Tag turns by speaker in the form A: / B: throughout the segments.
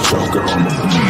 A: Sucker on the beat.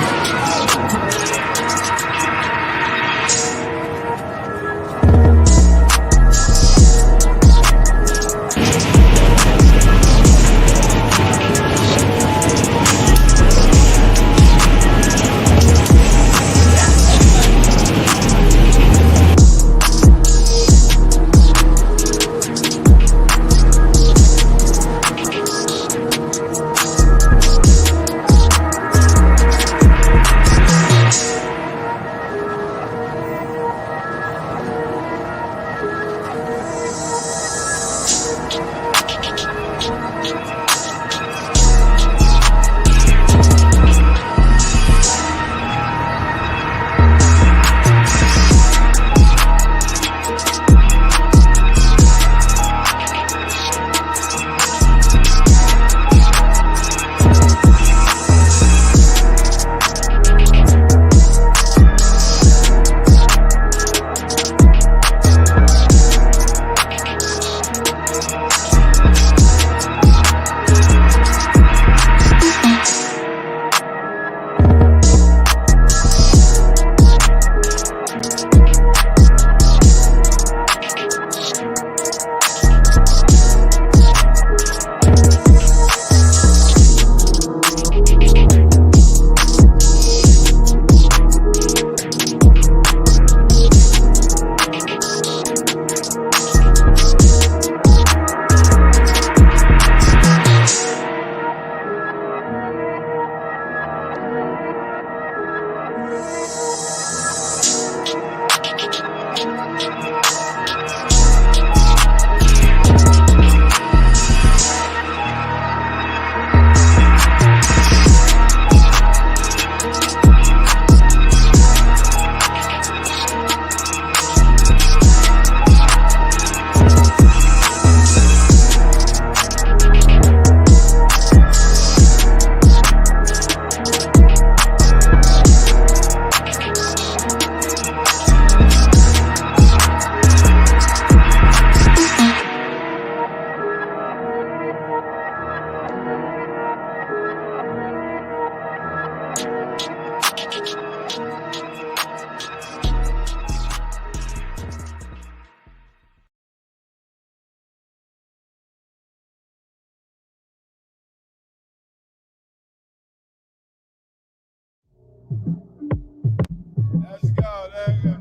B: Let's go, there you go.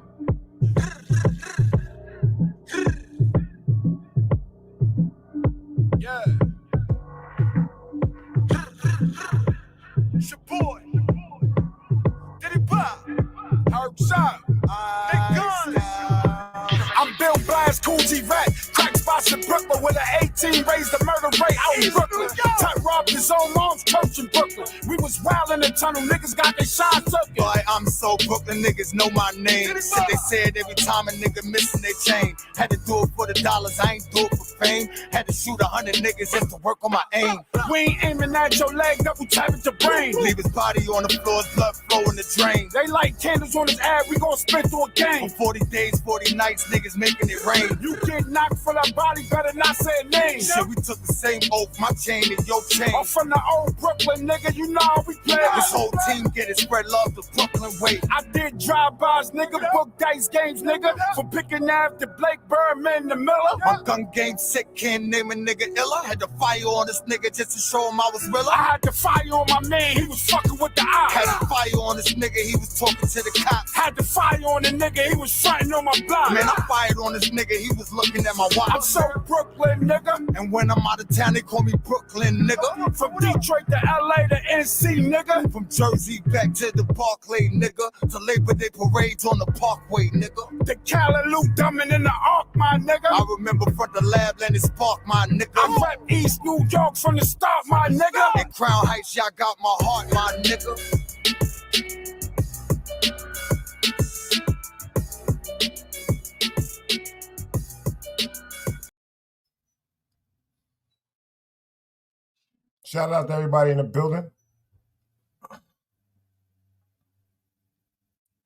B: Yeah. It's your boy. Diddy Pop. Herb Shop. Big Guns. I'm Bill Blast, Cool G Rat. Crack spots in Brooklyn with an 18 raised the murder rate out in Brooklyn. Tight robbed his own mom's church in Brooklyn. We was wild in the tunnel, niggas got their shine took.
C: Boy, I'm so Brooklyn, niggas know my name. Shit they said every time a nigga missing their chain. Had to do it for the dollars, I ain't do it for fame. Had to shoot 100 niggas just to work on my aim.
B: We ain't aiming at your leg, double tapping your brain.
C: Leave his body on the floor, blood flow in the drain.
B: They light candles on his ad, we gon' spin through a game.
C: For 40 days, 40 nights, niggas making it rain.
B: You get knocked for that body, better not say a name.
C: Shit, we took the same oath, my chain and your chain.
B: I'm from the old Brooklyn, nigga, you know how we play.
C: This whole team get it, spread love the Brooklyn way.
B: I did drive-bys, nigga, book dice games, nigga. From picking Ave to Blake Birdman to Miller.
C: My gun game sick, can't name a nigga illa. Had to fire on this nigga just to show him I was realer.
B: I had to fire on my man, he was fucking with the ops.
C: Had to fire on this nigga, he was talking to the cops.
B: Had to fire on the nigga, he was fronting on my block.
C: Man, I fired on this nigga, he was looking at my watch.
B: I'm so Brooklyn, nigga.
C: And when I'm out of town, they call me Brooklyn, nigga.
B: From Detroit to LA to NC, nigga.
C: From Jersey back to the Barclay, nigga. To Labor Day parades on the Parkway, nigga.
B: The Cal and Luke dumbing in the Ark, my nigga.
C: I remember from the lab, Lenny Spark, my nigga.
B: I rep East New York from the start, my nigga.
C: In Crown Heights, y'all got my heart, my nigga.
D: Shout out to everybody in the building.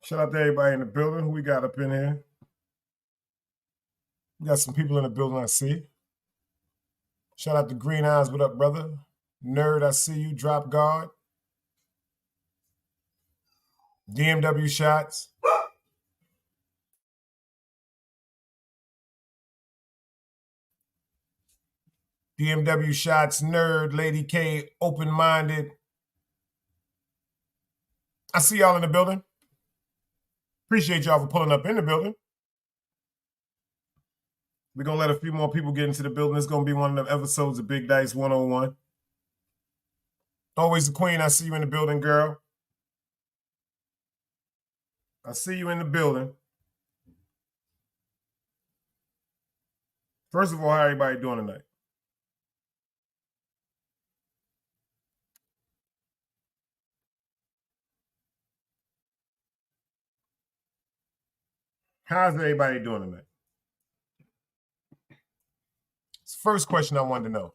D: Shout out to everybody in the building. Who we got up in here? We got some people in the building, I see. Shout out to Green Eyes. What up, brother? Nerd, I see you. Drop guard. DMW shots. DMW shots. Nerd, Lady K, open-minded. I see y'all in the building. Appreciate y'all for pulling up in the building. We're going to let a few more people get into the building. It's going to be one of the episodes of Big Dice 101. Always the queen. I see you in the building, girl. I see you in the building. First of all, how everybody doing tonight? How's everybody doing tonight? It's the first question I wanted to know.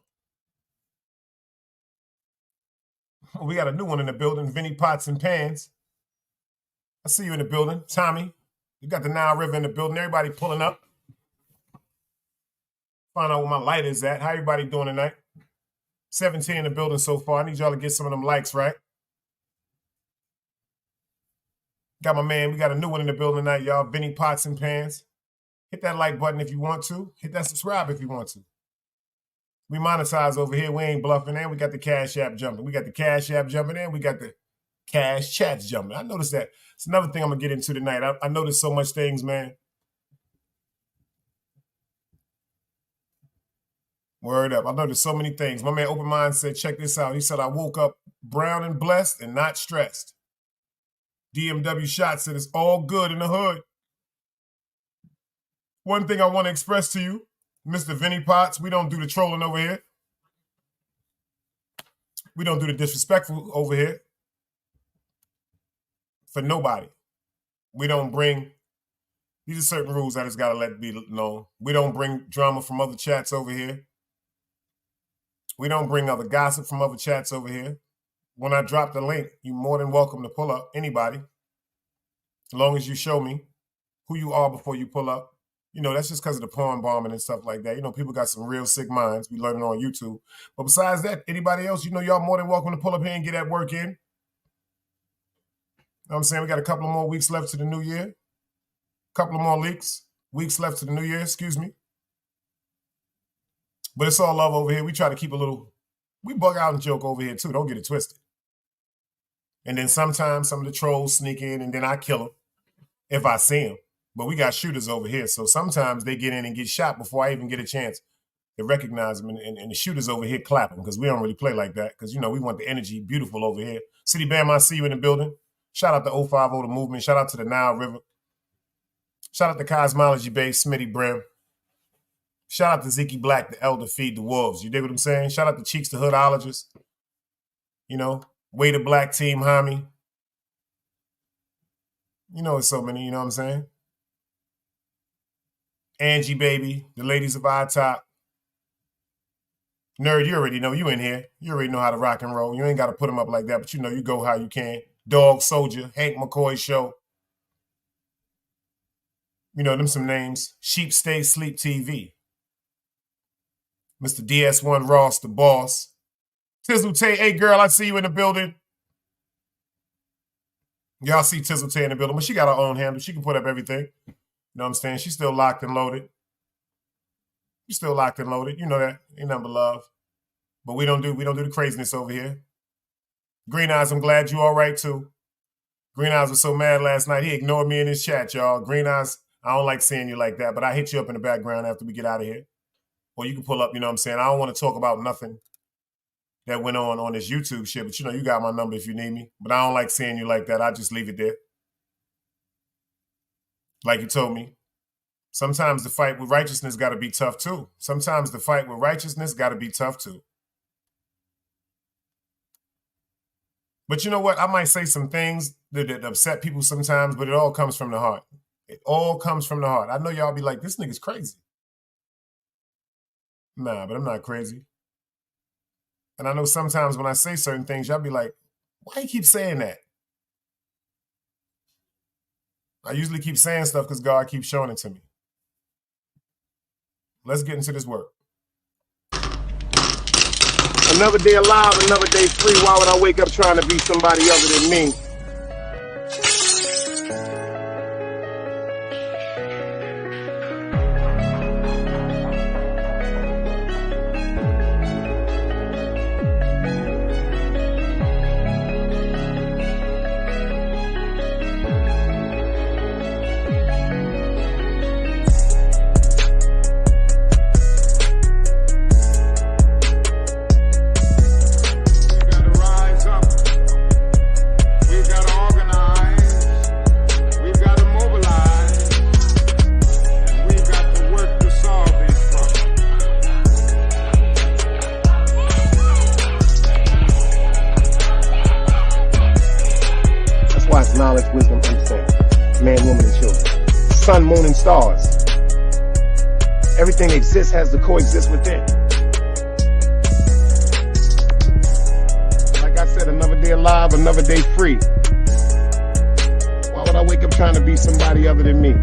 D: We got a new one in the building, Vinny Pots and Pans. I see you in the building. Tommy, you got the Nile River in the building. Everybody pulling up. Find out where my light is at. How everybody doing tonight? 17 in the building so far. I need y'all to get some of them likes, right? Got my man. We got a new one in the building tonight, y'all. Vinny Pots and Pans. Hit that like button if you want to. Hit that subscribe if you want to. We monetize over here. We ain't bluffing. And we got the Cash App jumping. We got the Cash App jumping and we got the Cash Chats jumping. I noticed that. It's another thing I'm going to get into tonight. I noticed so much things, man. Word up. I noticed so many things. My man Open Mind said, check this out. He said, I woke up brown and blessed and not stressed. DMW Shot said, it's all good in the hood. One thing I want to express to you, Mr. Vinny Potts, we don't do the trolling over here. We don't do the disrespectful over here. For nobody. We don't bring, these are certain rules I just got to let be known. We don't bring drama from other chats over here. We don't bring other gossip from other chats over here. When I drop the link, you're more than welcome to pull up, anybody. As long as you show me who you are before you pull up. You know, that's just because of the porn bombing and stuff like that. You know, people got some real sick minds. We learning on YouTube. But besides that, anybody else, you know, y'all more than welcome to pull up here and get that work in. You know what I'm saying? We got a couple of more weeks left to the new year. A couple of more weeks left to the new year, excuse me. But it's all love over here. We try to keep a little, we bug out and joke over here too. Don't get it twisted. And then sometimes some of the trolls sneak in and then I kill them if I see them. But we got shooters over here. So sometimes they get in and get shot before I even get a chance to recognize them. And the shooters over here clap them because we don't really play like that. Because, you know, we want the energy beautiful over here. City Bam, I see you in the building. Shout out to 050 The Movement. Shout out to the Nile River. Shout out to Cosmology Base, Smitty Brim. Shout out to Zeke Black, the Elder Feed the Wolves. You dig what I'm saying? Shout out to Cheeks the Hoodologist. You know, Way the Black Team, homie. You know, it's so many, you know what I'm saying? Angie Baby, the ladies of our top. Nerd, you already know you in here. You already know how to rock and roll. You ain't got to put them up like that, but you know you go how you can. Dog Soldier, Hank McCoy Show. You know, them some names. Sheep Stay Sleep TV. Mr. DS1 Ross, the boss. Tizzle Tay, hey girl, I see you in the building. Y'all see Tizzle Tay in the building, but she got her own handle. She can put up everything. You know what I'm saying? She's still locked and loaded. She's still locked and loaded. You know that. Ain't nothing but love. But we don't do the craziness over here. Green Eyes, I'm glad you all right too. Green Eyes was so mad last night. He ignored me in his chat, y'all. Green Eyes, I don't like seeing you like that, but I hit you up in the background after we get out of here. Or you can pull up, you know what I'm saying? I don't want to talk about nothing that went on this YouTube shit, but you know, you got my number if you need me. But I don't like seeing you like that. I just leave it there. Like you told me. Sometimes the fight with righteousness got to be tough too. Sometimes the fight with righteousness got to be tough too. But you know what? I might say some things that upset people sometimes, but it all comes from the heart. It all comes from the heart. I know y'all be like, this nigga's crazy. Nah, but I'm not crazy. And I know sometimes when I say certain things, y'all be like, why you keep saying that? I usually keep saying stuff because God keeps showing it to me. Let's get into this work.
E: I'm
D: Another day alive, another day free. Why would I wake up trying to be somebody other than me? Knowledge, wisdom, understanding. Man, woman, and children. Sun, moon, and stars. Everything exists has to coexist within. Like I said, another day alive, another day free. Why would I wake up trying to be somebody other than me?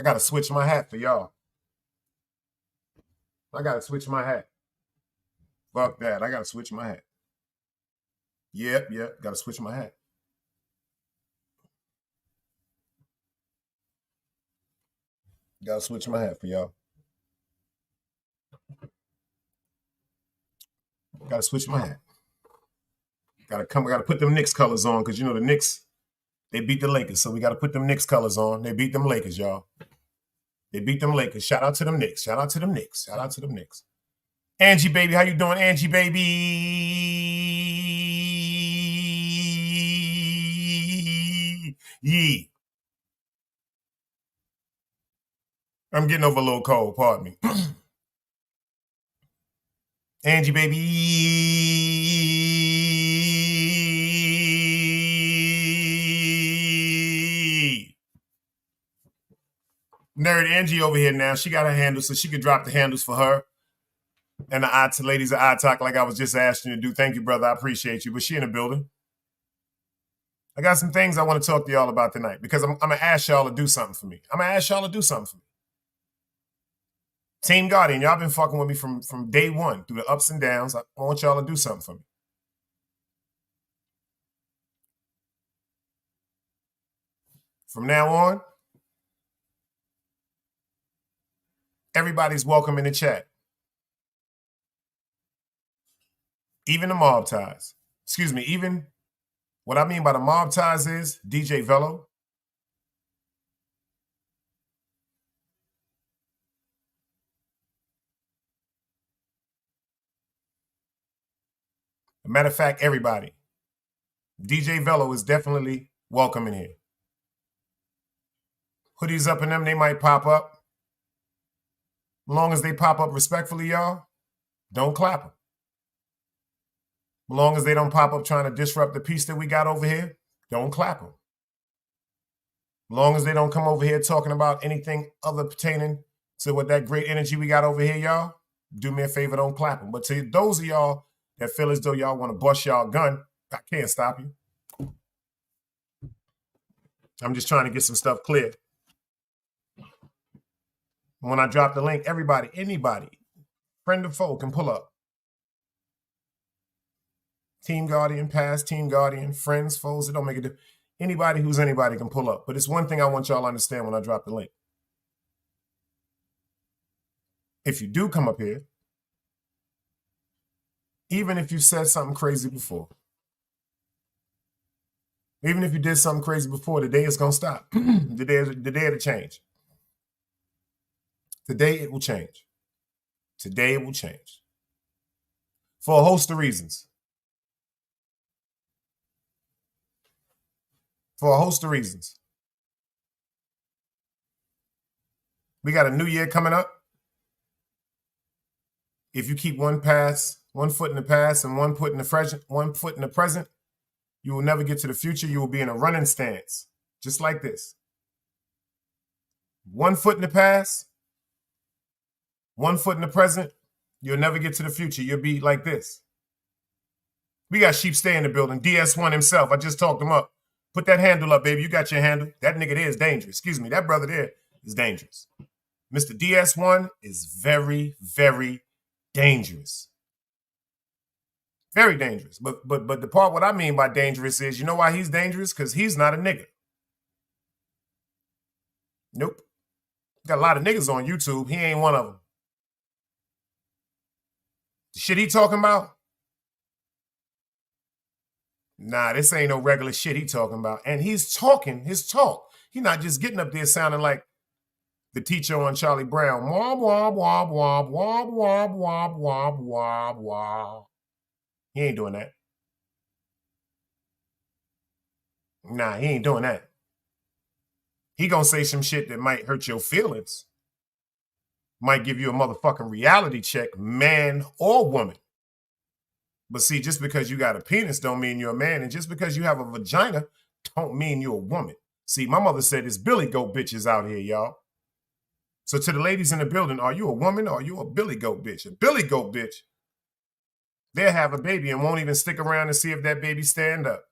D: I gotta switch my hat for y'all. I gotta switch my hat. Fuck that. I gotta switch my hat. Yep. Gotta switch my hat. Gotta switch my hat for y'all. Gotta switch my hat. Gotta put them Knicks colors on, because you know the Knicks, they beat the Lakers, so we gotta put them Knicks colors on. They beat them Lakers, y'all. They beat them Lakers. Shout out to them Knicks. Shout out to them Knicks. Shout out to them Knicks. Angie, baby. How you doing, Angie, baby? Yee. I'm getting over a little cold. Pardon me. Angie, baby. Nerd Angie over here now. She got her handles, so she could drop the handles for her. And the ladies of iTalk, like I was just asking you to do. Thank you, brother. I appreciate you. But she in the building. I got some things I want to talk to y'all about tonight, because I'm going to ask y'all to do something for me. Team Guardian, y'all been fucking with me from day one through the ups and downs. I want y'all to do something for me. From now on, everybody's welcome in the chat. Even the mob ties. Excuse me, even what I mean by the mob ties is DJ Velo. Matter of fact, everybody. DJ Velo is definitely welcome in here. Hoodies up in them, they might pop up. As long as they pop up respectfully, y'all, don't clap them. As long as they don't pop up trying to disrupt the peace that we got over here, don't clap them. As long as they don't come over here talking about anything other pertaining to what that great energy we got over here, y'all, do me a favor, don't clap them. But to those of y'all that feel as though y'all want to bust y'all gun, I can't stop you. I'm just trying to get some stuff clear. When I drop the link, everybody, anybody, friend or foe can pull up. Team Guardian, past Team Guardian, friends, foes, it don't make a difference. Anybody who's anybody can pull up. But it's one thing I want y'all to understand when I drop the link. If you do come up here, even if you said something crazy before, even if you did something crazy before, the day is going to stop. The day of the change. Today it will change. Today it will change. For a host of reasons. For a host of reasons. We got a new year coming up. If you keep one foot in the past and one foot in the present, you will never get to the future. You will be in a running stance, just like this. 1 foot in the past, 1 foot in the present, you'll never get to the future. You'll be like this. We got Sheep Stay in the building. DS1 himself. I just talked him up. Put that handle up, baby. You got your handle. That nigga there is dangerous. Excuse me. That brother there is dangerous. Mr. DS1 is very, very dangerous. Very dangerous. But the part what I mean by dangerous is, you know why he's dangerous? Because he's not a nigga. Nope. Got a lot of niggas on YouTube. He ain't one of them. The shit he talking about? Nah, this ain't no regular shit he talking about. And he's talking his talk. He's not just getting up there sounding like the teacher on Charlie Brown. Wob, wob, wob, wob, wob, wob, wob, wob, wob, wob. He ain't doing that. Nah, he ain't doing that. He gonna say some shit that might hurt your feelings. Might give you a motherfucking reality check, man or woman. But see, just because you got a penis don't mean you're a man. And just because you have a vagina don't mean you're a woman. See, my mother said it's billy goat bitches out here, y'all. So to the ladies in the building, are you a woman or are you a billy goat bitch? A billy goat bitch, they'll have a baby and won't even stick around to see if that baby stand up.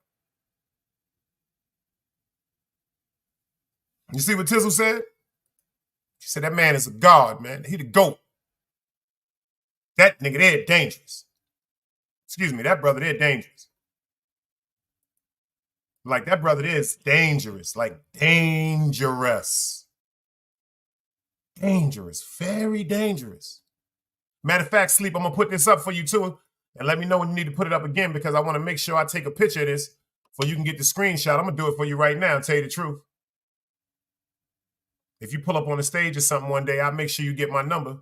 D: You see what Tizzle said? She said that man is a god, man. He the goat. That nigga there dangerous. Excuse me, that brother there dangerous. Like, that brother there is dangerous. Like, dangerous. Dangerous. Very dangerous. Matter of fact, Sleep, I'm going to put this up for you, too. And let me know when you need to put it up again, because I want to make sure I take a picture of this so you can get the screenshot. I'm going to do it for you right now, tell you the truth. If you pull up on the stage or something one day, I'll make sure you get my number.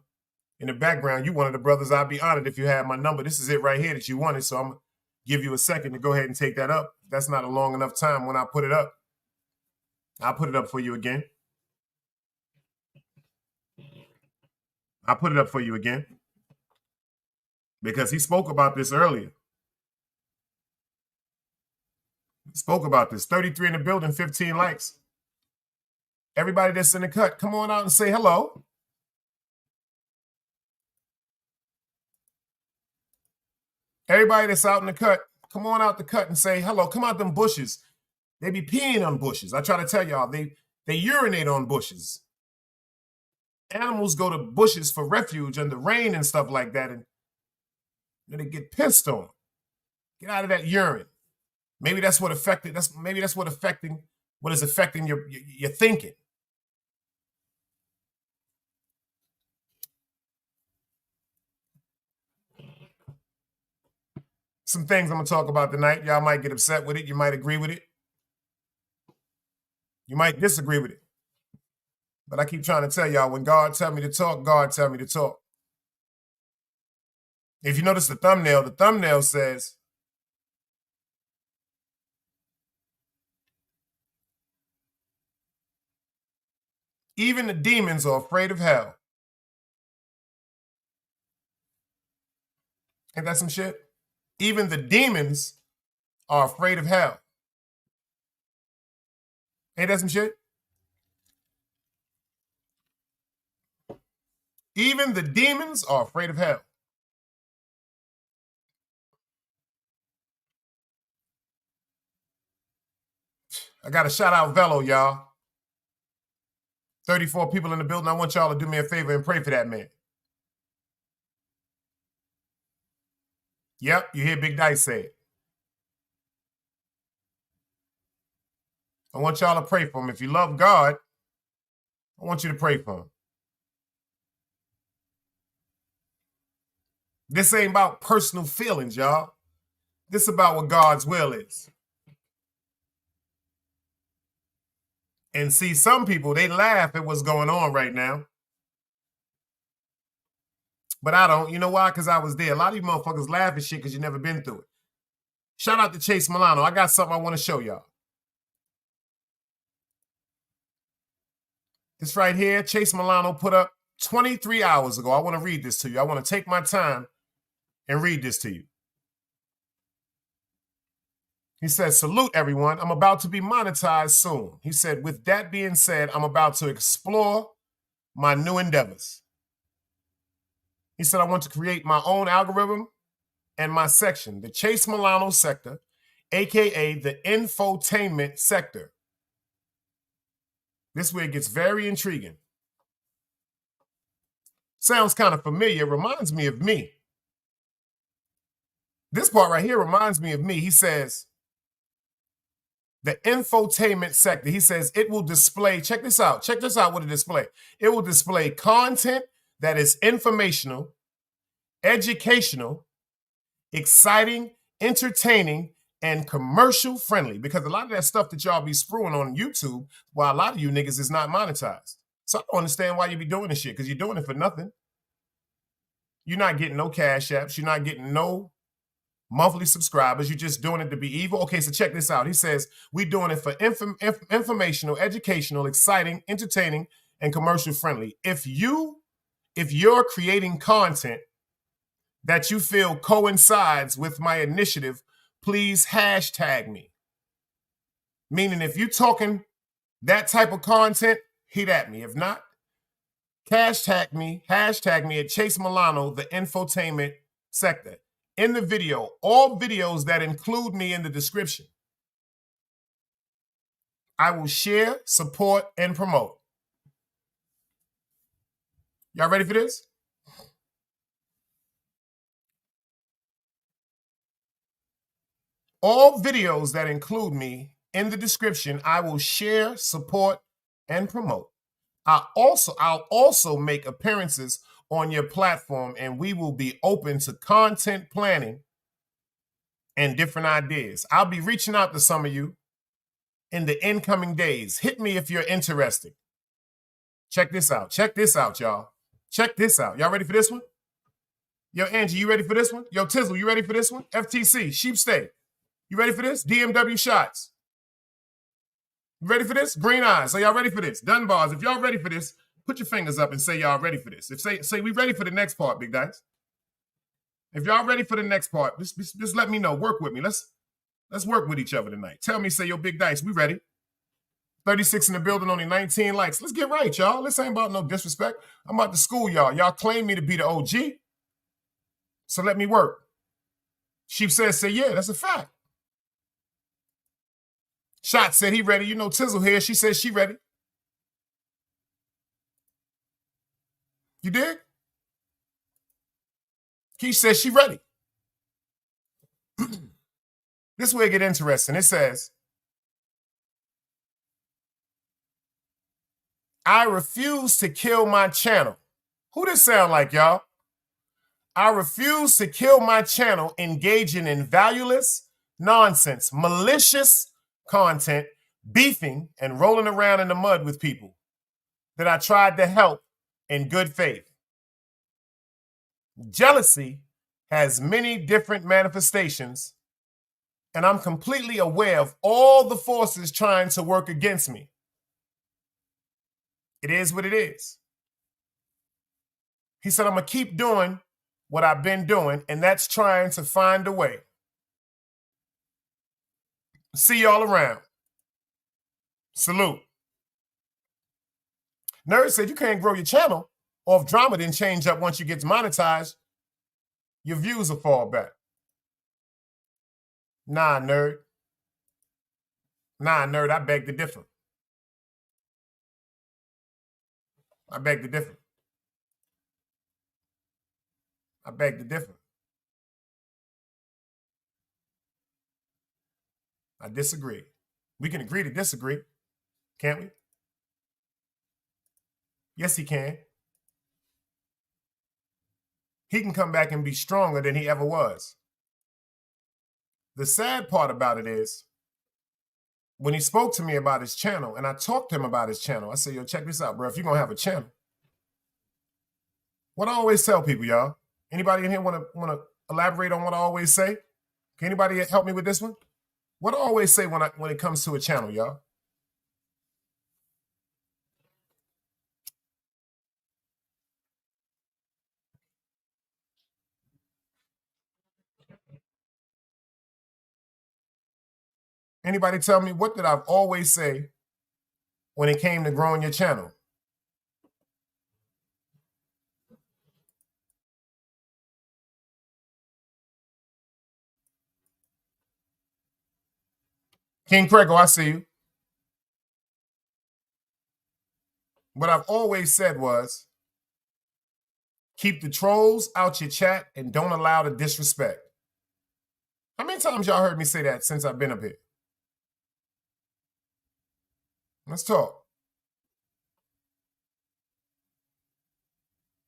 D: In the background, you one of the brothers. I'd be honored if you had my number. This is it right here that you wanted, so I'm going to give you a second to go ahead and take that up. If that's not a long enough time when I put it up, I'll put it up for you again. I'll put it up for you again. Because he spoke about this earlier. He spoke about this. 33 in the building, 15 likes. Everybody that's in the cut, come on out and say hello. Everybody that's out in the cut, come on out the cut and say hello. Come out them bushes. They be peeing on bushes. I try to tell y'all, they urinate on bushes. Animals go to bushes for refuge under rain and stuff like that, and then they get pissed on. Get out of that urine. Maybe that's what affected. Maybe that's what is affecting your thinking. Some things I'm going to talk about tonight. Y'all might get upset with it. You might agree with it. You might disagree with it. But I keep trying to tell y'all, when God tell me to talk, God tell me to talk. If you notice the thumbnail says, even the demons are afraid of hell. Ain't that some shit? Even the demons are afraid of hell. Ain't that some shit? Even the demons are afraid of hell. I got to shout out Velo, y'all. 34 people in the building. I want y'all to do me a favor and pray for that man. Yep, you hear Big Dice say it. I want y'all to pray for him. If you love God, I want you to pray for him. This ain't about personal feelings, y'all. This is about what God's will is. And see, some people, they laugh at what's going on right now. But I don't. You know why? Because I was there. A lot of you motherfuckers laugh at shit because you never been through it. Shout out to Chase Milano. I got something I want to show y'all. This right here, Chase Milano put up 23 hours ago. I want to read this to you. I want to take my time and read this to you. He said, salute everyone. I'm about to be monetized soon. He said, with that being said, I'm about to explore my new endeavors. He said, I want to create my own algorithm and my section, the Chase Milano sector, aka the infotainment sector. This is where it gets very intriguing. Sounds kind of familiar, reminds me of me. This part right here reminds me of me. He says, the infotainment sector, he says it will display, check this out what it display. It will display content that is informational, educational, exciting, entertaining, and commercial friendly. Because a lot of that stuff that y'all be screwing on YouTube, well, a lot of you niggas is not monetized. So I don't understand why you be doing this shit, because you're doing it for nothing. You're not getting no cash apps. You're not getting no monthly subscribers. You're just doing it to be evil. Okay, so check this out. He says, we're doing it for informational, educational, exciting, entertaining, and commercial friendly. If you're creating content that you feel coincides with my initiative, please hashtag me. Meaning if you're talking that type of content, hit at me. If not, hashtag me at Chase Milano, the infotainment sector. In the video, all videos that include me in the description, I will share, support, and promote. Y'all ready for this? All videos that include me in the description, I will share, support, and promote. I'll also make appearances on your platform, and we will be open to content planning and different ideas. I'll be reaching out to some of you in the incoming days. Hit me if you're interested. Check this out. Check this out, y'all. Check this out. Y'all ready for this one? Yo, Angie, you ready for this one? Yo, Tizzle, you ready for this one? FTC, Sheep State. You ready for this? DMW Shots. You ready for this? Green Eyes. So y'all ready for this? Dunbars, if y'all ready for this, put your fingers up and say y'all ready for this. If say we ready for the next part, Big Dice. If y'all ready for the next part, just let me know. Work with me. Let's work with each other tonight. Tell me, say, yo, Big Dice, we ready. 36 in the building, only 19 likes. Let's get right, y'all. This ain't about no disrespect. I'm about to school y'all. Y'all claim me to be the OG. So let me work. Sheep says, say, yeah, that's a fact. Shot said he ready. You know, Tizzle here. She says she ready. You dig? Keish says she ready. This is where it get interesting. It says, I refuse to kill my channel. Who this sound like, y'all? I refuse to kill my channel engaging in valueless nonsense, malicious content, beefing, and rolling around in the mud with people that I tried to help in good faith. Jealousy has many different manifestations, and I'm completely aware of all the forces trying to work against me. It is what it is. He said, I'm going to keep doing what I've been doing, and that's trying to find a way. See y'all around. Salute. Nerd said you can't grow your channel, or if drama didn't change up once you get monetized, your views will fall back. Nah, nerd. Nah, nerd, I beg to differ. I beg to differ. I beg to differ. I disagree. We can agree to disagree, can't we? Yes, he can. He can come back and be stronger than he ever was. The sad part about it is, when he spoke to me about his channel, and I talked to him about his channel, I said, yo, check this out, bro. If you're going to have a channel, what I always tell people, y'all, anybody in here want to elaborate on what I always say? Can anybody help me with this one? What I always say when it comes to a channel, y'all? Anybody tell me, what did I always say when it came to growing your channel? King Prego, I see you. What I've always said was, keep the trolls out your chat and don't allow the disrespect. How many times y'all heard me say that since I've been up here? Let's talk.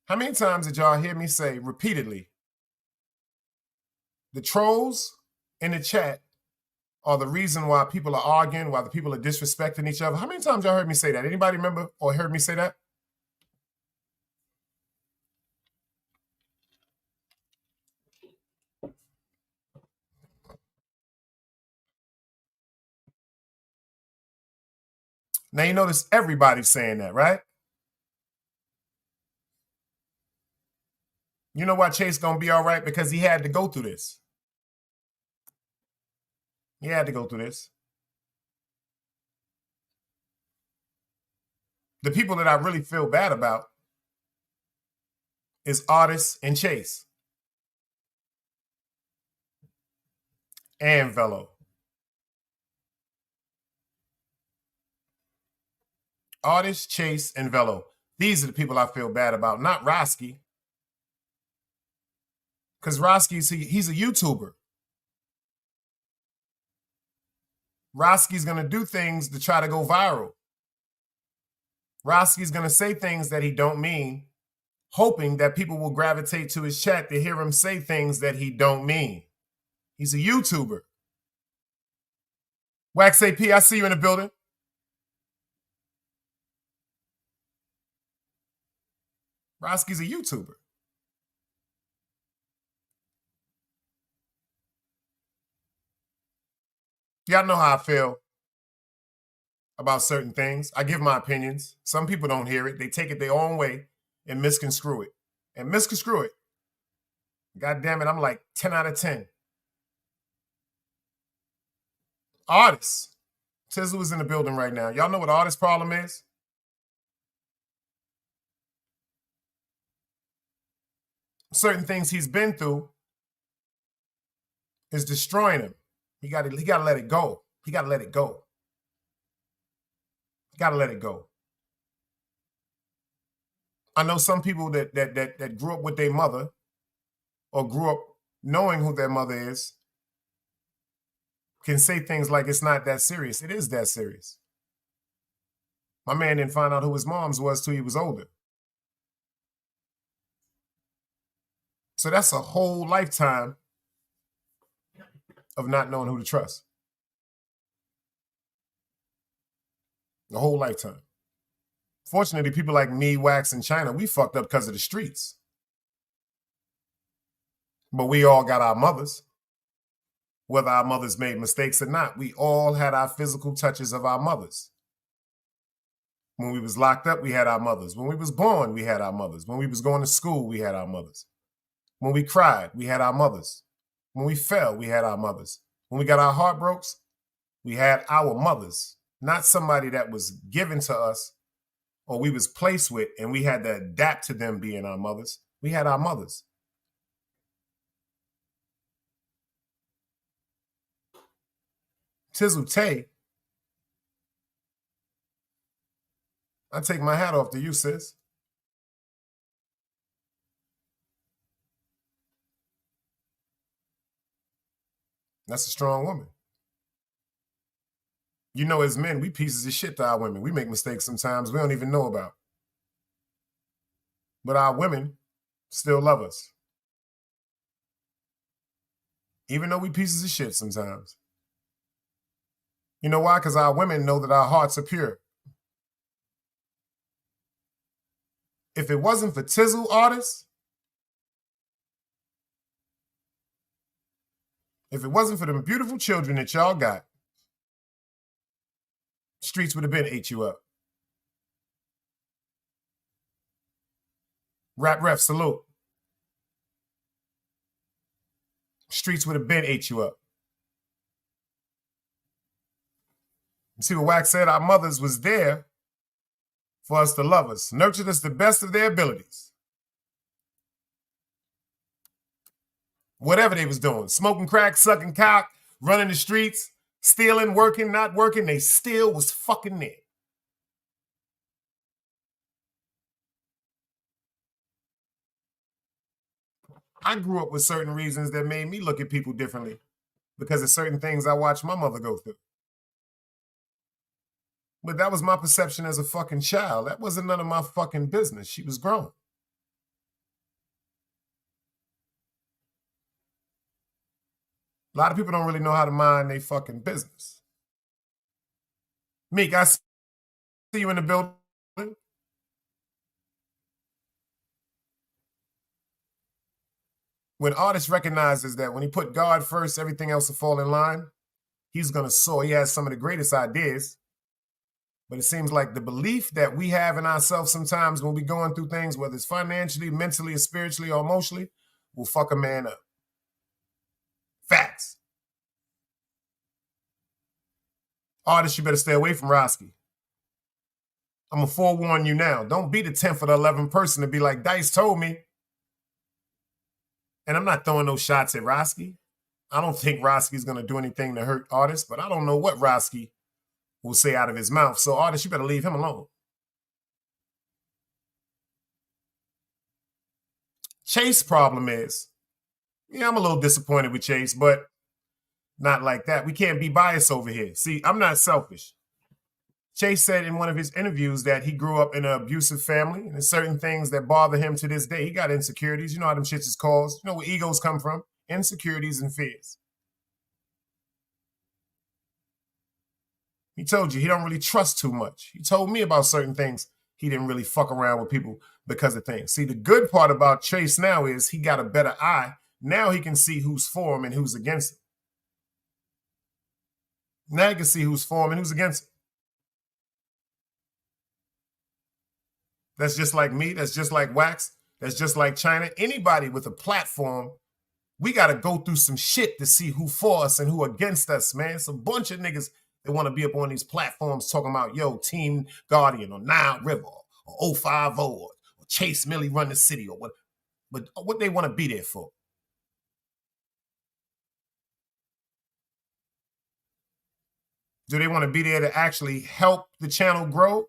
D: How many times did y'all hear me say repeatedly, the trolls in the chat are the reason why people are arguing, why the people are disrespecting each other? How many times y'all heard me say that? Anybody remember or heard me say that? Now you notice everybody's saying that, right? You know why Chase gonna be all right? Because he had to go through this. He had to go through this. The people that I really feel bad about is Artist and Chase. And Velo. Artist, Chase, and Velo. These are the people I feel bad about, not Roski. Because Roski's, he's a YouTuber. Roski's going to do things to try to go viral. Roski's going to say things that he don't mean, hoping that people will gravitate to his chat to hear him say things that he don't mean. He's a YouTuber. Wax AP, I see you in the building. Roski's a YouTuber. Y'all know how I feel about certain things. I give my opinions. Some people don't hear it. They take it their own way and misconstrue it. God damn it, I'm like 10 out of 10. Artists. Tizzle is in the building right now. Y'all know what Artist's problem is? Certain things he's been through is destroying him. He got to let it go. He got to let it go. Got to let it go. I know some people that grew up with their mother or grew up knowing who their mother is can say things like it's not that serious. It is that serious. My man didn't find out who his mom's was till he was older. So that's a whole lifetime of not knowing who to trust. The whole lifetime. Fortunately, people like me, Wax, and China, we fucked up because of the streets. But we all got our mothers. Whether our mothers made mistakes or not, we all had our physical touches of our mothers. When we was locked up, we had our mothers. When we was born, we had our mothers. When we was going to school, we had our mothers. When we cried, we had our mothers. When we fell, we had our mothers. When we got our heart broke, we had our mothers. Not somebody that was given to us or we was placed with and we had to adapt to them being our mothers. We had our mothers. Tizzle Tay, I take my hat off to you, sis. That's a strong woman. You know, as men, we pieces of shit to our women. We make mistakes sometimes we don't even know about. But our women still love us. Even though we pieces of shit sometimes. You know why? Because our women know that our hearts are pure. If it wasn't for Tizzle Artists, if it wasn't for them beautiful children that y'all got, streets would have been ate you up. Rap Ref, salute. Streets would have been ate you up. You see what Wax said? Our mothers was there for us to love us, nurtured us the best of their abilities. Whatever they was doing, smoking crack, sucking cock, running the streets, Stealing, working, not working, they still was fucking there. I grew up with certain reasons that made me look at people differently because of certain things I watched my mother go through. But that was my perception as a fucking child. That wasn't none of my fucking business. She was grown. A lot of people don't really know how to mind their fucking business. Meek, I see you in the building. When artists recognizes that when he put God first, everything else will fall in line, he's going to soar. He has some of the greatest ideas. But it seems like the belief that we have in ourselves sometimes when we're going through things, whether it's financially, mentally, or spiritually, or emotionally, will fuck a man up. Facts. Artists, you better stay away from Roski. I'm going to forewarn you now. Don't be the 10th or the 11th person to be like, Dice told me. And I'm not throwing no shots at Roski. I don't think Roski's going to do anything to hurt artists, but I don't know what Roski will say out of his mouth. So artists, you better leave him alone. Chase's problem is, yeah, I'm a little disappointed with Chase, but not like that. We can't be biased over here. See, I'm not selfish. Chase said in one of his interviews that he grew up in an abusive family and there's certain things that bother him to this day. He got insecurities. You know how them shits is caused. You know where egos come from. Insecurities and fears. He told you he don't really trust too much. He told me about certain things. He didn't really fuck around with people because of things. See, the good part about Chase now is he got a better eye. Now he can see who's for him and who's against him. Now he can see who's for him and who's against him. That's just like me. That's just like Wax. That's just like China. Anybody with a platform, we got to go through some shit to see who for us and who against us, man. It's a bunch of niggas that want to be up on these platforms talking about, yo, Team Guardian or Nile River or 050 or Chase Millie run the city or what. But what they want to be there for? Do they want to be there to actually help the channel grow?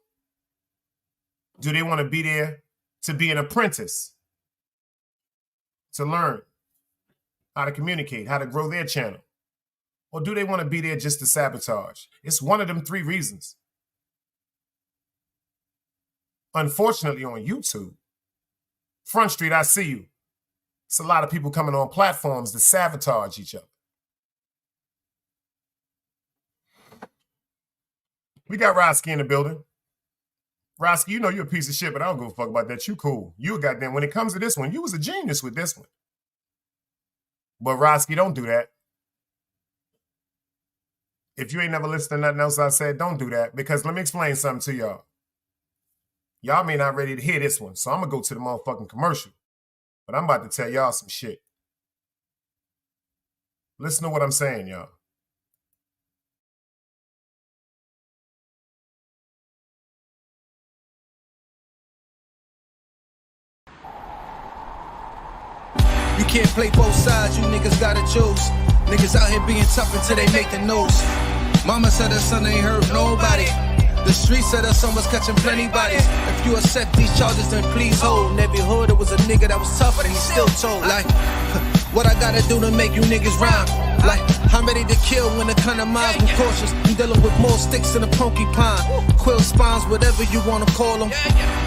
D: Do they want to be there to be an apprentice? To learn how to communicate, how to grow their channel? Or do they want to be there just to sabotage? It's one of them three reasons. Unfortunately, on YouTube, Front Street, I see you. It's a lot of people coming on platforms to sabotage each other. We got Roski in the building. Roski, you know you're a piece of shit, but I don't give a fuck about that. You cool. You a goddamn, when it comes to this one, you was a genius with this one. But Roski, don't do that. If you ain't never listened to nothing else I said, don't do that. Because let me explain something to y'all. Y'all may not ready to hear this one, so I'm going to go to the motherfucking commercial. But I'm about to tell y'all some shit. Listen to what I'm saying, y'all.
E: You can't play both sides, you niggas gotta choose. Niggas out here being tough until they make the news. Mama said her son ain't hurt nobody. The street said her son was catching plenty bodies. If you accept these charges, then please hold. In every hood, it was a nigga that was tough, and he still told. Like, what I gotta do to make you niggas rhyme? Like, I'm ready to kill when the kind of minds be cautious. I'm dealing with more sticks than a porcupine. Quill spines, whatever you wanna call them.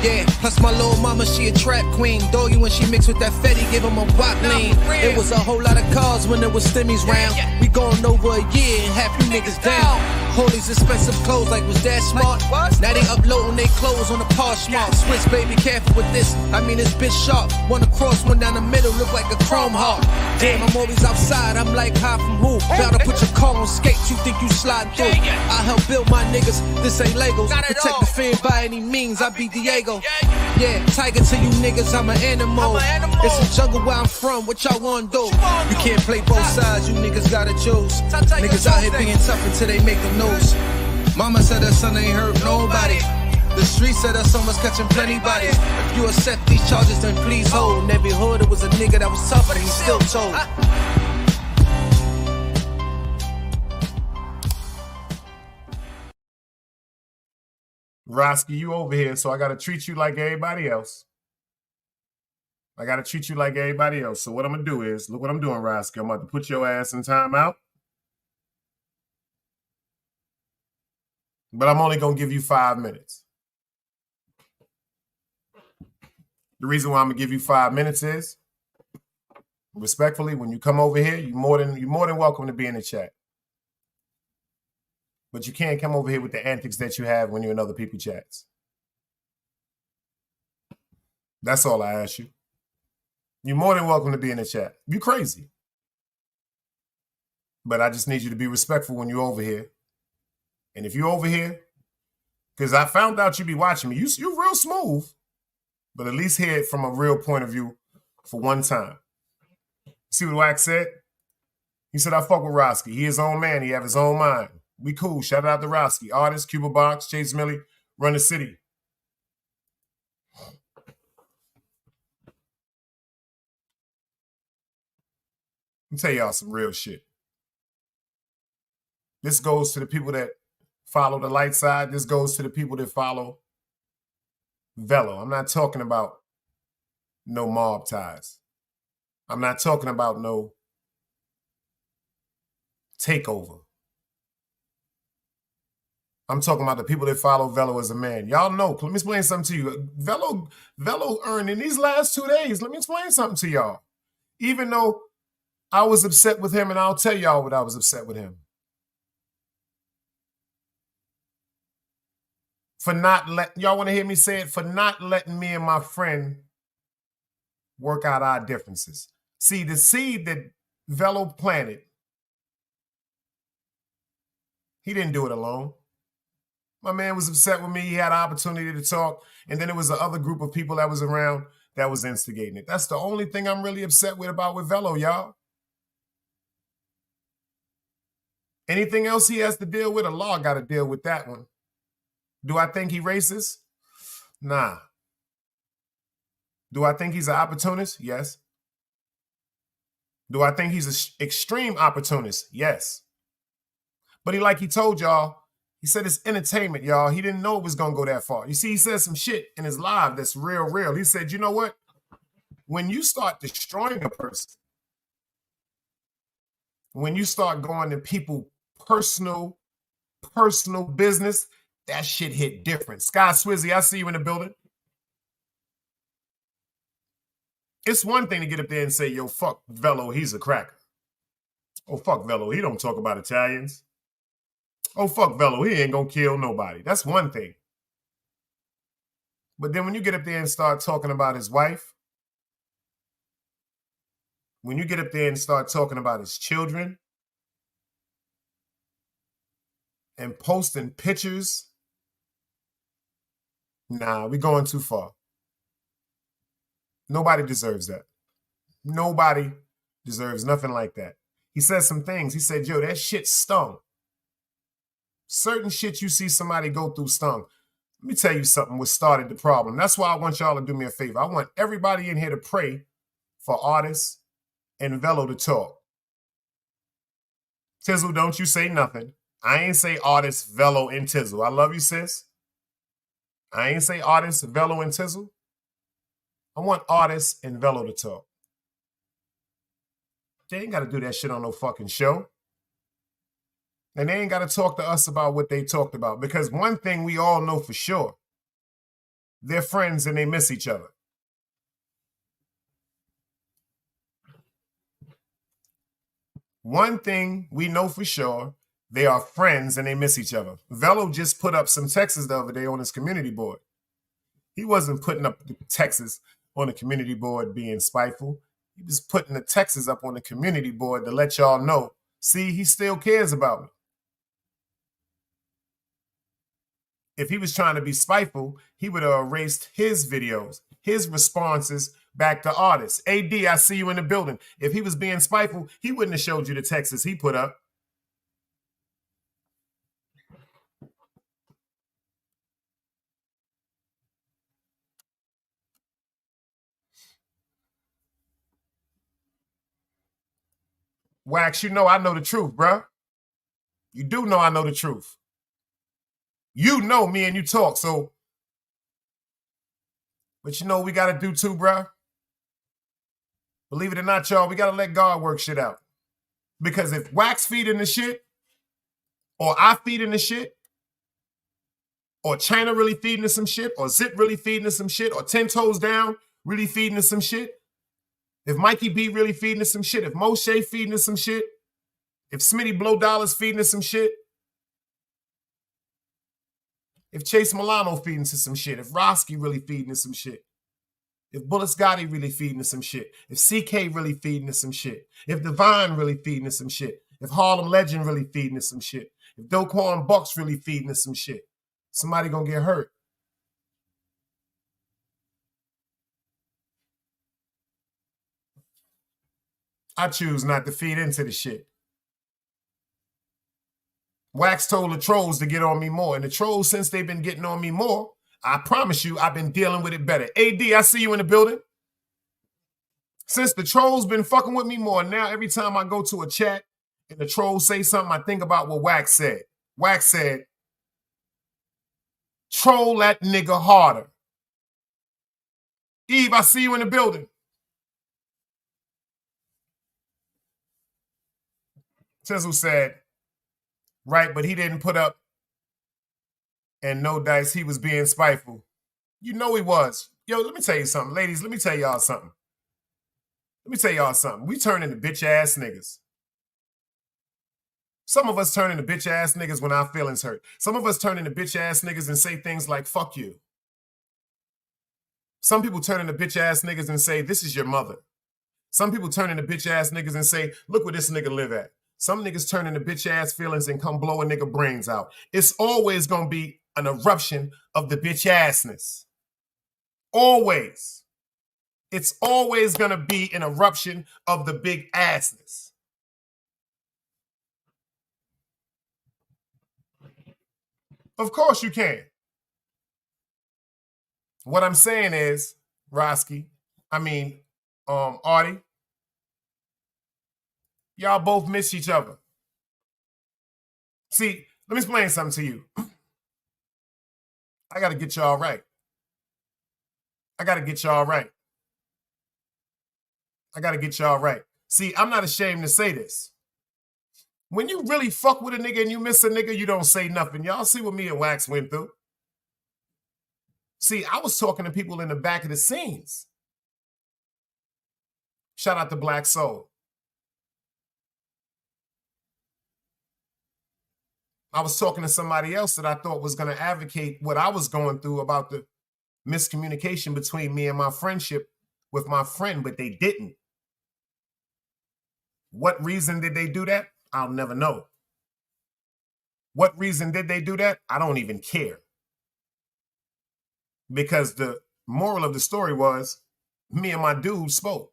E: Yeah, plus my little mama, she a trap queen. Doggy when she mixed with that Fetty, give him a wop lean. It was a whole lot of cars when there was stimmies round. We going over a year and half you niggas down. Hold these expensive clothes like was that smart? Now they uploading they clothes on the Poshmark. Swiss baby, careful with this. I mean this bitch sharp. One across, one down the middle, look like a chrome heart. Damn, I'm always outside. I'm like high from who? Bound to put your car on skates. You think you sliding through? I help build my niggas. This ain't Legos. Protect the fan by any means. I be Diego. Yeah, tiger to you niggas. I'm an animal. It's a jungle where I'm from. What y'all wanna do? You can't play both sides. You niggas gotta choose. Niggas out here being tough until they make the news. Mama said her son ain't hurt nobody. The street said her son was catching plenty bodies. If you accept these charges, then please hold. In every hood, it was a nigga that was tough, but he still told.
D: Roski, you over here, so I got to treat you like everybody else. I got to treat you like everybody else. So what I'm going to do is, look what I'm doing, Roski. I'm about to put your ass in timeout. But I'm only going to give you 5 minutes. The reason why I'm going to give you 5 minutes is, respectfully, when you come over here, you're more than welcome to be in the chat. But you can't come over here with the antics that you have when you're in other people's chats. That's all I ask you. You're more than welcome to be in the chat. You crazy. But I just need you to be respectful when you're over here. And if you're over here, because I found out you be watching me, you're real smooth, but at least hear it from a real point of view for one time. See what Wax said? He said, I fuck with Roski. He his own man. He have his own mind. We cool. Shout out to Roski. Artist, Cuba Box, Chase Millie, Run the City. Let me tell y'all some real shit. This goes to the people that follow the light side. This goes to the people that follow Velo. I'm not talking about no mob ties. I'm not talking about no takeover. I'm talking about the people that follow Velo as a man. Y'all know, let me explain something to you. Velo earned in these last 2 days, let me explain something to y'all. Even though I was upset with him, and I'll tell y'all what I was upset with him. For not letting, y'all want to hear me say it? For not letting me and my friend work out our differences. See, the seed that Velo planted, he didn't do it alone. My man was upset with me. He had an opportunity to talk. And then there was another group of people that was around that was instigating it. That's the only thing I'm really upset with Velo, y'all. Anything else he has to deal with, the law got to deal with that one. Do I think he racist? Nah. Do I think he's an opportunist? Yes. Do I think he's an extreme opportunist? Yes. But he told y'all, he said it's entertainment, y'all. He didn't know it was going to go that far. You see, he said some shit in his live that's real. He said, you know what? When you start destroying a person, when you start going to people's personal business, that shit hit different. Sky Swizzy, I see you in the building. It's one thing to get up there and say, yo, fuck Velo, he's a cracker. Oh, fuck Velo, he don't talk about Italians. Oh, fuck Velo, he ain't gonna kill nobody. That's one thing. But then when you get up there and start talking about his wife, when you get up there and start talking about his children and posting pictures, nah, we're going too far. Nobody deserves that. Nobody deserves nothing like that. He said some things. He said, yo, that shit stung. Certain shit you see somebody go through stung. Let me tell you something what started the problem. That's why I want y'all to do me a favor. I want everybody in here to pray for artists and Velo to talk. Tizzle, don't you say nothing. I ain't say artists, Velo, and Tizzle. I love you, sis. I ain't say artists, Velo, and Tizzle. I want artists and Velo to talk. They ain't got to do that shit on no fucking show. And they ain't got to talk to us about what they talked about. Because one thing we all know for sure, they're friends and they miss each other. One thing we know for sure, they are friends and they miss each other. Velo just put up some texts the other day on his community board. He wasn't putting up the texts on the community board being spiteful. He was putting the texts up on the community board to let y'all know, see, he still cares about me. If he was trying to be spiteful, he would have erased his videos, his responses back to artists. AD, I see you in the building. If he was being spiteful, he wouldn't have showed you the texts he put up. Wax, you know I know the truth, bruh. You do know I know the truth. You know me and you talk, so. But you know what we got to do too, bro? Believe it or not, y'all, we got to let God work shit out. Because if Wax feeding the shit, or I feeding the shit, or China really feeding us some shit, or Zip really feeding us some shit, or 10 Toes Down really feeding us some shit, if Mikey B really feeding us some shit, if Moshe feeding us some shit, if Smitty Blow Dollars feeding us some shit, if Chase Milano feeding us some shit, if Roski really feeding us some shit, if Bullet Gotti really feeding us some shit, if CK really feeding us some shit, if Divine really feeding us some shit, if Harlem Legend really feeding us some shit, if Doquan Bucks really feeding us some shit, somebody gonna get hurt. I choose not to feed into the shit. Wax told the trolls to get on me more, and the trolls, since they've been getting on me more, I promise you, I've been dealing with it better. AD, I see you in the building. Since the trolls been fucking with me more, now every time I go to a chat and the trolls say something, I think about what Wax said. Wax said, troll that nigga harder. Eve, I see you in the building. Tizzle said, right, but he didn't put up and no dice. He was being spiteful. You know he was. Yo, let me tell you something. Ladies, let me tell y'all something. Let me tell y'all something. We turn into bitch-ass niggas. Some of us turn into bitch-ass niggas when our feelings hurt. Some of us turn into bitch-ass niggas and say things like, fuck you. Some people turn into bitch-ass niggas and say, this is your mother. Some people turn into bitch-ass niggas and say, look where this nigga live at. Some niggas turn into bitch-ass feelings and come blow a nigga brains out. It's always going to be an eruption of the bitch-assness. Always. It's always going to be an eruption of the big assness. Of course you can. What I'm saying is, Artie, y'all both miss each other. See, let me explain something to you. I got to get y'all right. I got to get y'all right. I got to get y'all right. See, I'm not ashamed to say this. When you really fuck with a nigga and you miss a nigga, you don't say nothing. Y'all see what me and Wax went through. See, I was talking to people in the back of the scenes. Shout out to Black Soul. I was talking to somebody else that I thought was going to advocate what I was going through about the miscommunication between me and my friendship with my friend, but they didn't. What reason did they do that? I'll never know. What reason did they do that? I don't even care. Because the moral of the story was, me and my dude spoke.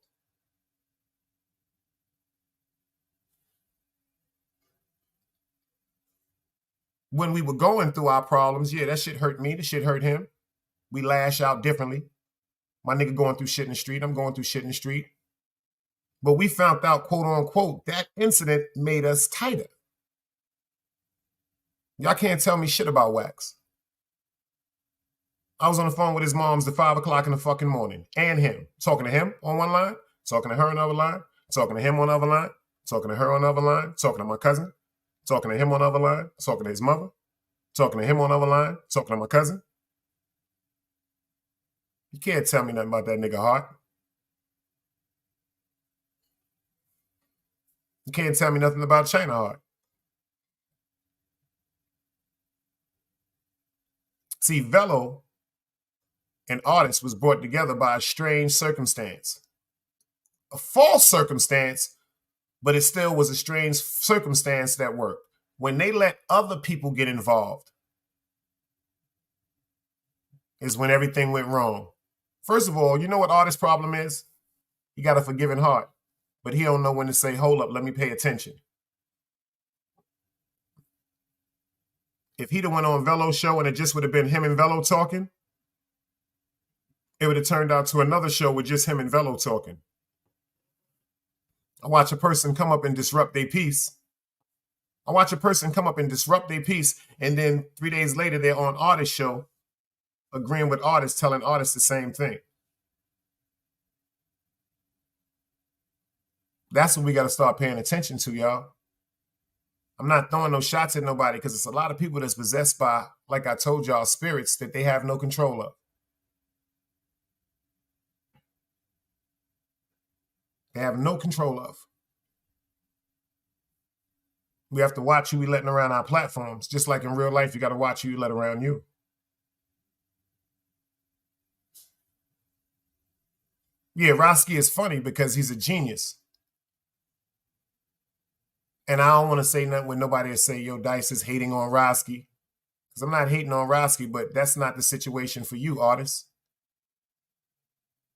D: When we were going through our problems, yeah, that shit hurt me. The shit hurt him. We lash out differently. My nigga going through shit in the street. I'm going through shit in the street. But we found out, quote unquote, that incident made us tighter. Y'all can't tell me shit about Wax. I was on the phone with his moms at 5 o'clock in the fucking morning. And him. Talking to him on one line. Talking to her on the other line. Talking to him on the other line. Talking to her on the other line. Talking to my cousin. Talking to him on the other line. Talking to his mother. Talking to him on the other line. Talking to my cousin. You can't tell me nothing about that nigga heart. You can't tell me nothing about China heart. See, Velo and Artist was brought together by a strange circumstance. A false circumstance, but it still was a strange circumstance that worked. When they let other people get involved is when everything went wrong. First of all, you know what Artist's problem is? He got a forgiving heart, but he don't know when to say, hold up, let me pay attention. If he'd have went on Velo's show and it just would have been him and Velo talking, it would have turned out to another show with just him and Velo talking. I watch a person come up and disrupt their peace. I watch a person come up and disrupt their piece, and then 3 days later they're on artist show, agreeing with artists, telling artists the same thing. That's what we got to start paying attention to, y'all. I'm not throwing no shots at nobody because it's a lot of people that's possessed by, like I told y'all, spirits that they have no control of. They have no control of. We have to watch who we letting around our platforms. Just like in real life, you got to watch who you let around you. Yeah, Roski is funny because he's a genius. And I don't want to say nothing when nobody will say, yo, Dice is hating on Roski. Because I'm not hating on Roski, but that's not the situation for you, artists.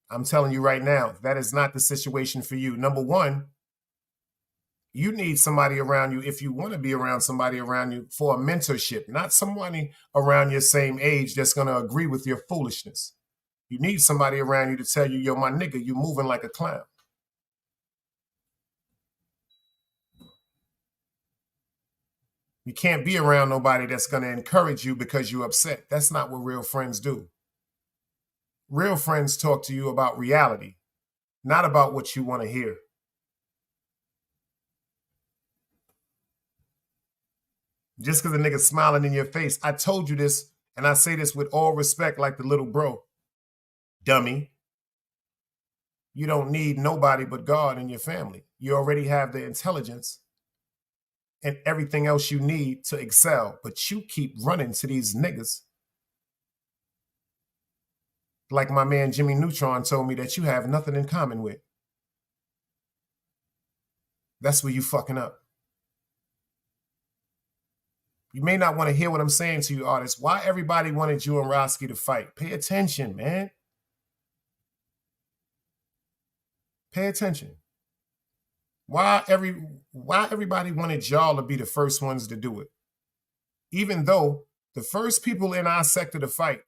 D: I'm telling you right now, that is not the situation for you. Number one, you need somebody around you, if you want to be around somebody around you, for a mentorship, not somebody around your same age that's going to agree with your foolishness. You need somebody around you to tell you, yo, my nigga, you moving like a clown. You can't be around nobody that's going to encourage you because you're upset. That's not what real friends do. Real friends talk to you about reality, not about what you want to hear. Just because a nigga's smiling in your face. I told you this, and I say this with all respect like the little bro. Dummy. You don't need nobody but God in your family. You already have the intelligence and everything else you need to excel, but you keep running to these niggas. Like my man Jimmy Neutron told me that you have nothing in common with. That's where you fucking up. You may not want to hear what I'm saying to you, artists. Why everybody wanted you and Roski to fight? Pay attention, man. Pay attention. Why everybody wanted y'all to be the first ones to do it? Even though the first people in our sector to fight,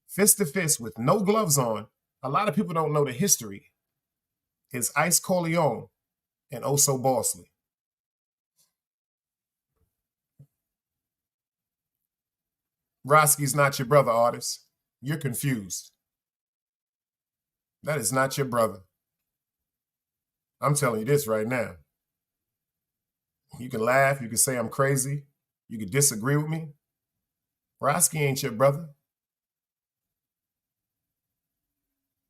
D: fist to fist with no gloves on, a lot of people don't know the history, is Ice Corleone and Oso Bosley. Roski's not your brother, artist. You're confused. That is not your brother. I'm telling you this right now. You can laugh. You can say I'm crazy. You can disagree with me. Roski ain't your brother.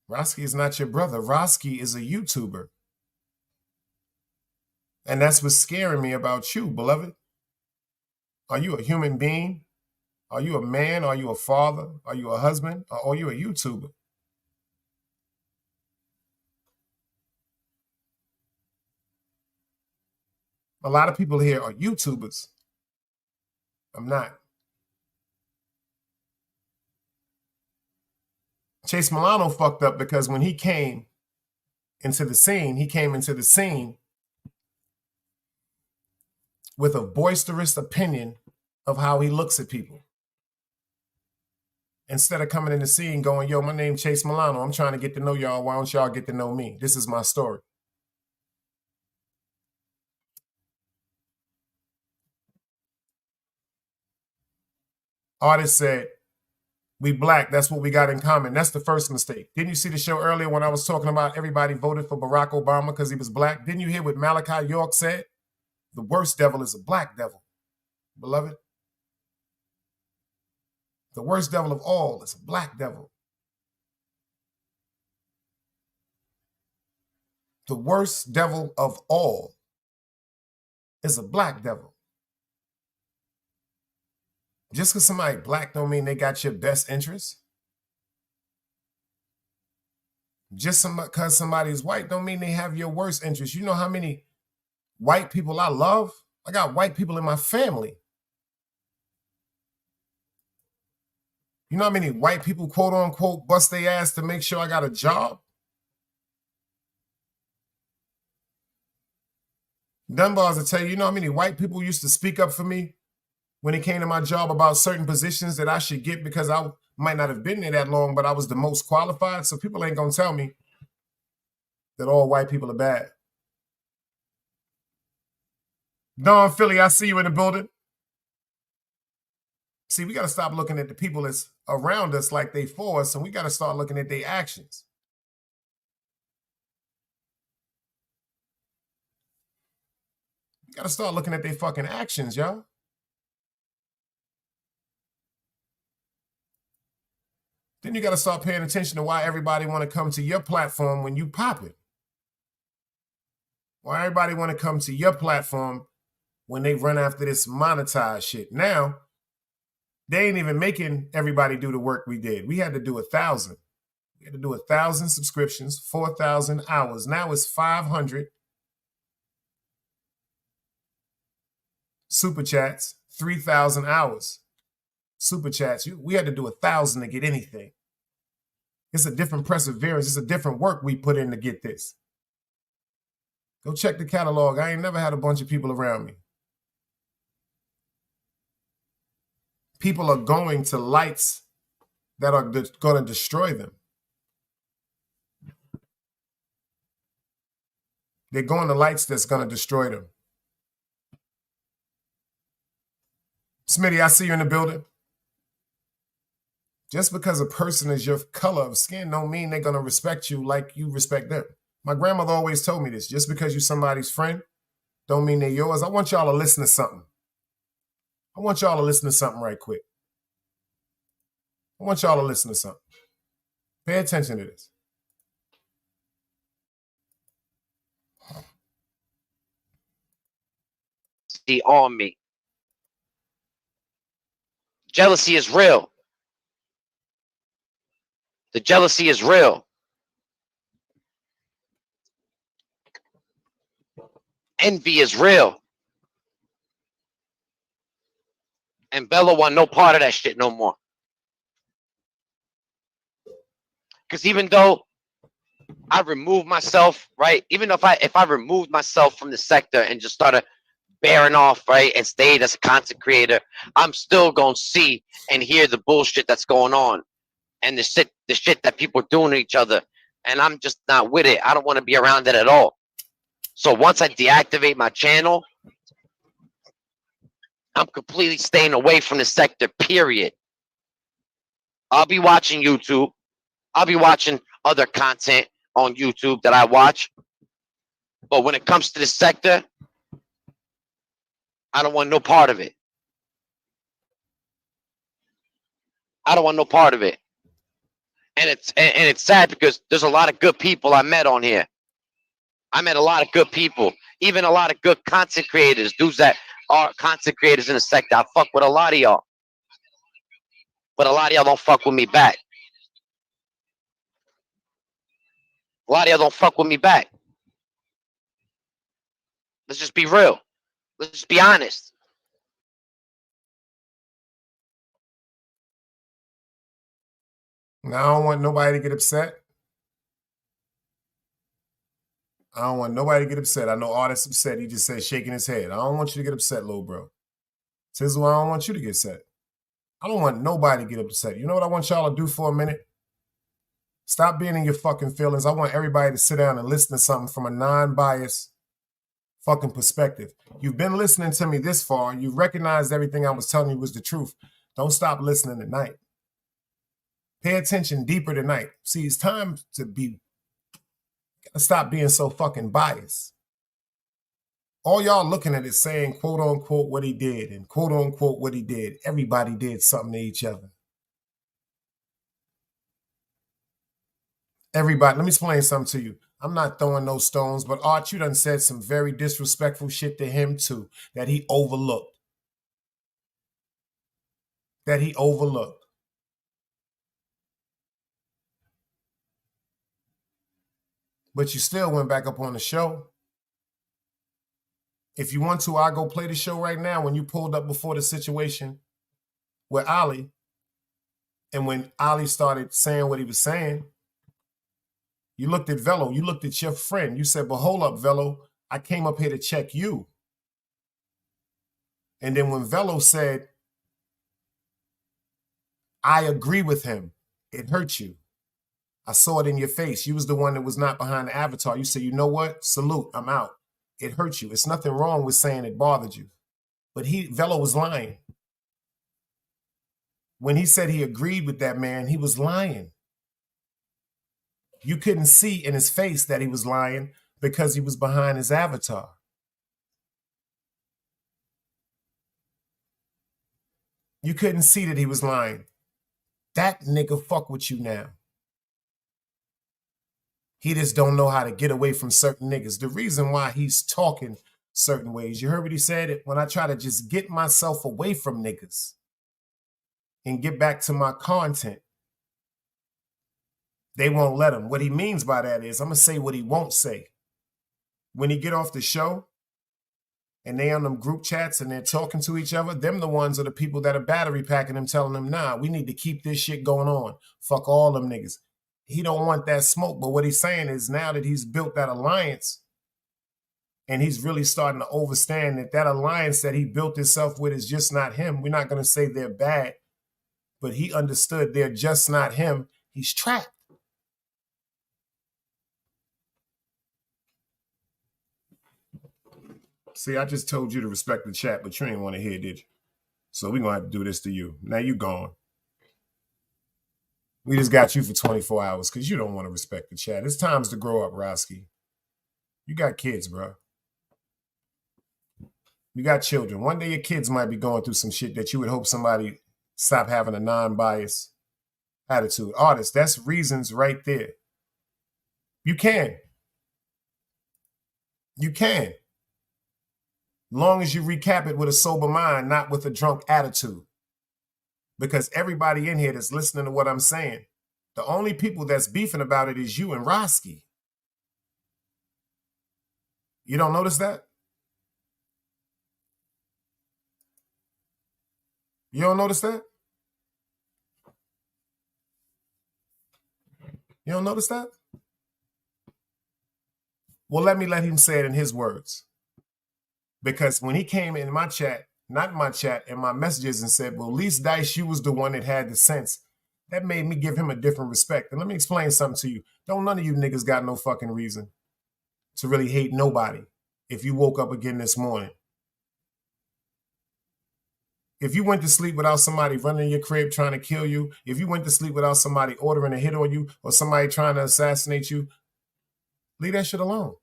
D: Roski is not your brother. Roski is a YouTuber. And that's what's scaring me about you, beloved. Are you a human being? Are you a man? Are you a father? Are you a husband? Or are you a YouTuber? A lot of people here are YouTubers. I'm not. Chase Milano fucked up because when he came into the scene, with a boisterous opinion of how he looks at people. Instead of coming in the scene going, yo, my name's Chase Milano. I'm trying to get to know y'all. Why don't y'all get to know me? This is my story. Artist said, we black, that's what we got in common. That's the first mistake. Didn't you see the show earlier when I was talking about everybody voted for Barack Obama because he was black? Didn't you hear what Malachi York said? The worst devil is a black devil, beloved. The worst devil of all is a black devil. The worst devil of all is a black devil. Just because somebody black don't mean they got your best interest. Just because somebody's white don't mean they have your worst interest. You know how many white people I love? I got white people in my family. You know how many white people, quote unquote, bust their ass to make sure I got a job? Dunbars will tell you, you know how many white people used to speak up for me when it came to my job about certain positions that I should get because I might not have been there that long, but I was the most qualified. So people ain't going to tell me that all white people are bad. Don Philly, I see you in the building. See, we got to stop looking at the people that's around us like they for us, and we got to start looking at their actions. You got to start looking at their fucking actions, y'all. Then you got to start paying attention to why everybody want to come to your platform when you pop it. Why everybody want to come to your platform when they run after this monetized shit. Now, they ain't even making everybody do the work we did. We had to do 1,000. We had to do 1,000 subscriptions, 4,000 hours. Now it's 500 super chats, 3,000 hours. Super chats. We had to do 1,000 to get anything. It's a different perseverance. It's a different work we put in to get this. Go check the catalog. I ain't never had a bunch of people around me. People are going to lights that are going to destroy them. They're going to lights that's going to destroy them. Smitty, I see you in the building. Just because a person is your color of skin don't mean they're going to respect you like you respect them. My grandmother always told me this. Just because you're somebody's friend don't mean they're yours. I want y'all to listen to something. I want y'all to listen to something right quick. I want y'all to listen to something. Pay attention to this.
F: See on me. Jealousy is real. The jealousy is real. Envy is real. And Bella want no part of that shit no more. Because even though I removed myself, right? Even if I removed myself from the sector and just started bearing off, right, and stayed as a content creator, I'm still gonna see and hear the bullshit that's going on and the shit that people are doing to each other. And I'm just not with it. I don't want to be around it at all. So once I deactivate my channel, I'm completely staying away from the sector, period. I'll be watching YouTube. I'll be watching other content on YouTube that I watch. But when it comes to the sector, I don't want no part of it. I don't want no part of it. And it's sad because there's a lot of good people I met on here. I met a lot of good people, even a lot of good content creators, dudes that are content creators in the sector. I fuck with a lot of y'all. But a lot of y'all don't fuck with me back. A lot of y'all don't fuck with me back. Let's just be real. Let's just be honest.
D: Now, I don't want nobody to get upset. I don't want nobody to get upset. I know Artist upset. He just said shaking his head. I don't want you to get upset, little bro. Tizzle, I don't want you to get upset. I don't want nobody to get upset. You know what I want y'all to do for a minute? Stop being in your fucking feelings. I want everybody to sit down and listen to something from a non-biased fucking perspective. You've been listening to me this far. You've recognized everything I was telling you was the truth. Don't stop listening tonight. Pay attention deeper tonight. See, it's time to stop being so fucking biased. All y'all looking at it saying, quote unquote, what he did and quote unquote what he did. Everybody did something to each other. Everybody, let me explain something to you. I'm not throwing no stones, but Art, you done said some very disrespectful shit to him too, that he overlooked. That he overlooked. But you still went back up on the show. If you want to, I'll go play the show right now when you pulled up before the situation with Ali. And when Ali started saying what he was saying, you looked at Velo, you looked at your friend. You said, but hold up, Velo, I came up here to check you. And then when Velo said, I agree with him, it hurt you. I saw it in your face. You was the one that was not behind the avatar. You said, you know what? Salute, I'm out. it hurt you. It's nothing wrong with saying it bothered you. But Velo was lying. When he said he agreed with that man, he was lying. You couldn't see in his face that he was lying because he was behind his avatar. You couldn't see that he was lying. That nigga fuck with you now. He just don't know how to get away from certain niggas. The reason why he's talking certain ways, you heard what he said? When I try to just get myself away from niggas and get back to my content, they won't let him. What he means by that is, I'm going to say what he won't say. When he get off the show and they on them group chats and they're talking to each other, them the ones are the people that are battery packing him, telling him, nah, we need to keep this shit going on. Fuck all them niggas. He don't want that smoke. But what he's saying is now that he's built that alliance and he's really starting to understand that that alliance that he built himself with is just not him. We're not going to say they're bad, but he understood they're just not him. He's trapped. See, I just told you to respect the chat, but you ain't want to hear, did you? So we're going to have to do this to you. Now you gone. We just got you for 24 hours because you don't want to respect the chat. It's times to grow up, Roski. You got kids, bro. You got children. One day your kids might be going through some shit that you would hope somebody stop having a non-biased attitude. Artists, that's reasons right there. You can. You can. Long as you recap it with a sober mind, not with a drunk attitude. Because everybody in here that's listening to what I'm saying, the only people that's beefing about it is you and Roski. You don't notice that? You don't notice that? You don't notice that? Well, let him say it in his words. Because when he came in my chat, not my chat, in my messages and said, well, at least Dice, you was the one that had the sense, that made me give him a different respect. And let me explain something to you. Don't none of you niggas got no fucking reason to really hate nobody if you woke up again this morning. If you went to sleep without somebody running in your crib trying to kill you, if you went to sleep without somebody ordering a hit on you or somebody trying to assassinate you, leave that shit alone.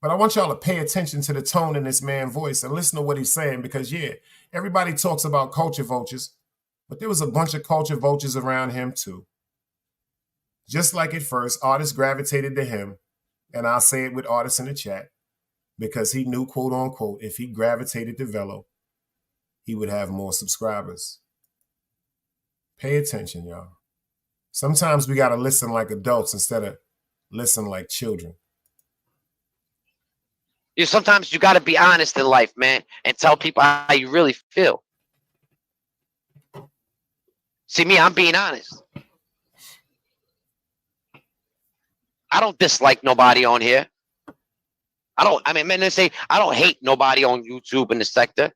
D: But I want y'all to pay attention to the tone in this man's voice and listen to what he's saying because, yeah, everybody talks about culture vultures, but there was a bunch of culture vultures around him too. Just like at first, artists gravitated to him, and I'll say it with artists in the chat, because he knew, quote unquote, if he gravitated to Velo, he would have more subscribers. Pay attention, y'all. Sometimes we got to listen like adults instead of listen like children.
F: Sometimes you got to be honest in life, man, and tell people how you really feel. See me, I'm being honest. I don't dislike nobody on here. Men, they say I don't hate nobody on YouTube in the sector.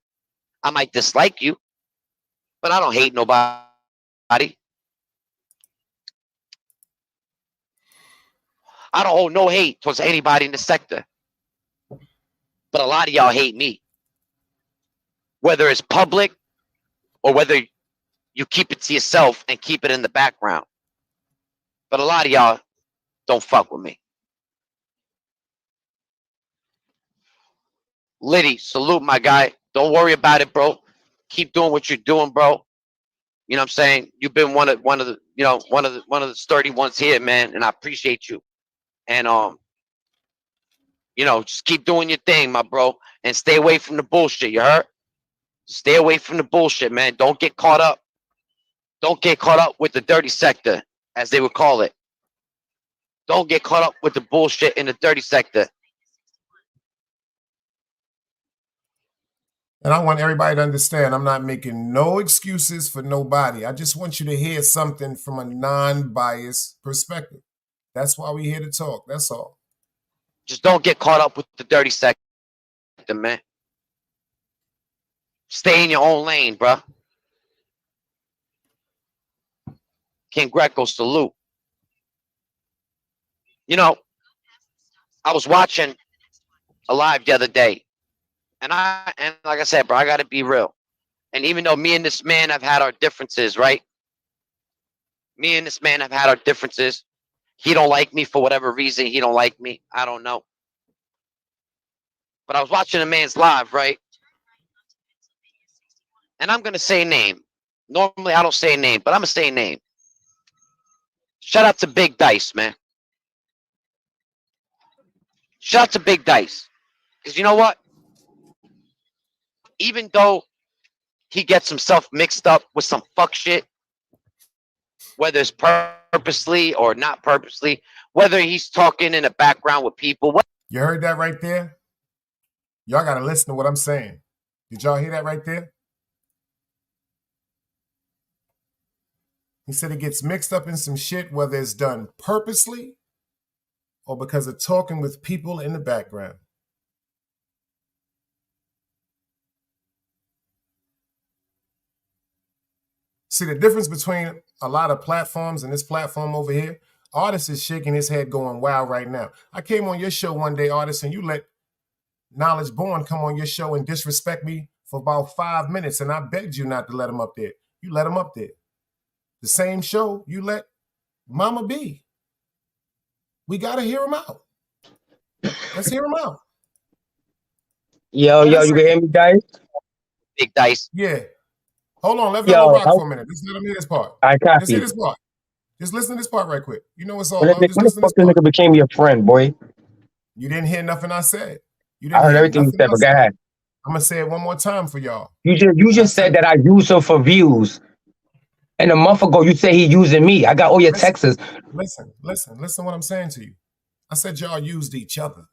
F: I might dislike you, but I don't hate nobody. I don't hold no hate towards anybody in the sector. But a lot of y'all hate me. Whether it's public or whether you keep it to yourself and keep it in the background. But a lot of y'all don't fuck with me. Liddy, salute my guy. Don't worry about it, bro. Keep doing what you're doing, bro. You know what I'm saying? You've been one of the sturdy ones here, man, and I appreciate you. And just keep doing your thing, my bro, and stay away from the bullshit. You heard? Stay away from the bullshit, man. Don't get caught up. Don't get caught up with the dirty sector, as they would call it. Don't get caught up with the bullshit in the dirty sector.
D: And I want everybody to understand, I'm not making no excuses for nobody. I just want you to hear something from a non-biased perspective. That's why we're here to talk. That's all.
F: Just don't get caught up with the dirty sector, man. Stay in your own lane, bro. King Greco, salute. I was watching a live the other day, and like I said, bro, I gotta be real. And even though me and this man have had our differences, right? Me and this man have had our differences. He don't like me for whatever reason. He don't like me. I don't know. But I was watching a man's live, right? And I'm gonna say a name. Normally I don't say a name, but I'm gonna say a name. Shout out to Big Dice, man. Shout out to Big Dice. Because you know what? Even though he gets himself mixed up with some fuck shit, whether it's purposely or not purposely, whether he's talking in the background with people.
D: You heard that right there? Y'all got to listen to what I'm saying. Did y'all hear that right there? He said he gets mixed up in some shit, whether it's done purposely or because of talking with people in the background. See, the difference between a lot of platforms and this platform over here, Artist is shaking his head going, wow, right now. I came on your show one day, Artist, and you let Knowledge Born come on your show and disrespect me for about 5 minutes, and I begged you not to let him up there. You let him up there. The same show, you let Mama be. We got to hear him out. Let's hear him out.
G: Yo, you can hear me, guys?
F: Big Dice.
D: Yeah. Hold on, let Velo rock for a minute. Just let him hear this part.
G: I copy.
D: Just hear this part. Just listen to this part right quick. You know it's all
G: When
D: love.
G: the fuck this nigga became your friend, boy?
D: You didn't hear nothing I said. You didn't
G: I heard everything you said, but go ahead.
D: I'm going to say it one more time for y'all.
G: You just said that I use him for views. And a month ago, you said he using me. I got all your texts.
D: Listen what I'm saying to you. I said y'all used each other.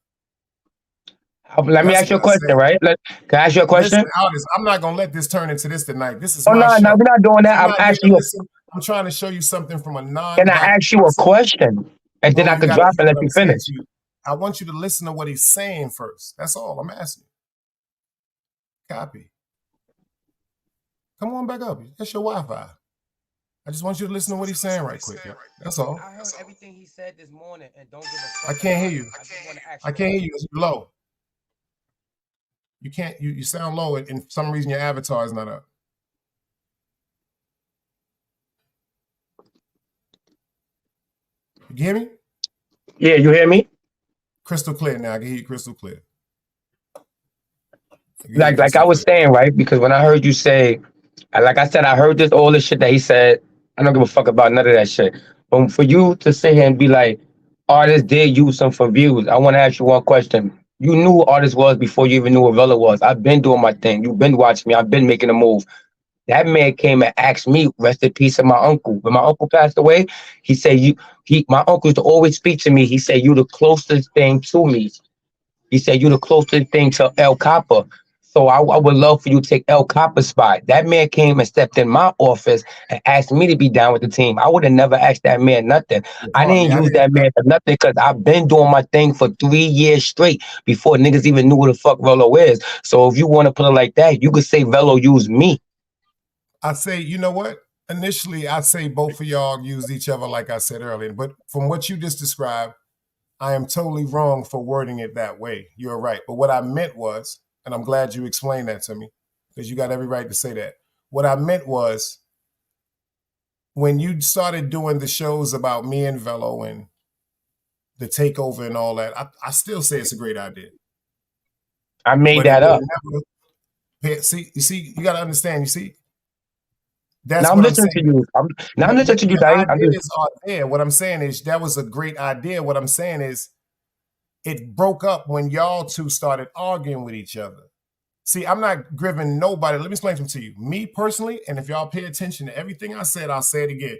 G: Let me ask you a question, right? Can I ask you a question?
D: Listen, I'm not going to let this turn into this tonight. This is
G: my show. No, we're not doing that.
D: I'm trying to show you something from a non.
G: Can I ask you a question? And then I could drop and let you finish.
D: I want you to listen to what he's saying first. That's all I'm asking. Copy. Come on back up. That's your Wi-Fi. I just want you to listen to what he's saying right quick. That's all.
G: I heard everything he said this morning and don't give a
D: fuck. I can't hear you. I can't hear you. It's low. You can't, you sound low, and for some reason your avatar is not up. You hear me?
G: Yeah, you hear me?
D: Crystal clear now. I can hear you crystal clear.
G: Like I was saying, right? Because when I heard you say, like I said, I heard all this shit that he said. I don't give a fuck about none of that shit. But for you to sit here and be like, Artist did use some for views, I want to ask you one question. You knew who Artist was before you even knew who Velo was. I've been doing my thing. You've been watching me. I've been making a move. That man came and asked me, rest in peace of my uncle. When my uncle passed away, he said, my uncle used to always speak to me. He said, you the closest thing to me. He said, you the closest thing to El Capa. So I would love for you to take El Capa's spot. That man came and stepped in my office and asked me to be down with the team. I would have never asked that man nothing. I didn't use that man for nothing because I've been doing my thing for 3 years straight before niggas even knew who the fuck Velo is. So if you want to put it like that, you could say Velo used me.
D: I say, you know what? Initially, I'd say both of y'all used each other like I said earlier. But from what you just described, I am totally wrong for wording it that way. You're right. But what I meant was, and I'm glad you explained that to me, because you got every right to say that. What I meant was, when you started doing the shows about me and Velo and the takeover and all that, I still say it's a great idea.
G: I made that up.
D: You got to understand, you see?
G: That's now I'm listening to you. I'm listening to you, Diane.
D: Ideas are there. What I'm saying is that was a great idea. What I'm saying is it broke up when y'all two started arguing with each other. See, I'm not giving nobody. Let me explain something to you. Me personally, and if y'all pay attention to everything I said, I'll say it again.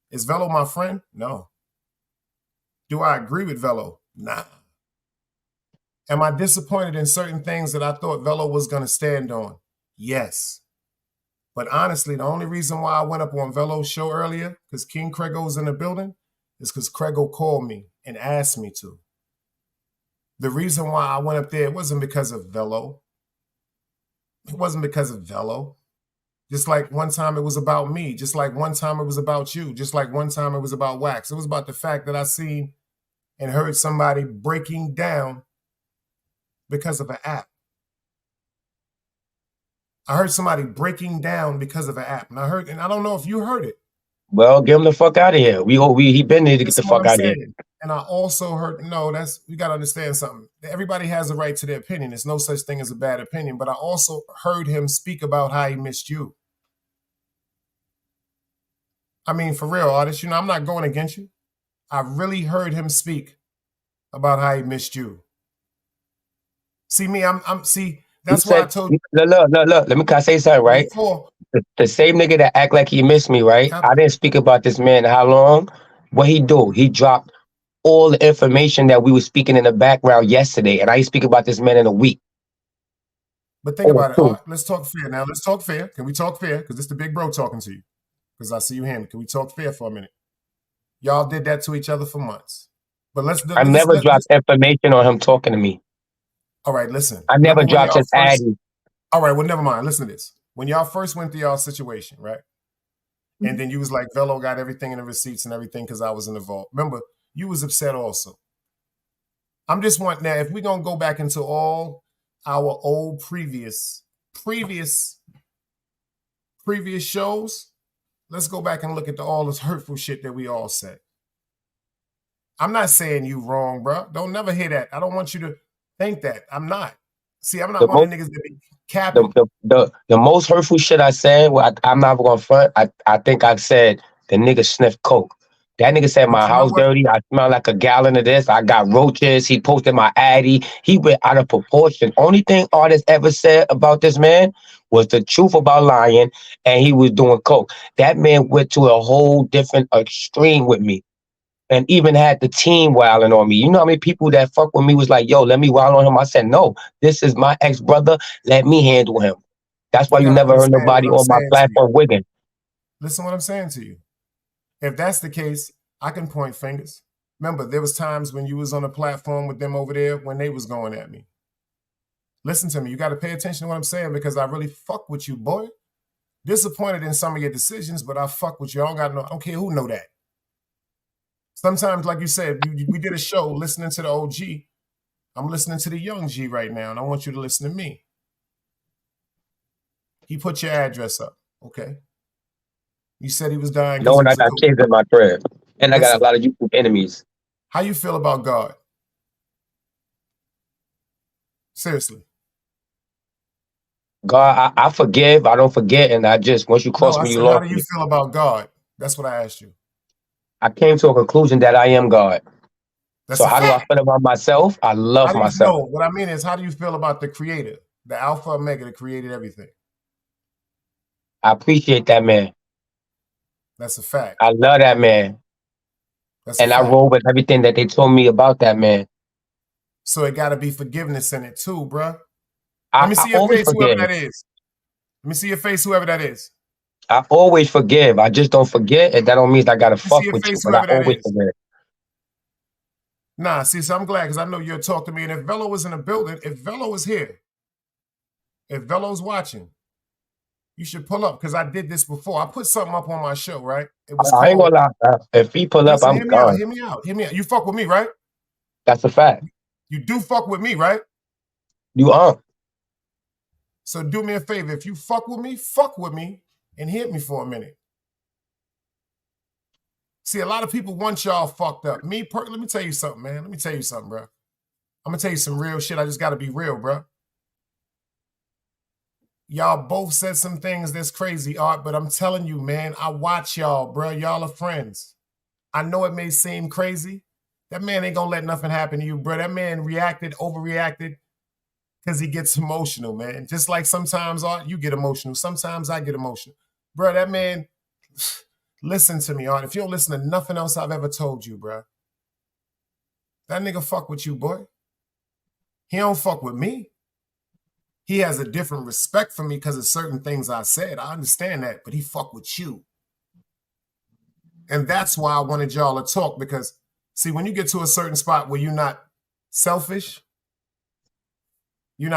D: Is Velo my friend? No. Do I agree with Velo? Nah. Am I disappointed in certain things that I thought Velo was going to stand on? Yes. But honestly, the only reason why I went up on Velo's show earlier, because King Crego was in the building, is because Crego called me and asked me to. The reason why I went up there, it wasn't because of Velo. It wasn't because of Velo. Just like one time it was about me. Just like one time it was about you. Just like one time it was about Wax. It was about the fact that I seen and heard somebody breaking down because of an app. I heard somebody breaking down because of an app. And I don't know if you heard it.
G: Well, get him the fuck out of here. He been there to get the
D: That's what
G: fuck
D: I'm
G: out of here.
D: saying. And I also heard, we got to understand something. Everybody has a right to their opinion. There's no such thing as a bad opinion. But I also heard him speak about how he missed you. I mean, for real, artist, I'm not going against you. I really heard him speak about how he missed you. See me, that's why I told you.
G: Look. Let me say something, right?
D: Before,
G: the same nigga that act like he missed me, right? I didn't speak about this man how long. What he do? He dropped all the information that we were speaking in the background yesterday, and I ain't speak about this man in a week.
D: But think about it. Let's talk fair now. Let's talk fair. Can we talk fair? Because it's the big bro talking to you. Because I see you hand. Can we talk fair for a minute? Y'all did that to each other for months. But
G: I never dropped information on him talking to me.
D: All right, listen.
G: I never dropped his addy.
D: All right, well, never mind. Listen to this. When y'all first went through y'all situation, right? And then you was like, Velo got everything in the receipts and everything because I was in the vault. Remember, you was upset also. I'm just wanting now, if we're going to go back into all our old previous shows, let's go back and look at all this hurtful shit that we all said. I'm not saying you wrong, bro. Don't never hear that. I don't want you to think that. I'm not. See, I'm not one of the niggas that be capping.
G: The most hurtful shit I said, I'm not going to front. I think I said the nigga sniffed coke. That nigga said my house dirty. I smell like a gallon of this. I got roaches. He posted my addy. He went out of proportion. Only thing artist ever said about this man was the truth about lying, and he was doing coke. That man went to a whole different extreme with me. And even had the team wilding on me. You know how many people that fuck with me was like, yo, let me wild on him. I said, no, this is my ex-brother. Let me handle him. That's why you never heard nobody on my platform wigging.
D: Listen what I'm saying to you. If that's the case, I can point fingers. Remember, there was times when you was on a platform with them over there when they was going at me. Listen to me. You got to pay attention to what I'm saying because I really fuck with you, boy. Disappointed in some of your decisions, but I fuck with you. I don't care who know that. Sometimes, like you said, we did a show listening to the OG. I'm listening to the young G right now, and I want you to listen to me. He put your address up, okay? You said he was dying.
G: No, and I got kids in my crib. And I got a lot of YouTube enemies.
D: How you feel about God? Seriously.
G: God, I forgive. I don't forget. And I just, once you cross me, you lost me.
D: How do you feel about God? That's what I asked you.
G: I came to a conclusion that I am God. So how do I feel about myself? I love myself.
D: No, what I mean is, how do you feel about the creator, the Alpha Omega that created everything?
G: I appreciate that man.
D: That's a fact.
G: I love that man. And I roll with everything that they told me about that man.
D: So it got to be forgiveness in it too, bruh. Let me see your face, whoever that is. Let me see your face, whoever that is.
G: I always forgive. I just don't forget, and that don't mean I gotta fuck with you, but I always forget.
D: Nah, see, so I'm glad because I know you'll talk to me. And if Velo was in the building, if Velo was here, if Velo's watching, you should pull up because I did this before. I put something up on my show, right? It was
G: I ain't gonna lie. If he pull up, I'm gone.
D: Hear me out. You fuck with me, right?
G: That's a fact.
D: You do fuck with me, right?
G: You are.
D: So do me a favor. If you fuck with me and hit me for a minute. See, a lot of people want y'all fucked up. Let me tell you something, man. Let me tell you something, bro. I'm going to tell you some real shit. I just got to be real, bro. Y'all both said some things that's crazy, Art, but I'm telling you, man, I watch y'all, bro. Y'all are friends. I know it may seem crazy. That man ain't going to let nothing happen to you, bro. That man overreacted, because he gets emotional, man. Just like sometimes, Art, you get emotional. Sometimes I get emotional. Bro, that man, listen to me, Art. If you don't listen to nothing else I've ever told you, bro, that nigga fuck with you, boy. He don't fuck with me. He has a different respect for me because of certain things I said. I understand that, but he fuck with you. And that's why I wanted y'all to talk because, see, when you get to a certain spot where you're not selfish, you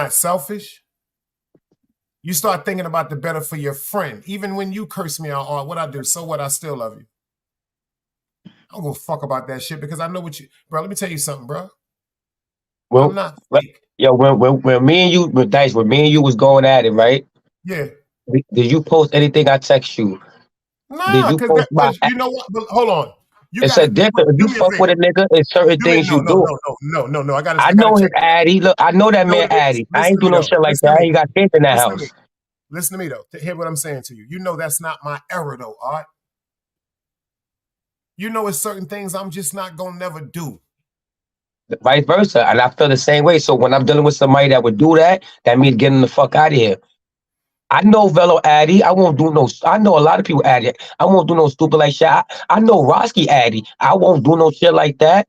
D: start thinking about the better for your friend. Even when you curse me out, what I do, so what, I still love you. I don't give a fuck about that shit because I know what you, bro. Let me tell you something, bro.
G: Well,
D: I'm not fake.
G: yo, when me and you, with Dice, when me and you was going at it, right?
D: Yeah.
G: Did you post anything I text you? Did
D: Nah,
G: you post my?
D: because you know what? But hold on. You
G: It's
D: got
G: a
D: to
G: different. If
D: do
G: you
D: me a
G: fuck with
D: favor.
G: a nigga, it's certain
D: Do me
G: things you do.
D: no. I
G: I
D: gotta
G: know his
D: check that.
G: addy. Look, I know that
D: You know
G: man
D: what it is?
G: addy. I
D: Listen
G: ain't
D: to
G: do
D: me
G: no
D: though.
G: shit like
D: Listen to
G: that.
D: me.
G: He got kids in that
D: Listen to me.
G: house.
D: Listen to me though. Hear what I'm saying to you. You know that's not my error though, Art. You know it's certain things I'm just not gonna never do.
G: Vice versa, and I feel the same way. So when I'm dealing with somebody that would do that, that means getting the fuck out of here. I know Velo Addy. I won't do no. I know a lot of people Addy. I won't do no stupid like shit. I know Roski Addy. I won't do no shit like that.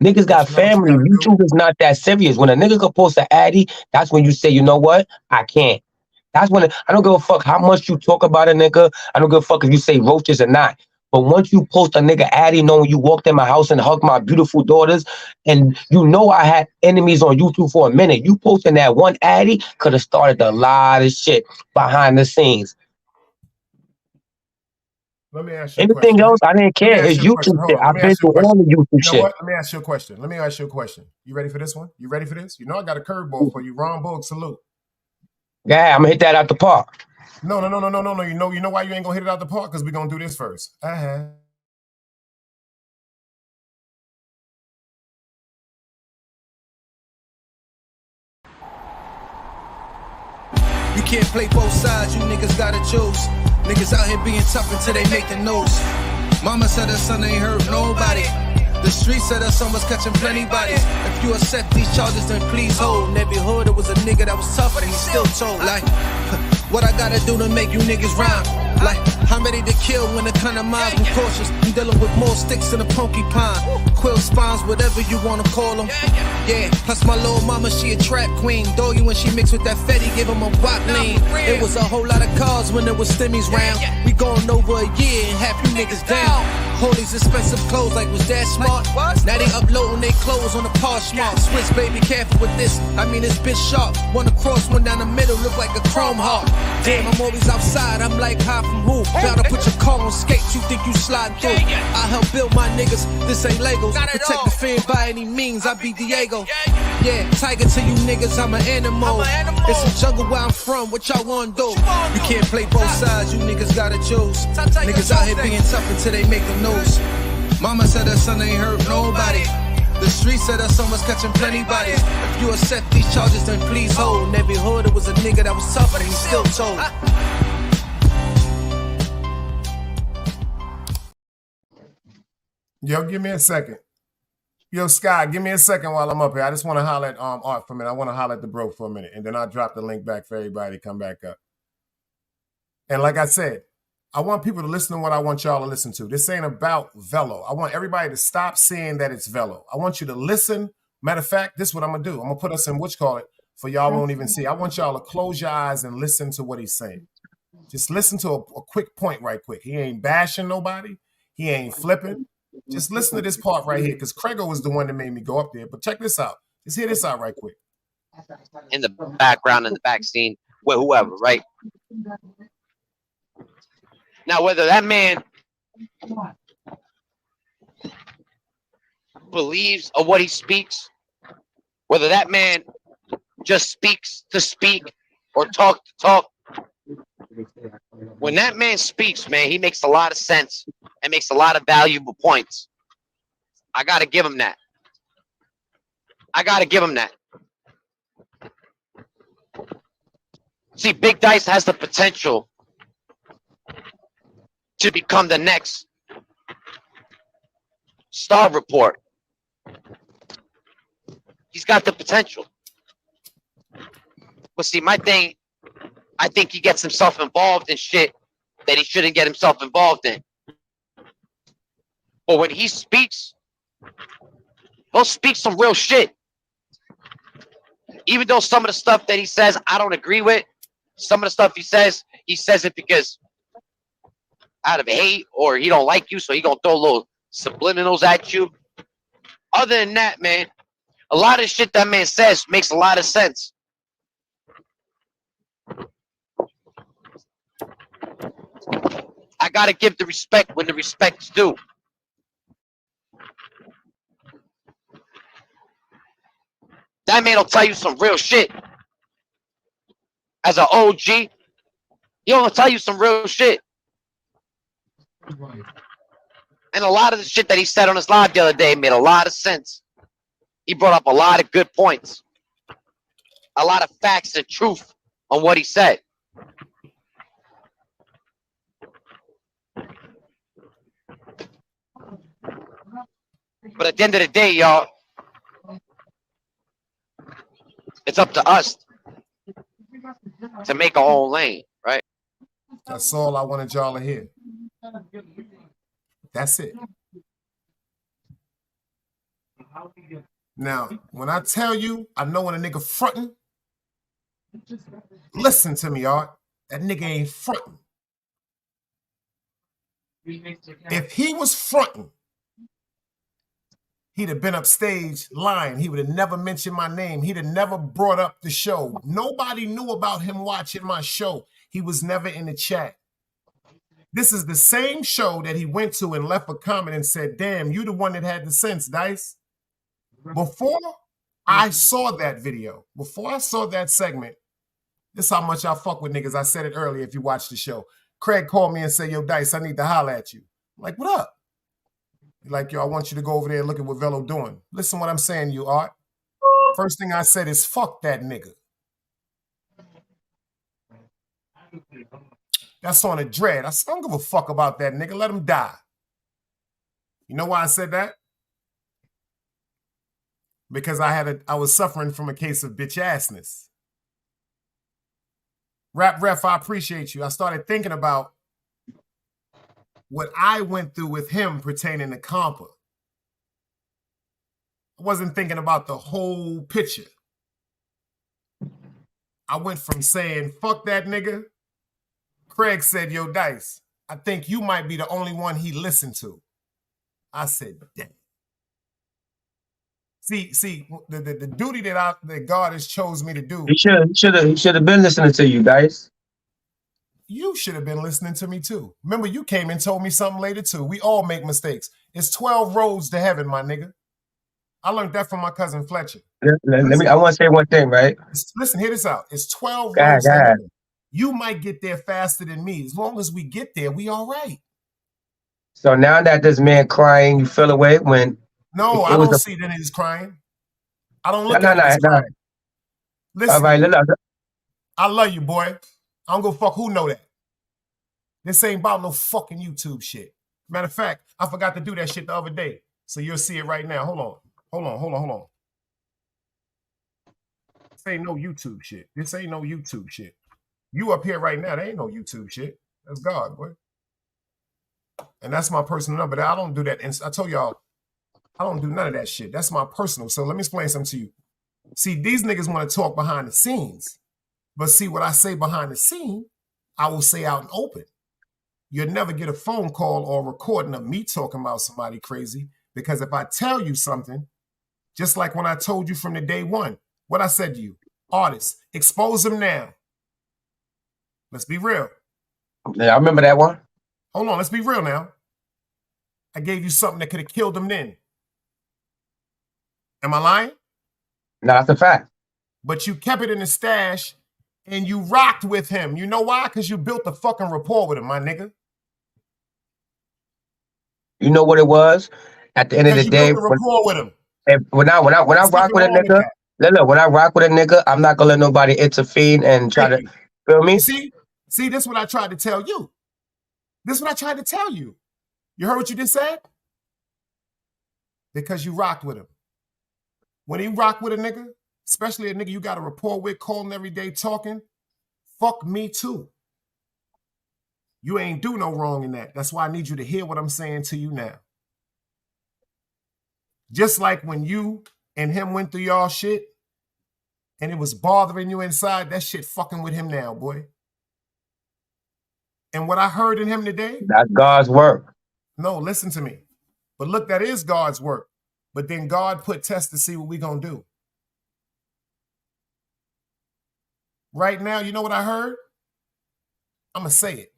G: Niggas
D: But
G: got
D: you know what you
G: family.
D: gotta do?
G: YouTube is not that serious. When a nigga could post an Addy, that's when you say, you know what? I can't. That's when I don't give a fuck how much you talk about a nigga. I don't give a fuck if you say roaches or not. But once you post a nigga Addy, knowing you walked in my house and hugged my beautiful daughters, and you know I had enemies on YouTube for a minute, you posting that one Addy could have started a lot of shit behind the scenes.
D: Let me ask you a
G: Anything
D: question.
G: else, I didn't
D: Let me
G: care.
D: ask
G: It's
D: you a question.
G: YouTube
D: Hold
G: shit.
D: on. Let
G: I've
D: me
G: been
D: ask you
G: through
D: a question.
G: all the YouTube
D: You know
G: shit.
D: what? Let me ask you a question. Let me ask you a question. You ready for this one? You ready for this? You know I got a curveball for you. Ron Boog, salute.
G: Yeah, I'm gonna hit that out the park.
D: No. You know why you ain't gonna hit it out the park? Because we're gonna do this first.
E: You can't play both sides, you niggas gotta choose. Niggas out here being tough until they make the news. Mama said her son ain't hurt nobody. The streets said her son was catching plenty bodies. If you accept these charges, then please hold. In every hood, it was a nigga that was tough, but he still told. Like, what I gotta do to make you niggas rhyme? Like, I'm ready to kill when it come to mine. I'm cautious. I'm dealing with more sticks than a porcupine. Quill spines, whatever you wanna call them. Yeah, plus my little mama, she a trap queen. Doggy, when she mixed with that Fetty, give him a wop lean. It was a whole lot of cars when there was stimmies round. We going over a year and half you niggas down. All these expensive clothes, like was that smart? Now they uploading their clothes on the Poshmark. Switch, baby, careful with this. I mean, it's bitch sharp. One across, one down the middle, look like a chrome heart. Damn, I'm always outside. I'm like, high from who? Bout to put your car on skates. You think you slide through? I help build my niggas. This ain't Legos. Protect the fan by any means. I be Diego. Yeah, tiger to you niggas. I'm an animal. It's a jungle where I'm from. What y'all wanna do? You can't play both sides. You niggas gotta choose. Niggas out here being tough until they make the news. Mama said her son ain't hurt nobody. The streets said her son was catching plenty bodies. If you accept these charges, then please hold. In every hood, it was a nigga that was tough, but he still told.
D: Yo, give me a second. Yo, Sky, give me a second while I'm up here. I just want to holler at Art for a minute. I want to holler at the bro for a minute, and then I'll drop the link back for everybody to come back up. And like I said, I want people to listen to what I want y'all to listen to. This ain't about Velo. I want everybody to stop saying that it's Velo. I want you to listen. Matter of fact, this is what I'm going to do. I'm going to put us in for y'all won't even see. I want y'all to close your eyes and listen to what he's saying. Just listen to a quick point right quick. He ain't bashing nobody. He ain't flipping. Just listen to this part right here, because Craigo was the one that made me go up there. But check this out. Just hear this out right quick.
F: In the background, in the back scene, with whoever, right? Now, whether that man believes of what he speaks, whether that man just speaks to speak or talk to talk, when that man speaks, man, he makes a lot of sense and makes a lot of valuable points. I got to give him that. I got to give him that. See, Big Dice has the potential to become the next Star Report. He's got the potential. But see, my thing, I think he gets himself involved in shit that he shouldn't get himself involved in. But when he speaks, he'll speak some real shit. Even though some of the stuff that he says I don't agree with, some of the stuff he says it because out of hate or he don't like you, so he gonna throw little subliminals at you. Other than that, man, a lot of shit that man says makes a lot of sense. I gotta give the respect when the respect's due. That man will tell you some real shit. As an OG, he'll tell you some real shit. And a lot of the shit that he said on his live the other day made a lot of sense. He brought up a lot of good points. A lot of facts and truth on what he said. But at the end of the day, y'all, it's up to us to make our own lane, right?
D: That's all I wanted y'all to hear. That's it. Now, when I tell you, I know when a nigga fronting, listen to me, Art. That nigga ain't fronting. If he was fronting, he'd have been upstage lying. He would have never mentioned my name. He'd have never brought up the show. Nobody knew about him watching my show. He was never in the chat. This is the same show that he went to and left a comment and said, damn, you the one that had the sense, Dice. Before I saw that video, before I saw that segment, this is how much I fuck with niggas. I said it earlier if you watch the show. Craig called me and said, yo, Dice, I need to holler at you. I'm like, what up? He's like, yo, I want you to go over there and look at what Velo doing. Listen what I'm saying, you, Art. First thing I said is, fuck that nigga. That's on a dread. I don't give a fuck about that nigga. Let him die. You know why I said that? Because I was suffering from a case of bitch assness. Rap Ref, I appreciate you. I started thinking about what I went through with him pertaining to Compa. I wasn't thinking about the whole picture. I went from saying, fuck that nigga. Craig said, yo, Dice, I think you might be the only one he listened to. I said, damn. See, the duty that God has chose me to do.
G: He should have been listening to you, Dice.
D: You should have been listening to me too. Remember, you came and told me something later too. We all make mistakes. It's 12 roads to heaven, my nigga. I learned that from my cousin Fletcher.
G: I want to say one thing, right?
D: Listen, hear this out. It's 12 roads to heaven. You might get there faster than me. As long as we get there, we all right.
G: So now that this man crying, you feel away when...
D: No, I don't see that he's crying. I don't look at him as crying. Listen,
G: all right,
D: I love you, boy. I don't go fuck who know that. This ain't about no fucking YouTube shit. Matter of fact, I forgot to do that shit the other day. So you'll see it right now. Hold on. This ain't no YouTube shit. This ain't no YouTube shit. You up here right now, there ain't no YouTube shit. That's God, boy. And that's my personal number. I don't do that. And I told y'all, I don't do none of that shit. That's my personal. So let me explain something to you. See, these niggas want to talk behind the scenes. But see, what I say behind the scene, I will say out in open. You'll never get a phone call or a recording of me talking about somebody crazy. Because if I tell you something, just like when I told you from the day one, what I said to you, artists, expose them now. Let's be real.
G: Yeah, I remember that one.
D: Hold on, let's be real now. I gave you something that could have killed them then. Am I lying?
G: No, that's a fact.
D: But you kept it in the stash and you rocked with him. You know why? Because you built a fucking rapport with him, my nigga.
G: You know what it was? At the end of the day,
D: built a rapport with him.
G: When I rock with a nigga, look, when I rock with a nigga, I'm not gonna let nobody intervene and try to feel me.
D: See, this is what I tried to tell you. This is what I tried to tell you. You heard what you just said? Because you rocked with him. When he rock with a nigga, especially a nigga you got a rapport with, calling every day, talking, fuck me too. You ain't do no wrong in that. That's why I need you to hear what I'm saying to you now. Just like when you and him went through y'all shit and it was bothering you inside, that shit fucking with him now, boy. And what I heard in him today...
G: That's God's work.
D: No, listen to me. But look, that is God's work. But then God put tests to see what we gonna do. Right now, you know what I heard? I'm gonna say it.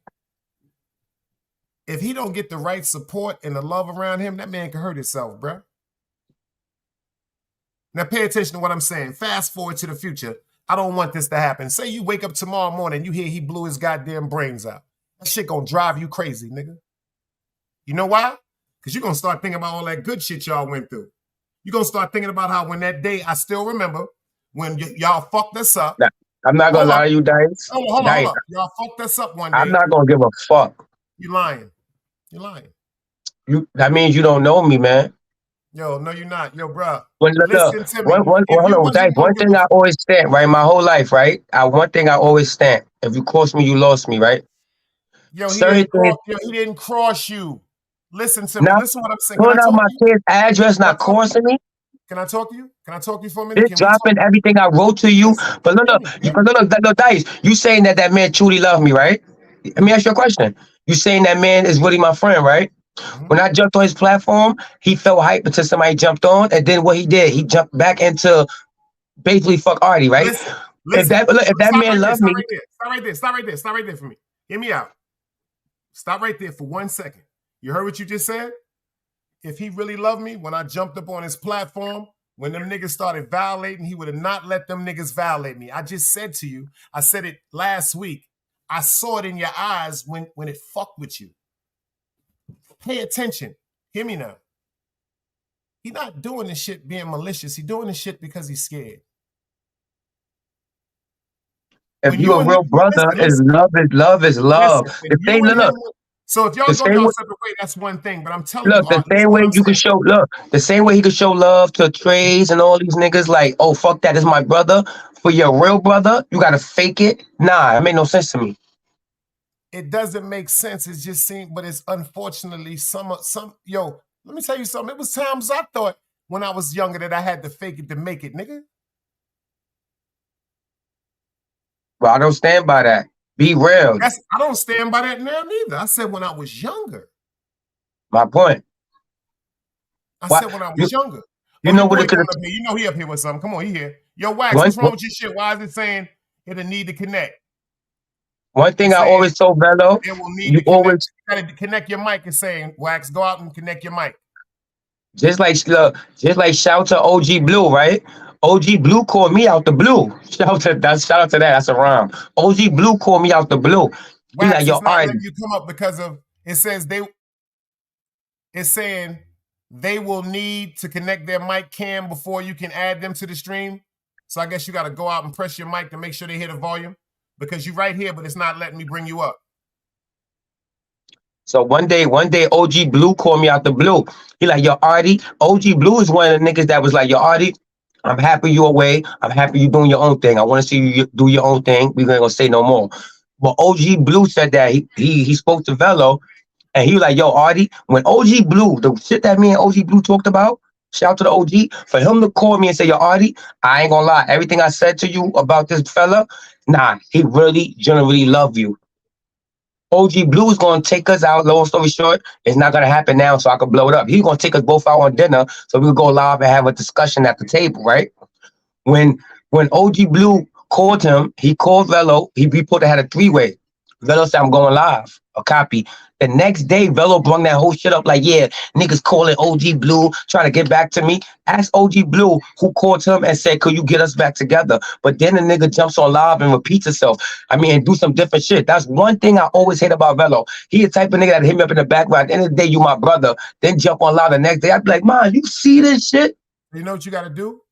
D: If he don't get the right support and the love around him, that man can hurt himself, bro. Now pay attention to what I'm saying. Fast forward to the future. I don't want this to happen. Say you wake up tomorrow morning, you hear he blew his goddamn brains out. That shit gonna drive you crazy, nigga. You know why? Because you're gonna start thinking about all that good shit y'all went through. You're gonna start thinking about how when that day, I still remember when y'all fucked us up.
G: Nah, I'm not gonna lie to you, Dice.
D: Hold on. Y'all fucked us up one day.
G: I'm not gonna give a fuck.
D: You lying. You're lying.
G: That means you don't know me, man.
D: Yo, no, you're not. Yo, bro.
G: Listen to me. One thing I always stand, right? My whole life, right? One thing I always stand. If you cross me, you lost me, right?
D: Yo, he didn't cross you. Listen to me. Listen what I'm saying.
G: Pulling out my kid's address, not crossing me.
D: Can I talk to you? Can I talk to you for a minute?
G: Just dropping everything I wrote to you. But look, Dice, you saying that man truly loved me, right? Let me ask you a question. You saying that man is really my friend, right? Mm-hmm. When I jumped on his platform, he felt hype until somebody jumped on, and then what he did, he jumped back into basically fuck Artie, right?
D: Listen,
G: if that man loved me,
D: stop right there for me. Hear me out. Stop right there for 1 second. You heard what you just said? If he really loved me, when I jumped up on his platform, when them niggas started violating, he would have not let them niggas violate me. I just said to you, I said it last week. I saw it in your eyes when it fucked with you. Pay attention. Hear me now. He's not doing this shit being malicious. He's doing this shit because he's scared.
G: If you're a real brother, love is love.
D: So if y'all go your separate way, that's one thing. But I'm telling you,
G: the same way you can show the same way he could show love to Trays and all these niggas, like, oh fuck that is my brother. For your real brother, you gotta fake it. Nah, it made no sense to me.
D: It doesn't make sense. It's just but it's unfortunately yo, let me tell you something. It was times I thought when I was younger that I had to fake it to make it, nigga.
G: Well, I don't stand by that. Be real.
D: I don't stand by that now neither. I said when I was younger.
G: My point.
D: I said when I was younger.
G: You know what it could
D: have been. You know he up here with something. Come on, he here. Yo, Wax, what's wrong with your shit? Why is it saying it'll need to connect?
G: One thing I always told Velo, you
D: gotta connect your mic and saying, Wax, go out and connect your mic.
G: Just like shout to OG Blue, right? OG Blue called me out the blue. Shout out to that. That's a rhyme. OG Blue called me out the blue.
D: Wax, like, yo, it's not letting you come up because of it says it's saying they will need to connect their mic cam before you can add them to the stream. So I guess you got to go out and press your mic to make sure they hear the volume because you're right here, but it's not letting me bring you up.
G: So one day, OG Blue called me out the blue. He like, yo, Artie, OG Blue is one of the niggas that was like, yo, Artie, I'm happy you away. I'm happy you doing your own thing. I want to see you do your own thing. We ain't gonna say no more. But OG Blue said that he spoke to Velo, and he was like, yo, Artie, when OG Blue, the shit that me and OG Blue talked about, shout out to the OG, for him to call me and say, yo, Artie, I ain't gonna lie, everything I said to you about this fella, nah, he really genuinely love you. OG Blue is gonna take us out. Long story short, it's not gonna happen now, so I can blow it up. He's gonna take us both out on dinner, so we can go live and have a discussion at the table, right? When OG Blue called him, he called Velo. He put had a three-way. Velo said, I'm going live. A copy. The next day, Velo brung that whole shit up like, yeah, niggas calling OG Blue, trying to get back to me. Ask OG Blue, who called him and said, could you get us back together? But then the nigga jumps on live and repeats himself. I mean, and do some different shit. That's one thing I always hate about Velo. He the type of nigga that hit me up in the background. At the end of the day, you my brother. Then jump on live the next day. I'd be like, man, you see this shit?
D: You know what you got to do?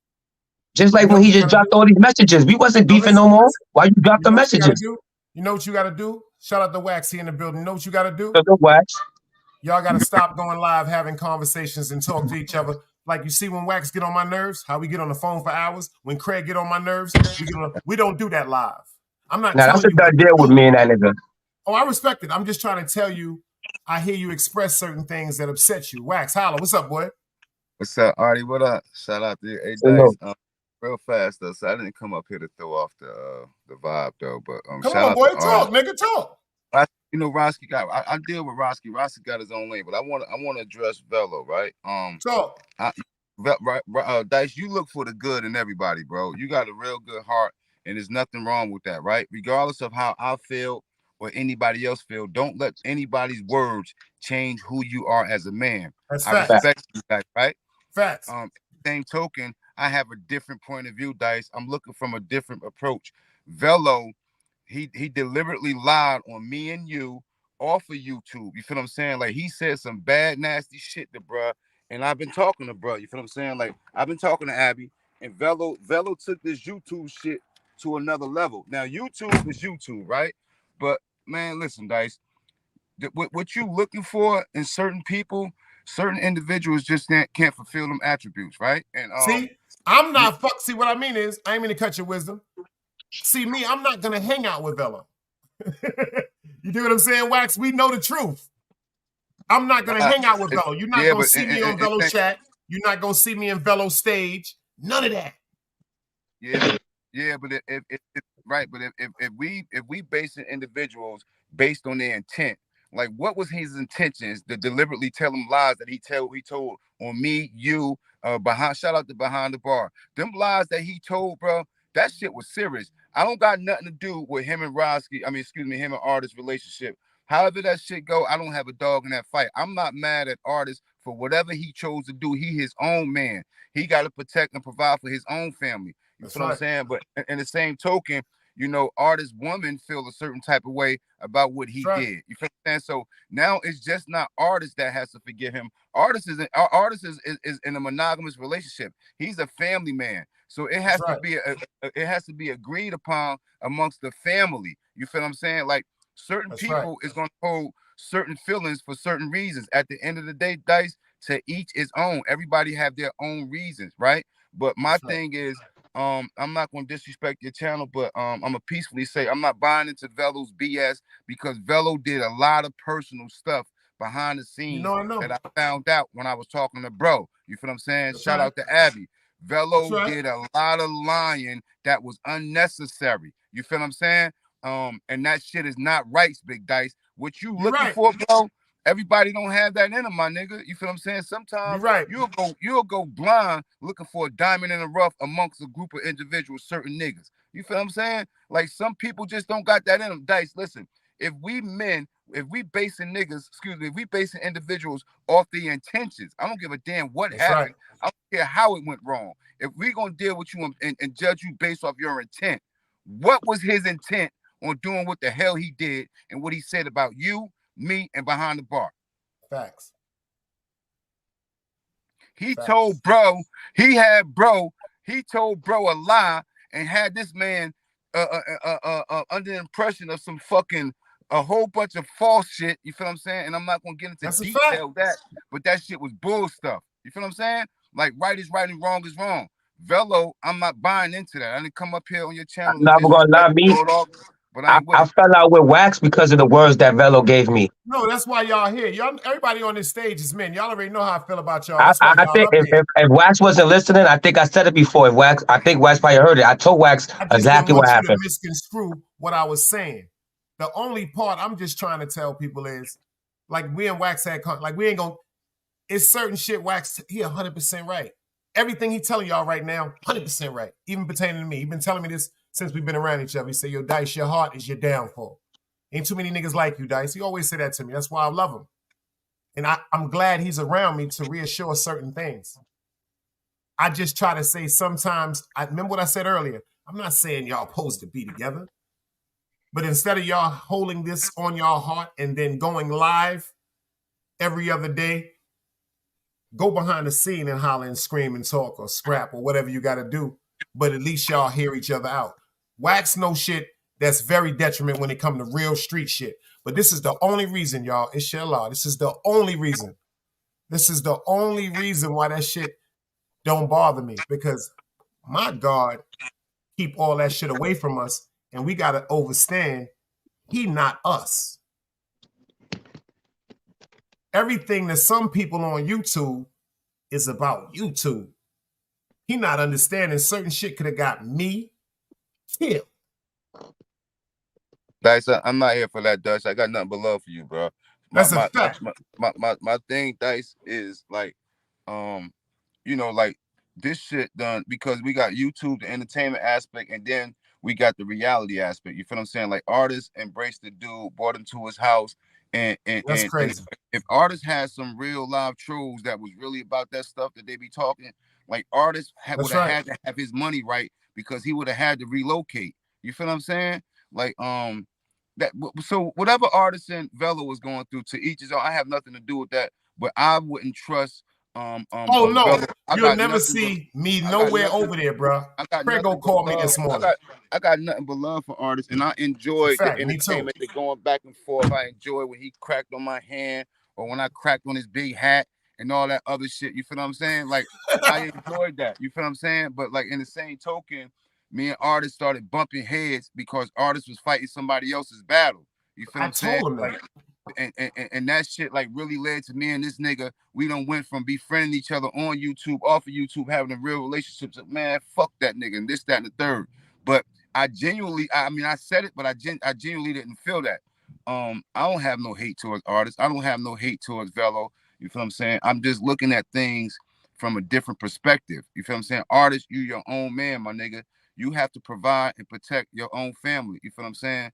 G: Just like when he just dropped all these messages. We wasn't beefing no more. Why you drop the messages?
D: You know what you got to do? Shout out to Wax here in the building. You know what you got to do?
G: Wax.
D: Y'all got to stop going live, having conversations and talk to each other. Like you see when Wax get on my nerves, how we get on the phone for hours. When Craig get on my nerves, we don't do that live. I'm not.
G: Now that's a done deal with me and that nigga.
D: Oh, I respect it. I'm just trying to tell you, I hear you express certain things that upset you. Wax, holla. What's up, boy?
H: What's up, Artie? What up? Shout out to you. Hey, Dice. Real fast though, so I didn't come up here to throw off the vibe though. But
D: come on, boy, talk, nigga, talk.
H: You know, Roski got. I deal with Roski. Roski got his own lane, but I want to address Velo, right?
D: Talk.
H: Dice, you look for the good in everybody, bro. You got a real good heart, and there's nothing wrong with that, right? Regardless of how I feel or anybody else feel, don't let anybody's words change who you are as a man.
D: That's
H: I respect you, guys, right?
D: Facts.
H: Same token, I have a different point of view, Dice. I'm looking from a different approach. Velo, he deliberately lied on me and you off of YouTube. You feel what I'm saying? Like he said some bad, nasty shit to bruh. And I've been talking to bruh. You feel what I'm saying? Like I've been talking to Abby, and Velo took this YouTube shit to another level. Now YouTube is YouTube, right? But man, listen, Dice, what you looking for in certain people, certain individuals just can't fulfill them attributes, right? And
D: see, I'm not fuck. See, what I mean is, I ain't mean to cut your wisdom. See, me, I'm not gonna hang out with Velo. You do what I'm saying, Wax? We know the truth. I'm not gonna hang out with Velo. You're not gonna see me on Velo chat. You're not gonna see me in Velo stage. None of that.
H: Yeah, but if right, but if we basing individuals based on their intent, like what was his intentions to deliberately tell him lies that he told on me, you, shout out to Behind the Bar. Them lies that he told, bro, that shit was serious. I don't got nothing to do with him and him and Artist's relationship. However that shit go, I don't have a dog in that fight. I'm not mad at Artist for whatever he chose to do. He his own man. He got to protect and provide for his own family. You know what I'm saying? But in the same token, you know, Artist woman feel a certain type of way about what he did. You feel what I'm saying? So now it's just not Artist that has to forgive him. Artist is in a monogamous relationship. He's a family man. So it has to be agreed upon amongst the family. You feel what I'm saying? Like certain people is going to hold certain feelings for certain reasons. At the end of the day, Dice, to each his own. Everybody have their own reasons, right? But my thing is, I'm not going to disrespect your channel, but I'm going to peacefully say I'm not buying into Velo's BS because Velo did a lot of personal stuff behind the scenes that I found out when I was talking to bro. You feel what I'm saying? Shout out to Abby. Velo did a lot of lying that was unnecessary. You feel what I'm saying? And that shit is not right, Big Dice. What you looking for, bro? Everybody don't have that in them, my nigga. You feel what I'm saying? Sometimes you'll go blind looking for a diamond in the rough amongst a group of individuals, certain niggas. You feel what I'm saying? Like some people just don't got that in them. Dice, listen, if we basing individuals off the intentions, I don't give a damn what happened. I don't care how it went wrong. If we're gonna deal with you and judge you based off your intent, what was his intent on doing what the hell he did and what he said about you, me, and Behind the Bar?
D: Facts.
H: He told bro a lie and had this man under the impression of some fucking a whole bunch of false shit. You feel what I'm saying? And I'm not gonna get into detail that, but that shit was bull stuff. You feel what I'm saying? Like right is right and wrong is wrong. Velo, I'm not buying into that. I didn't come up here on your channel.
G: I'm not gonna lie, me. But I fell out with Wax because of the words that Velo gave me.
D: No, that's why y'all here. Y'all, everybody on this stage is men. Y'all already know how I feel about y'all.
G: I think if Wax wasn't listening, I think I said it before. I think Wax probably heard it. I told Wax exactly what happened.
D: To misconstrue what I was saying. The only part I'm just trying to tell people is, like we and Wax had, like we ain't gonna. It's certain shit. Wax, he 100% right. Everything he telling y'all right now, 100% right. Even pertaining to me, he been telling me this since we've been around each other. He said, "Yo, Dice, your heart is your downfall. Ain't too many niggas like you, Dice." He always say that to me. That's why I love him. And I'm glad he's around me to reassure certain things. I just try to say sometimes, I remember what I said earlier. I'm not saying y'all supposed to be together. But instead of y'all holding this on y'all heart and then going live every other day, go behind the scene and holler and scream and talk or scrap or whatever you got to do. But at least y'all hear each other out. Wax no shit that's very detriment when it comes to real street shit. But this is the only reason, y'all. Inshallah. This is the only reason. This is the only reason why that shit don't bother me. Because my God keep all that shit away from us. And we got to understand he not us. Everything that some people on YouTube is about YouTube. He not understanding certain shit could have got me killed.
H: Dice, I'm not here for that, Dice. I got nothing but love for you, bro.
D: That's a fact.
H: My thing, Dice, is like, you know, like this shit done because we got YouTube, the entertainment aspect, and then we got the reality aspect. You feel what I'm saying? Like Artists embraced the dude, brought him to his house, and
D: that's crazy.
H: If Artists had some real live trolls that was really about that stuff that they be talking, Like artists would have
D: right.
H: had to have his money right because he would have had to relocate. You feel what I'm saying? Like that. So whatever artisan Velo was going through, to each his own. I have nothing to do with that. But I wouldn't trust.
D: Oh no,
H: Velo.
D: you'll never see me nowhere over there, bro. Prego called me this morning.
H: I got nothing but love for artists, and I enjoyed the entertainment, the going back and forth. I enjoyed when he cracked on my hand, or when I cracked on his big hat, and all that other shit. You feel what I'm saying? Like I enjoyed that. You feel what I'm saying? But like in the same token, me and artists started bumping heads because artists was fighting somebody else's battle. You feel what I'm saying? Like, and that shit like really led to me and this nigga. We done went from befriending each other on YouTube, off of YouTube, having a real relationship. So, man, fuck that nigga and this, that, and the third. But I genuinely, I mean, I said it, but I genuinely didn't feel that. I don't have no hate towards artists. I don't have no hate towards Velo. You feel what I'm saying? I'm just looking at things from a different perspective. You feel what I'm saying? Artist, you your own man, my nigga. You have to provide and protect your own family. You feel what I'm saying?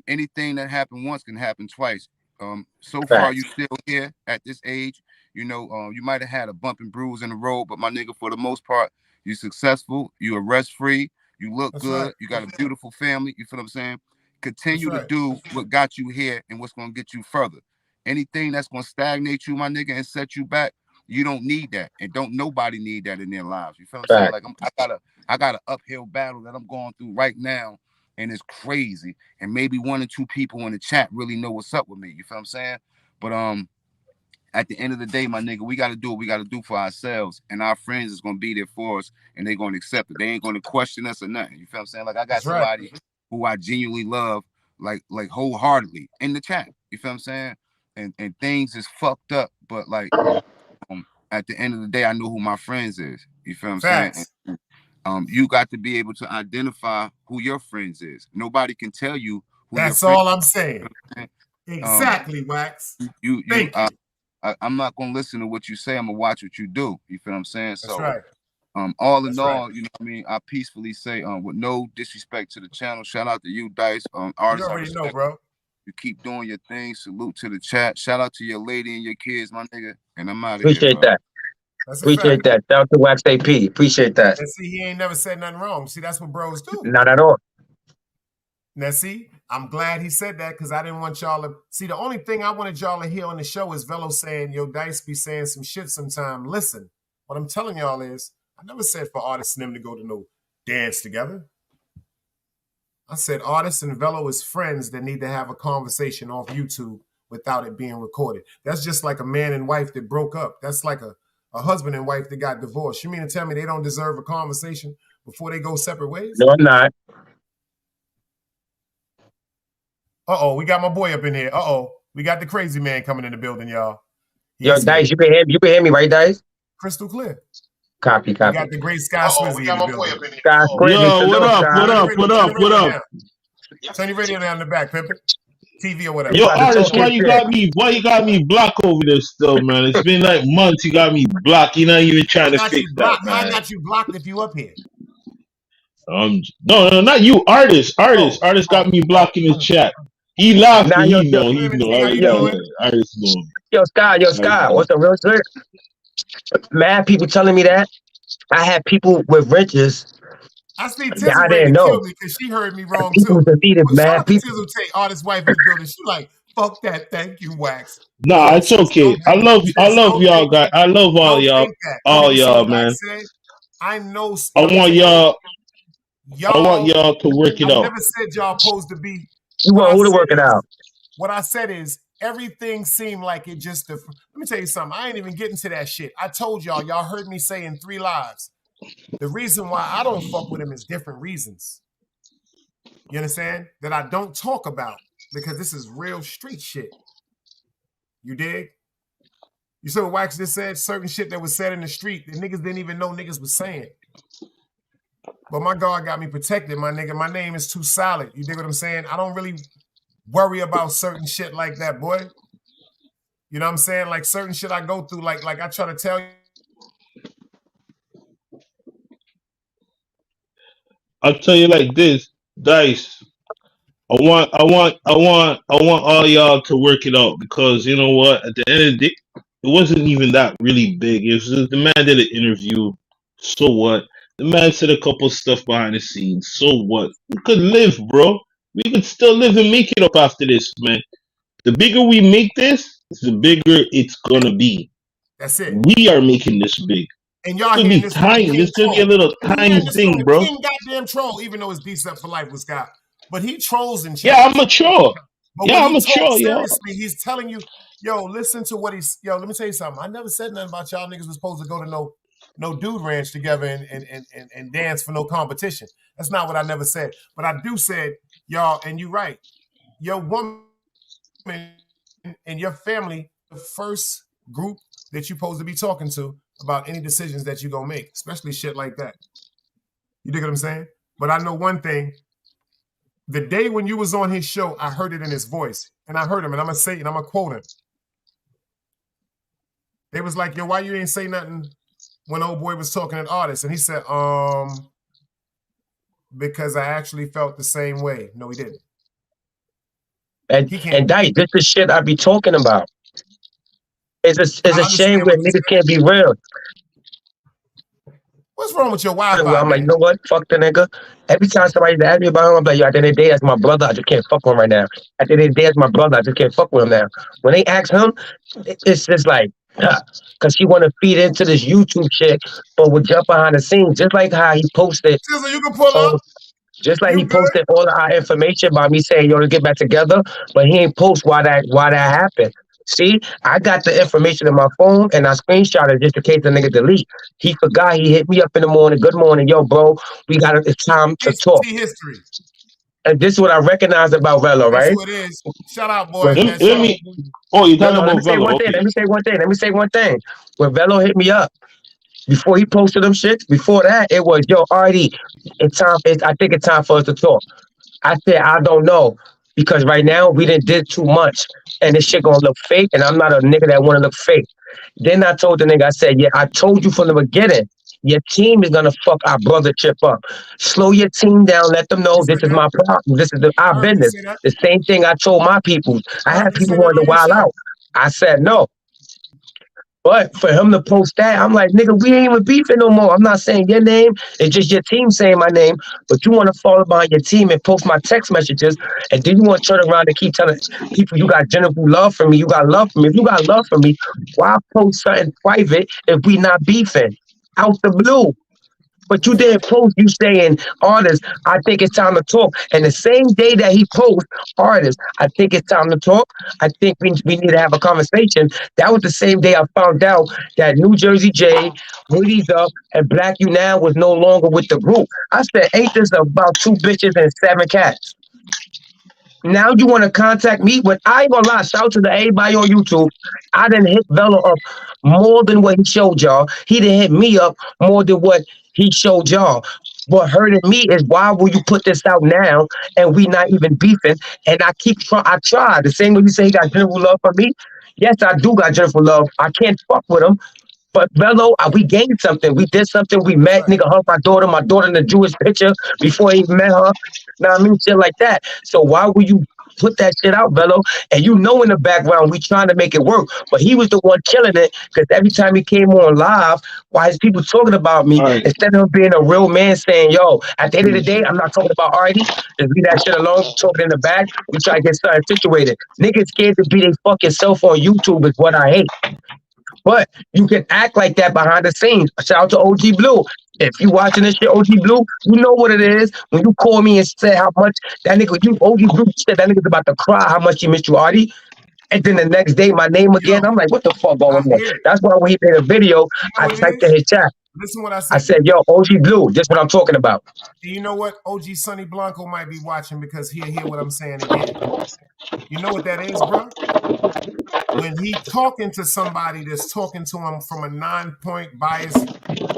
H: Anything that happened once can happen twice. So far you still here at this age. You know, you might have had a bump and bruise in the road, but my nigga, for the most part, you successful, you arrest free, you look good, you got a beautiful family. You feel what I'm saying? Continue to do what got you here and what's gonna get you further. Anything that's gonna stagnate you, my nigga, and set you back, you don't need that, and don't nobody need that in their lives. You feel what I'm saying? Like I got an uphill battle that I'm going through right now, and it's crazy. And maybe one or two people in the chat really know what's up with me. You feel what I'm saying? But at the end of the day, my nigga, we got to do what we got to do for ourselves, and our friends is gonna be there for us, and they're gonna accept it. They ain't gonna question us or nothing. You feel what I'm saying? Like I got somebody who I genuinely love, like wholeheartedly in the chat. You feel what I'm saying? And things is fucked up, but like at the end of the day, I know who my friends is. You feel what I'm saying? And, you got to be able to identify who your friends is. Nobody can tell you who
D: that's
H: your
D: all I'm saying. Exactly, Wax.
H: I'm not gonna listen to what you say. I'm gonna watch what you do. You feel what I'm saying?
D: That's right.
H: All in all, you know what I mean? I peacefully say, with no disrespect to the channel, shout out to you, Dice. Artists,
D: you already know, bro.
H: You keep doing your thing. Salute to the chat. Shout out to your lady and your kids, my nigga. And I'm out of here.
G: Appreciate that. Appreciate that. Shout out to Wax AP. Appreciate that.
D: And see, he ain't never said nothing wrong. See, that's what bros do.
G: Not at all.
D: Now, see, I'm glad he said that because I didn't want y'all to see. The only thing I wanted y'all to hear on the show is Velo saying, yo, Dice be saying some shit sometime. Listen, what I'm telling y'all is, I never said for artists and them to go to no dance together. I said artists and Velo is friends that need to have a conversation off YouTube without it being recorded. That's just like a man and wife that broke up. That's like a husband and wife that got divorced. You mean to tell me they don't deserve a conversation before they go separate ways?
G: No, I'm not.
D: Uh-oh, we got my boy up in here. Uh-oh, we got the crazy man coming in the building, y'all.
G: Yo, Dice, you can hear me, right, Dice?
D: Crystal clear.
G: Copy.
D: We got the great Sky Swizzy in the building.
G: Yo,
I: what up?
D: Turn your radio down in the back, Pimpin'. TV or whatever.
I: Yo, artist, why you got me blocked over this still, man? It's been like months you got me blocked. You're not even trying to fix that, man.
D: I got you blocked if you up here.
I: No, not you. Artist got me blocked in his chat. He laughed. He know. Artist know.
G: Yo, Sky, what's the real trick? Mad people telling me that. I had people with riches.
D: I see Tizzle ready to kill me because she heard me wrong too.
G: Mad people.
D: Tizzle take artist wife in the building. She like, fuck that. Thank you, Wax.
I: Nah, it's okay. I love y'all guys. I love all y'all, man.
D: I know.
I: I want y'all to work it out.
D: I never said y'all supposed to be.
G: You want who to work it out?
D: What I said is everything seemed like it just. Let me tell you something. I ain't even getting to that shit. I told y'all. Y'all heard me say in 3 lives. The reason why I don't fuck with him is different reasons. You understand? That I don't talk about because this is real street shit. You dig? You saw what Wax just said? Certain shit that was said in the street that niggas didn't even know niggas was saying. But my God got me protected, my nigga. My name is too solid. You dig what I'm saying? I don't really worry about certain shit like that, boy. You know what I'm saying? Like certain shit I go through, like I try to tell you.
I: I'll tell you like this, Dice. I want all y'all to work it out because you know what? At the end of the day, it wasn't even that really big. It was just, the man did an interview. So what? The man said a couple stuff behind the scenes. So what? We could live, bro. We could still live and make it up after this, man. The bigger we make this, the bigger it's gonna be.
D: That's it.
I: We are making this big.
D: And
I: It's
D: y'all
I: gonna
D: hearing
I: be
D: this from
I: time.
D: King
I: This is gonna be a
D: Troll.
I: little
D: And you
I: time
D: hearing this from
I: thing,
D: the
I: bro.
D: King goddamn Troll, even though it's decent for life with Scott. But he trolls in chat.
I: Yeah, I'm mature.
D: But
I: Yeah,
D: when
I: I'm
D: he
I: mature,
D: talks
I: yo.
D: seriously, he's telling you, yo, listen to what he's, yo, let me tell you something. I never said nothing about y'all niggas was supposed to go to no dude ranch together and dance for no competition. That's not what I never said. But I do said, y'all, and you're right, your woman and your family, the first group that you're supposed to be talking to about any decisions that you're going to make, especially shit like that. You dig what I'm saying? But I know one thing. The day when you was on his show, I heard it in his voice. And I heard him, and I'm going to say it, and I'm going to quote him. They was like, yo, why you ain't say nothing when old boy was talking to artists? And he said, because I actually felt the same way. No, he didn't.
G: And Dice, this is shit I be talking about. It's a shame when niggas can't be real.
D: What's wrong with your Wi-Fi,
G: Well, I'm
D: man?
G: like, you know what? Fuck the nigga. Every time somebody asks me about him, I'm like, yo, at the end of the day, that's my brother. I just can't fuck with him right now. At the end of the day, that's my brother. I just can't fuck with him now. When they ask him, it's just like, because he want to feed into this YouTube shit, but would jump behind the scenes, just like how he posted.
D: So you can pull up.
G: Just like he posted all of our information about me saying, yo, let's get back together, but he ain't post why that happened. See, I got the information in my phone and I screenshot it just in case the nigga delete. He forgot. He hit me up in the morning. Good morning, yo, bro. It's time to talk.
D: History.
G: And this is what I recognize about Velo, right?
D: That's what it is. Shout out, boy.
I: You're talking about Velo. Okay.
G: Let me say one thing. When Velo hit me up, before he posted them shits, before that, it was, yo, Artie, I think it's time for us to talk. I said, I don't know. Because right now, we did too much. And this shit gonna look fake. And I'm not a nigga that wanna look fake. Then I told the nigga, I said, yeah, I told you from the beginning, your team is gonna fuck our brother Chip up. Slow your team down. Let them know this is my problem. This is our business. The same thing I told my people. I had people wanting to wild out. I said, no. But for him to post that, I'm like, nigga, we ain't even beefing no more. I'm not saying your name. It's just your team saying my name. But you want to follow behind your team and post my text messages. And then you want to turn around and keep telling people you got general love for me. You got love for me. If you got love for me, why post something private if we not beefing? Out the blue. But you didn't post, you saying, artists, I think it's time to talk. And the same day that he posts, artists, I think it's time to talk. I think we need to have a conversation. That was the same day I found out that New Jersey J, Woody's Up, and Black You Now was no longer with the group. I said, ain't this about 2 bitches and 7 cats? Now you want to contact me? But I ain't gonna lie, shout out to everybody on YouTube. I didn't hit Velo up more than what he showed y'all. He didn't hit me up more than what he showed y'all. What hurting me is why will you put this out now and we not even beefing? And I keep trying. I tried. The same way you say he got general love for me. Yes, I do got general love. I can't fuck with him. But Velo, we gained something. We did something. We met, nigga, hugged my daughter in the Jewish picture before he met her. Know what I mean? Shit like that. So why would you put that shit out, Velo? And you know in the background, we trying to make it work. But he was the one killing it because every time he came on live, why is people talking about me instead of him being a real man saying, yo, at the end of the day, I'm not talking about Artie. Just leave that shit alone. Talking in the back. We try to get something situated. Niggas scared to be their fucking self on YouTube is what I hate. But you can act like that behind the scenes. Shout out to OG Blue. If you watching this shit, OG Blue, you know what it is. When you call me and say how much that nigga, OG Blue said that nigga's about to cry how much he missed you, Artie. And then the next day, my name again. I'm like, what the fuck going on? That's why when he made a video, I typed in his chat.
D: Listen what I said.
G: I said, yo, OG Blue, this is what I'm talking about.
D: You know what? OG Sonny Blanco might be watching because he'll hear what I'm saying again. You know what that is, bro? When he talking to somebody that's talking to him from a non-point bias,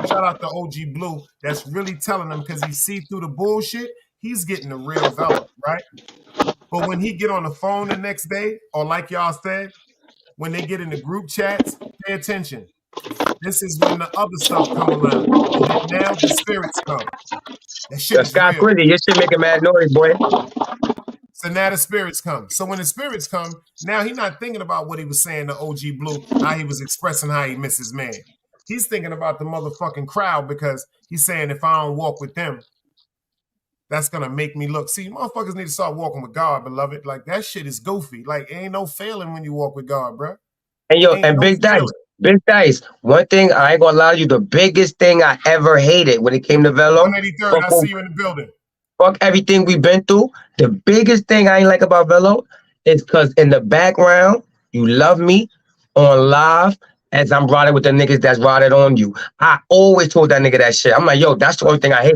D: shout out to OG Blue, that's really telling him because he see through the bullshit, he's getting the real Velo, right? But when he get on the phone the next day, or like y'all said, when they get in the group chats, pay attention. This is when the other stuff come around. And now the spirits come. That shit is real.
G: Pretty. Your shit making mad noise, boy.
D: So now the spirits come. So when the spirits come, now he's not thinking about what he was saying to OG Blue, how he was expressing how he missed his man. He's thinking about the motherfucking crowd because he's saying if I don't walk with them, that's gonna make me look. See, motherfuckers need to start walking with God, beloved. Like that shit is goofy. Like ain't no failing when you walk with God, bro.
G: And yo,
D: Ain't
G: and
D: no
G: Big Dice,
D: failing.
G: Big Dice. One thing I ain't gonna lie to you, the biggest thing I ever hated when it came to Velo,
D: 183rd, I see you in the building.
G: fuck everything we've been through. The biggest thing I ain't like about Velo is because in the background, you love me on live as I'm riding with the niggas that's riding on you. I always told that nigga that shit. I'm like, yo, that's the only thing I hate.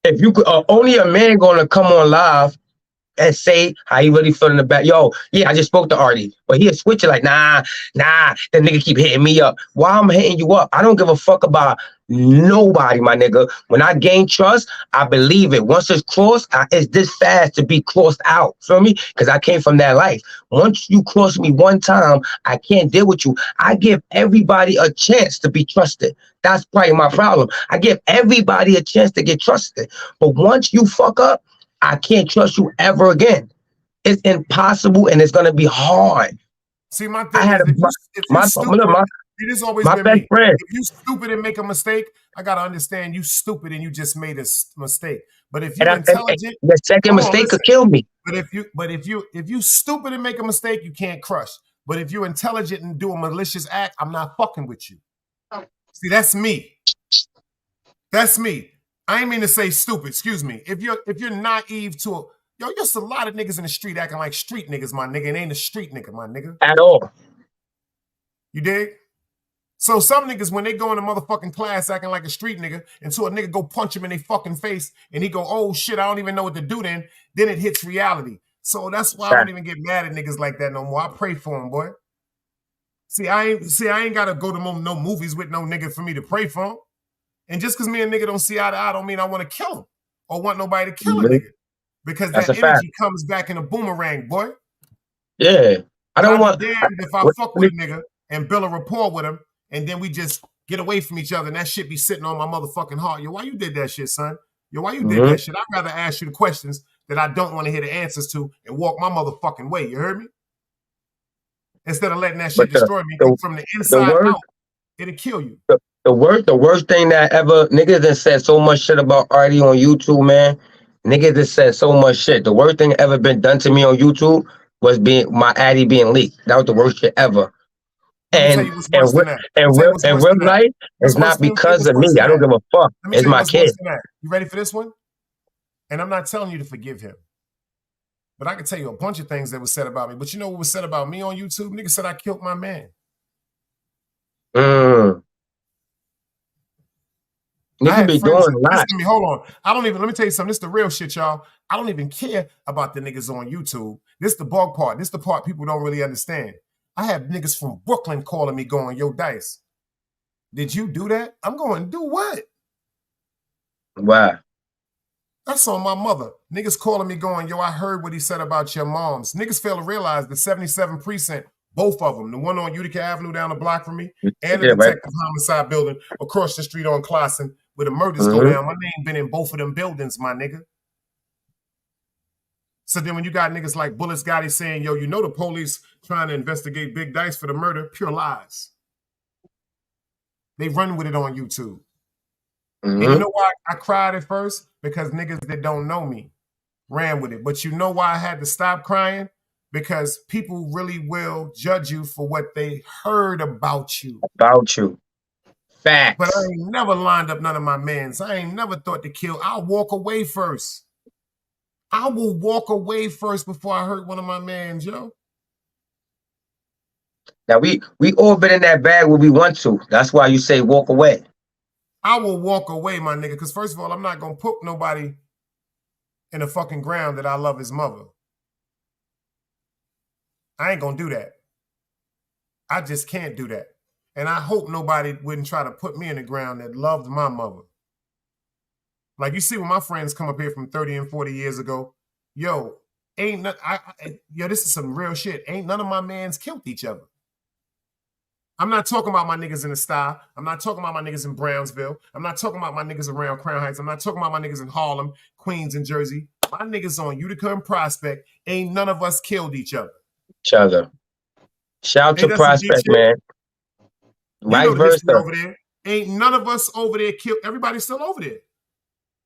G: If you could, only a man gonna come on live and say how he really feel in the back. Yo, yeah, I just spoke to Artie, but he'll switch it like, nah, the nigga keep hitting me up. Why I'm hitting you up? I don't give a fuck about nobody, my nigga. When I gain trust, I believe it. Once it's crossed, it's this fast to be crossed out. Feel me? Because I came from that life. Once you cross me one time, I can't deal with you. I give everybody a chance to be trusted. That's probably my problem. I give everybody a chance to get trusted. But once you fuck up, I can't trust you ever again. It's impossible and it's gonna be hard.
D: See, my thing is, if you stupid, it has always been me.
G: Friend.
D: If you stupid and make a mistake, I gotta understand you stupid and you just made a mistake. But if you're intelligent,
G: the second mistake could kill me.
D: But if you stupid and make a mistake, you can't crush. But if you're intelligent and do a malicious act, I'm not fucking with you. See, that's me. That's me. I ain't mean to say stupid, excuse me. If you're naive to there's a lot of niggas in the street acting like street niggas, my nigga. It ain't a street nigga, my nigga.
G: At all.
D: You dig? So some niggas, when they go in a motherfucking class acting like a street nigga, until a nigga go punch him in their fucking face, and he go, oh shit, I don't even know what to do then it hits reality. So that's why I don't even get mad at niggas like that no more. I pray for them, boy. See, I ain't gotta go to no movies with no nigga for me to pray for him. And just because me and nigga don't see eye to eye don't mean I want to kill him or want nobody to kill a nigga. Because that energy comes back in a boomerang, boy.
G: Yeah. I don't want...
D: damned if I fuck with a nigga and build a rapport with him and then we just get away from each other and that shit be sitting on my motherfucking heart. Yo, why you did that shit, son? Yo, why you did that shit? I'd rather ask you the questions that I don't want to hear the answers to and walk my motherfucking way. You heard me? Instead of letting that shit destroy me from the inside out, it'll kill you.
G: The worst thing that ever, niggas that said so much shit about Artie on YouTube, man. Niggas that said so much shit. The worst thing ever been done to me on YouTube was my Addy being leaked. That was the worst shit ever. And in real life, it's not because of me. I don't give a fuck. It's my kid.
D: You ready for this one? And I'm not telling you to forgive him. But I can tell you a bunch of things that was said about me. But you know what was said about me on YouTube? Niggas said I killed my man.
G: Niggas be doing a lot.
D: Hold on. Let me tell you something. This is the real shit, y'all. I don't even care about the niggas on YouTube. This is the bug part. This is the part people don't really understand. I have niggas from Brooklyn calling me going, yo, Dice, did you do that? I'm going, do what?
G: Wow.
D: That's on my mother. Niggas calling me going, yo, I heard what he said about your moms. Niggas fail to realize the 77 precinct, both of them, the one on Utica Avenue down the block from me and the detective homicide building across the street on Classen where the murders go down. My name been in both of them buildings, my nigga. So then when you got niggas like Bullets Gotti saying, yo, you know the police trying to investigate Big Dice for the murder, pure lies. They run with it on YouTube. And you know why I cried at first? Because niggas that don't know me ran with it. But you know why I had to stop crying? Because people really will judge you for what they heard about you.
G: Facts.
D: But I ain't never lined up none of my mans. I ain't never thought to kill. I'll walk away first. I will walk away first before I hurt one of my mans, yo.
G: Now we all been in that bag where we want to. That's why you say walk away.
D: I will walk away, my nigga, because first of all, I'm not gonna put nobody in the fucking ground that I love his mother. I ain't gonna do that. I just can't do that. And I hope nobody wouldn't try to put me in the ground that loved my mother. Like you see when my friends come up here from 30 and 40 years ago, yo, this is some real shit. Ain't none of my mans killed each other. I'm not talking about my niggas in the Star. I'm not talking about my niggas in Brownsville. I'm not talking about my niggas around Crown Heights. I'm not talking about my niggas in Harlem, Queens, and Jersey. My niggas on Utica and Prospect, ain't none of us killed each other.
G: Shout to Prospect, man.
D: You
G: Vice
D: know the history
G: versa.
D: over there. Ain't none of us over there killed. Everybody's still over there.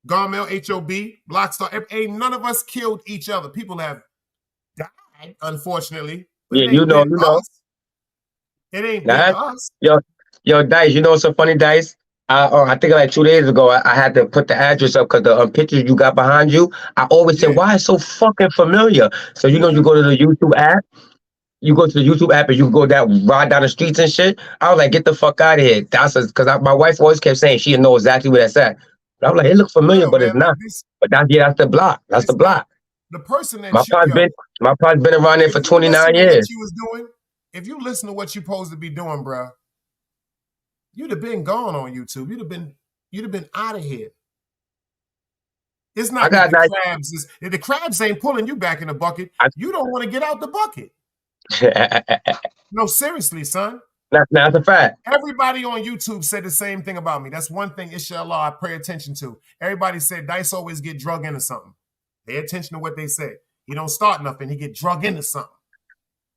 D: Garmel, HOB, Blockstar, ain't none of us killed each other. People have died, unfortunately, but
G: Yeah,
D: it ain't been
G: you know.
D: us. It ain't been
G: Nah,
D: us.
G: yo, Dice, you know what's so funny, Dice? I think like 2 days ago, I had to put the address up because the pictures you got behind you, I always say,
D: Yeah.
G: why it's so fucking familiar? So, you know, you go to the YouTube app, and you go down, ride down the streets and shit. I was like, get the fuck out of here. That's because my wife always kept saying she didn't know exactly where that's at. But I was like, it looks familiar,
D: Real,
G: but
D: man.
G: it's not.
D: Like this,
G: But that's the block. That's the
D: it's not.
G: block.
D: The person that
G: My
D: you,
G: pod's
D: yo,
G: been around there
D: if
G: for
D: you listen
G: 29
D: to what
G: years.
D: you was doing, if you listen to what you supposed to be doing, bro, you'd have been gone on YouTube. You'd have been out of here. It's
G: I
D: not that
G: got
D: the crabs is if the crabs ain't pulling you back in the bucket. You don't want to get out the bucket. No, seriously, son.
G: That's a fact.
D: Everybody on YouTube said the same thing about me. That's one thing, inshallah, I pay attention to. Everybody said Dice always get drug into something. Pay attention to what they say. He don't start nothing. He get drug into something.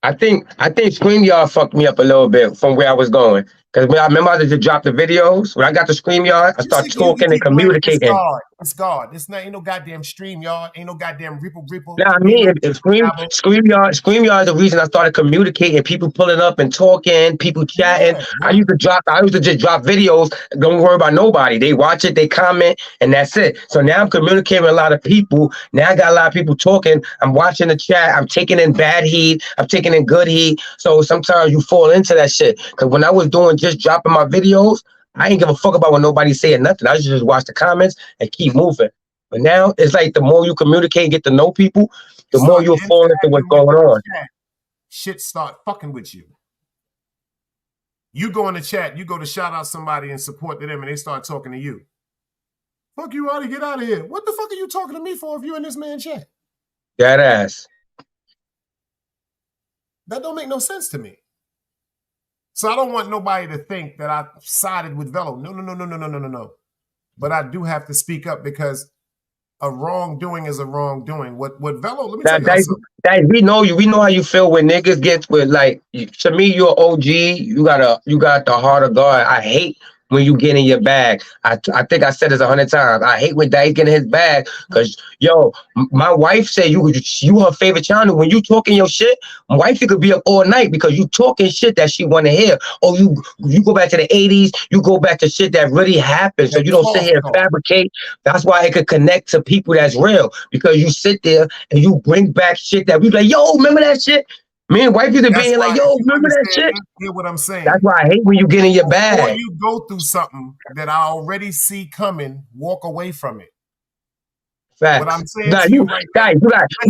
G: I think StreamYard fucked me up a little bit from where I was going. Because when I remember I just dropped the videos, when I got to StreamYard, I
D: You see,
G: started
D: you
G: talking and
D: keep blaming. It's
G: communicating.
D: God. It's God. It's not. Ain't no goddamn StreamYard. Ain't no goddamn Ripple.
G: Now, I
D: Ain't
G: mean,
D: no
G: if
D: Dabble.
G: StreamYard is the reason I started communicating, people pulling up and talking, people chatting.
D: Yeah,
G: I
D: bro.
G: used to just drop videos. Don't worry about nobody. They watch it, they comment, and that's it. So now I'm communicating with a lot of people. Now I got a lot of people talking. I'm watching the chat. I'm taking in bad heat. I'm taking in good heat. So sometimes you fall into that shit. Because when I was doing just dropping my videos, I ain't give a fuck about what nobody's saying nothing. I used to just watch the comments and keep moving. But now it's like the more you communicate and get to know people, the more
D: Start
G: you'll fall into what's
D: interacting with
G: going
D: the
G: on.
D: chat. Shit start fucking with you. You go in the chat, you go to shout out somebody and support them, and they start talking to you. Fuck you, ought to get out of here. What the fuck are you talking to me for if you in this man chat?
G: That ass.
D: That don't make no sense to me. So I don't want nobody to think that I sided with Velo. No. But I do have to speak up because a wrongdoing is a wrongdoing. What Velo, let me tell you something.
G: We know you. We know how you feel when niggas get with like. To me, you're OG. You got the heart of God. I hate when you get in your bag. I think I said this 100 times. I hate when Dice get in his bag because my wife said you her favorite channel. When you talking your shit, my wife could be up all night because you talking shit that she want to hear. Or you go back to the 80s. You go back to shit that really happened. So you don't sit here and fabricate. That's why it could connect to people that's real because you sit there and you bring back shit that we like, yo, remember that shit? Me and wife used to be like, yo, remember that shit?
D: Hear what I'm saying.
G: That's why I hate when you get in your bag.
D: Before you go through something that I already see coming, walk away from it.
G: Facts.
D: What I'm saying to you right now,
G: you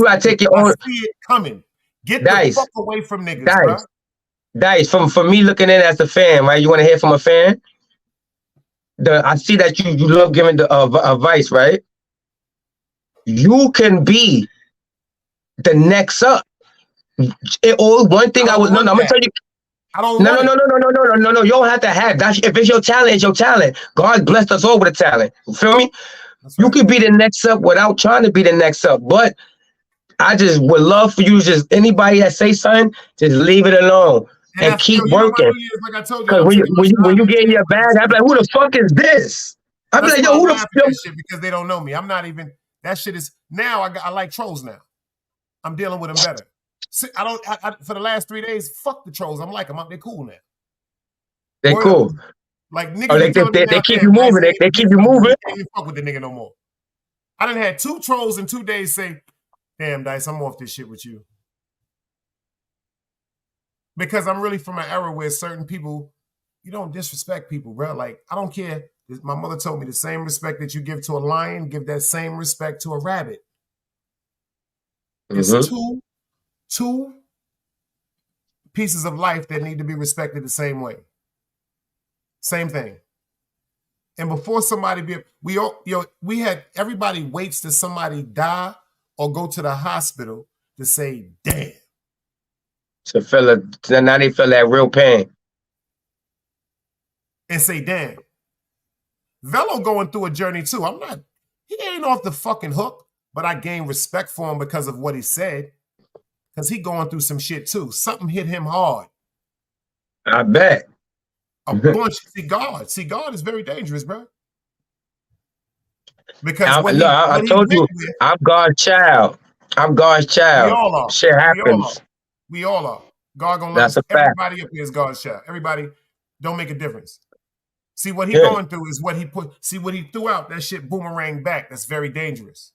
G: gotta take your own.
D: I see it coming. Get the fuck away from niggas, bro.
G: Dice, from me looking in as a fan, right? You want to hear from a fan? I see that you love giving the advice, right? You can be the next up. One thing I'm gonna tell you.
D: I don't
G: No. You don't have to have that. If it's your talent, it's your talent. God blessed us all with a talent. You feel me? You could be the next up without trying to be the next up. But I just would love for you to just anybody that say something, just leave it alone and keep working.
D: Like I told you,
G: because when you get in your bag, I'm like, who the fuck is this? I'm like, yo, who the fuck?
D: Shit because they don't know me. I'm not even. That shit is now. I like trolls now. I'm dealing with them better. See, for the last 3 days, fuck the trolls. I'm like them. They're cool now.
G: They cool.
D: Like niggas,
G: they keep you moving. They keep you moving.
D: You can't even fuck with the nigga no more. I done had 2 trolls in 2 days say, "Damn, Dice, I'm off this shit with you." Because I'm really from an era where certain people, you don't disrespect people, bro. Like, I don't care. My mother told me the same respect that you give to a lion, give that same respect to a rabbit. It's two pieces of life that need to be respected the same way. Same thing. And before somebody we had everybody waits till somebody die or go to the hospital to say, damn.
G: Now they feel that real pain.
D: And say, damn. Velo going through a journey too. He ain't off the fucking hook, but I gained respect for him because of what he said. Because he going through some shit too. Something hit him hard.
G: I bet.
D: A bunch. See, God is very dangerous, bro. Because
G: I told you, I'm God's child. I'm God's child.
D: We all are.
G: Shit happens.
D: We all are. God gonna love
G: That's
D: us.
G: a fact.
D: Everybody up here is God's child. Everybody don't make a difference. See, what he going through is what he put. See, what he threw out, that shit boomerang back. That's very dangerous.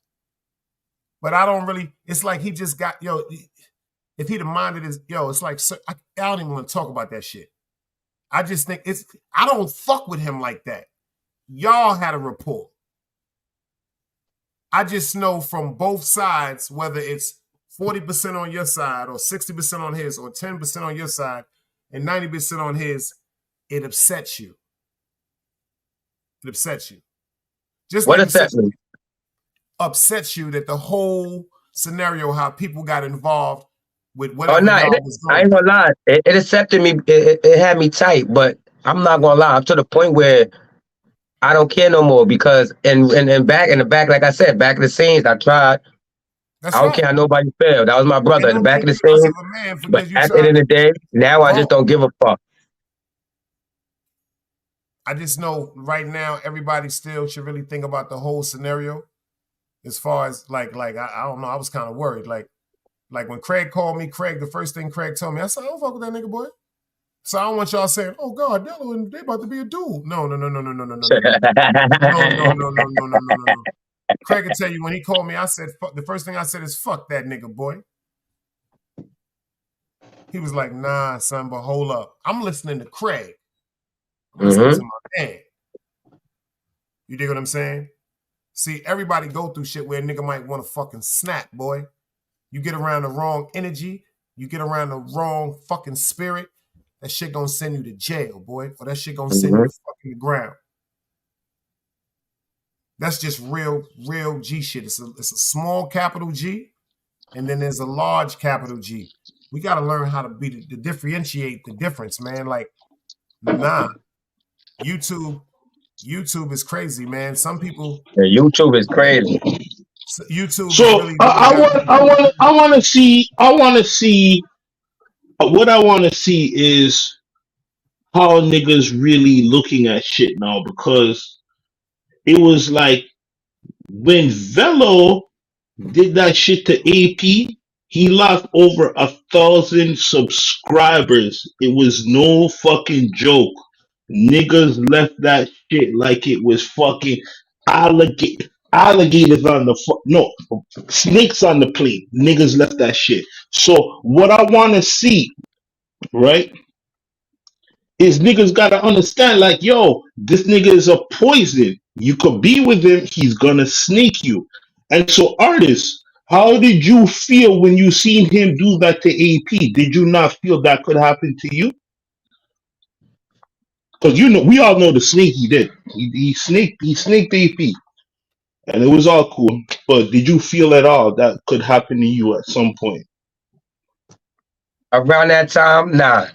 D: But I don't really, it's like he just got, if he'd have minded his, it's like, I don't even want to talk about that shit. I just think I don't fuck with him like that. Y'all had a rapport. I just know from both sides, whether it's 40% on your side or 60% on his or 10% on your side and 90% on his, it upsets you. It upsets you. Just
G: what
D: like
G: upsets me?
D: Upsets you that the whole scenario, how people got involved with
G: Oh,
D: whatever
G: no,
D: was going
G: I ain't gonna lie. It accepted me. It had me tight, but I'm not gonna lie. I'm to the point where I don't care no more because and back in the back, like I said, back of the scenes, I tried.
D: That's
G: I don't
D: right.
G: care how nobody felt. That was my brother in the back of the scenes. But at the end of the day, now I just don't give a fuck.
D: I just know right now everybody still should really think about the whole scenario. As far as like I don't know, I was kind of worried. Like when Craig called me, the first thing Craig told me, I said, I don't fuck with that nigga, boy. So I don't want y'all saying, oh God, Dello, and they about to be a dude. No. No. Craig can tell you when he called me, I said, fuck, the first thing I said is, fuck that nigga, boy. He was like, nah, son, but hold up. I'm listening to Craig. I'm listening to my man. You dig what I'm saying? See, everybody go through shit where a nigga might want to fucking snap, boy. You get around the wrong energy, you get around the wrong fucking spirit, that shit gonna send you to jail, boy. Or that shit gonna send you to fucking the ground. That's just real G shit. It's a small capital G, and then there's a large capital G. We gotta learn how to to differentiate the difference, man. Like, nah. YouTube is crazy, man. Some people.
G: Yeah, YouTube is crazy.
D: YouTube.
I: So
D: really
I: I want to see. What I want to see is how niggas really looking at shit now, because it was like when Velo did that shit to AP, he lost over 1,000 subscribers. It was no fucking joke. Niggas left that shit like it was fucking alligators on the snakes on the plate. Niggas left that shit. So what I want to see, right, is niggas gotta understand, like, yo, this nigga is a poison. You could be with him, he's gonna snake you. And so, artists, how did you feel when you seen him do that to AP? Did you not feel that could happen to you? Because we all know the snake he did. He snaked AP, and it was all cool. But did you feel at all that could happen to you at some point?
G: Around that time, nah.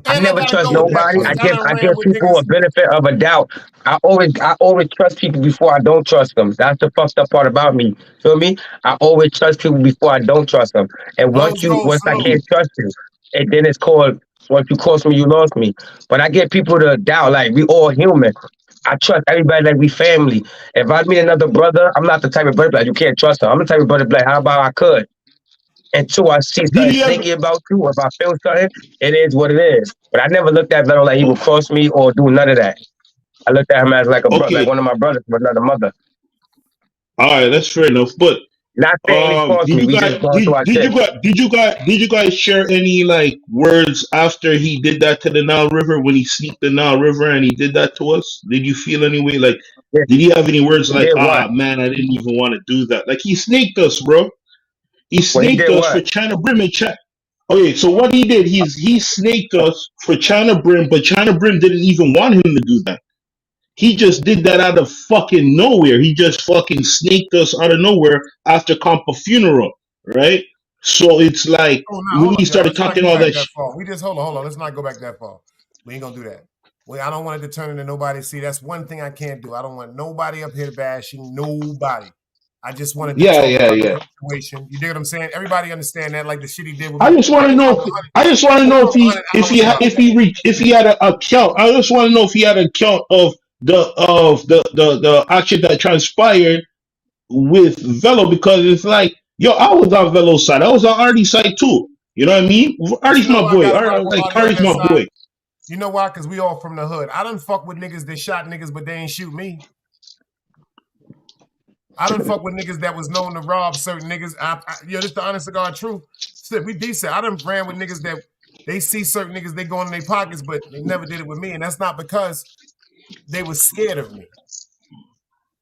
G: I never trust nobody. I give people a benefit of a doubt. I always trust people before I don't trust them. That's the fucked up part about me. Feel me? I always trust people before I don't trust them. And once I can't trust you, and then it's called, once you cross me, you lost me. But I get people to doubt, like, we all human. I trust everybody like we family. If I meet another brother, I'm not the type of brother like you can't trust him. I'm the type of brother like, how about I could? Until I see something sneaky about you, or if I feel something, it is what it is. But I never looked at Velo like he would cross me or do none of that. I looked at him as like like one of my brothers from another mother.
I: All right, that's fair enough. But
G: not saying he crossed me.
I: Did you guys share any like words after he did that to the Nile River, when he sneaked the Nile River and he did that to us? Did you feel any way? Like, did he have any words like, man, I didn't even want to do that? Like, he snaked us, bro. He snaked us for China Brim and China. Okay, so what he did, he snaked us for China Brim, but China Brim didn't even want him to do that. He just did that out of fucking nowhere. He just fucking snaked us out of nowhere after Compa funeral, right? So it's like when he started talking all that shit.
D: We just hold on. Let's not go back that far. We ain't gonna do that. I don't want it to turn into nobody. See, that's one thing I can't do. I don't want nobody up here bashing nobody. I just wanted to talk about
I: yeah.
D: the situation. You dig what I'm saying? Everybody understand that, like the shit he did with
I: I
D: me.
I: just want to know. I just want to know if he had a account. I just want to know if he had a account of the action that transpired with Velo, because it's like, yo, I was on Velo's side. I was on Artie's side too. You know what I mean? Artie's
D: You know
I: my
D: why I
I: boy.
D: got a lot of nobody on
I: Artie's
D: that
I: my
D: side?
I: boy.
D: You know why? Because we all from the hood. I done fuck with niggas that shot niggas, but they ain't shoot me. I done fuck with niggas that was known to rob certain niggas. Yo, this the honest to God truth. Shit, we decent. I done ran with niggas that they see certain niggas, they go in their pockets, but they never did it with me. And that's not because they was scared of me.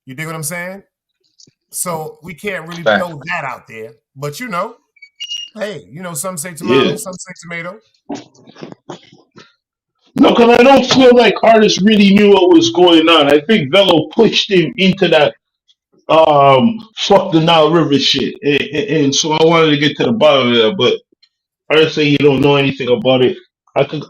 D: You dig what I'm saying? So we can't really throw that out there. But you know, hey, you know, some say tomato, some say tomato.
I: No, because I don't feel like artists really knew what was going on. I think Velo pushed him into that fuck the Nile River shit. And so I wanted to get to the bottom of that, but artists say you don't know anything about it. I could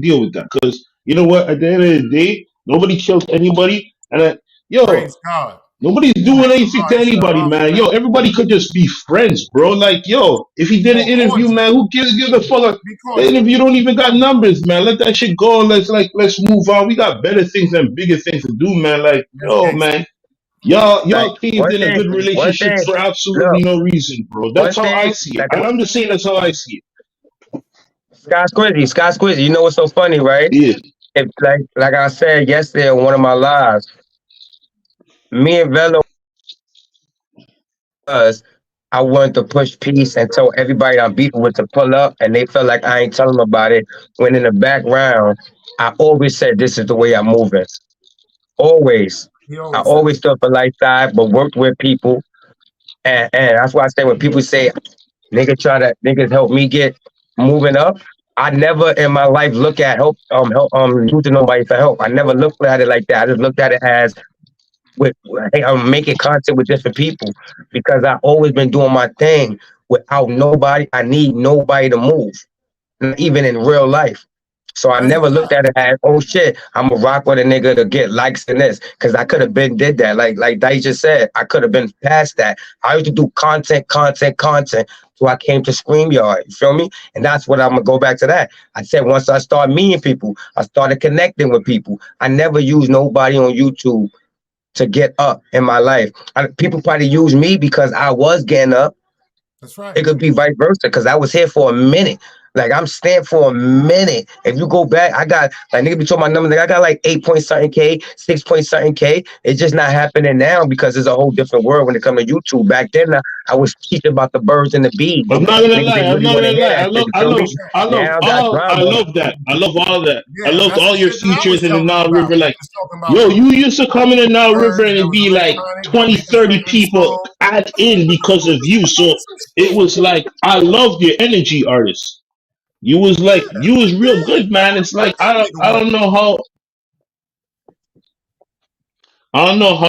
I: deal with that, because you know what? At the end of the day, nobody killed anybody, and
D: Praise God.
I: nobody's doing anything to anybody, man. Yo, everybody could just be friends, bro. Like, yo, if he did an interview, man, who gives a fuck? The interview don't even got numbers, man. Let that shit go. Let's move on. We got better things and bigger things to do, man. Like, yo, man. Y'all caved in a good relationship for absolutely no reason, bro. That's how I see it. I'm just saying that's how I see it.
G: Scott Squizzy, you know what's so funny, right?
I: Yeah.
G: If like I said yesterday on one of my lives, me and Velo I wanted to push peace and tell everybody I'm beefing with to pull up, and they felt like I ain't telling them about it. When in the background, I always said this is the way I'm moving. Always. I always stood for light side, but worked with people. And that's why I say when people say niggas help me get moving up, I never in my life look at using nobody for help. I never looked at it like that. I just looked at it as hey, I'm making content with different people, because I've always been doing my thing without nobody. I need nobody to move, not even in real life. So I never looked at it as, oh shit, I'm gonna rock with a nigga to get likes in this, because I could have been did that. Like Dice just said, I could have been past that. I used to do content. So I came to StreamYard. You feel me? And that's what I'm gonna go back to that. I said once I started meeting people, I started connecting with people. I never used nobody on YouTube to get up in my life. People probably use me because I was getting up.
D: That's right.
G: It could be vice versa, because I was here for a minute. Like, I'm staying for a minute. If you go back, I got, like, nigga be talking my numbers, like, I got like 8 point something K, 6 point something K. It's just not happening now because it's a whole different world when it comes to YouTube. Back then, I was teaching about the birds and the bees.
I: I'm not gonna lie. I love that. I love all that. I loved all your features in the Nile River. Like, yo, you used to come in the Nile River and it'd be like 20, 30 people add in because of you. So it was like, I loved your energy, artist. You was real good, man. It's like I don't know how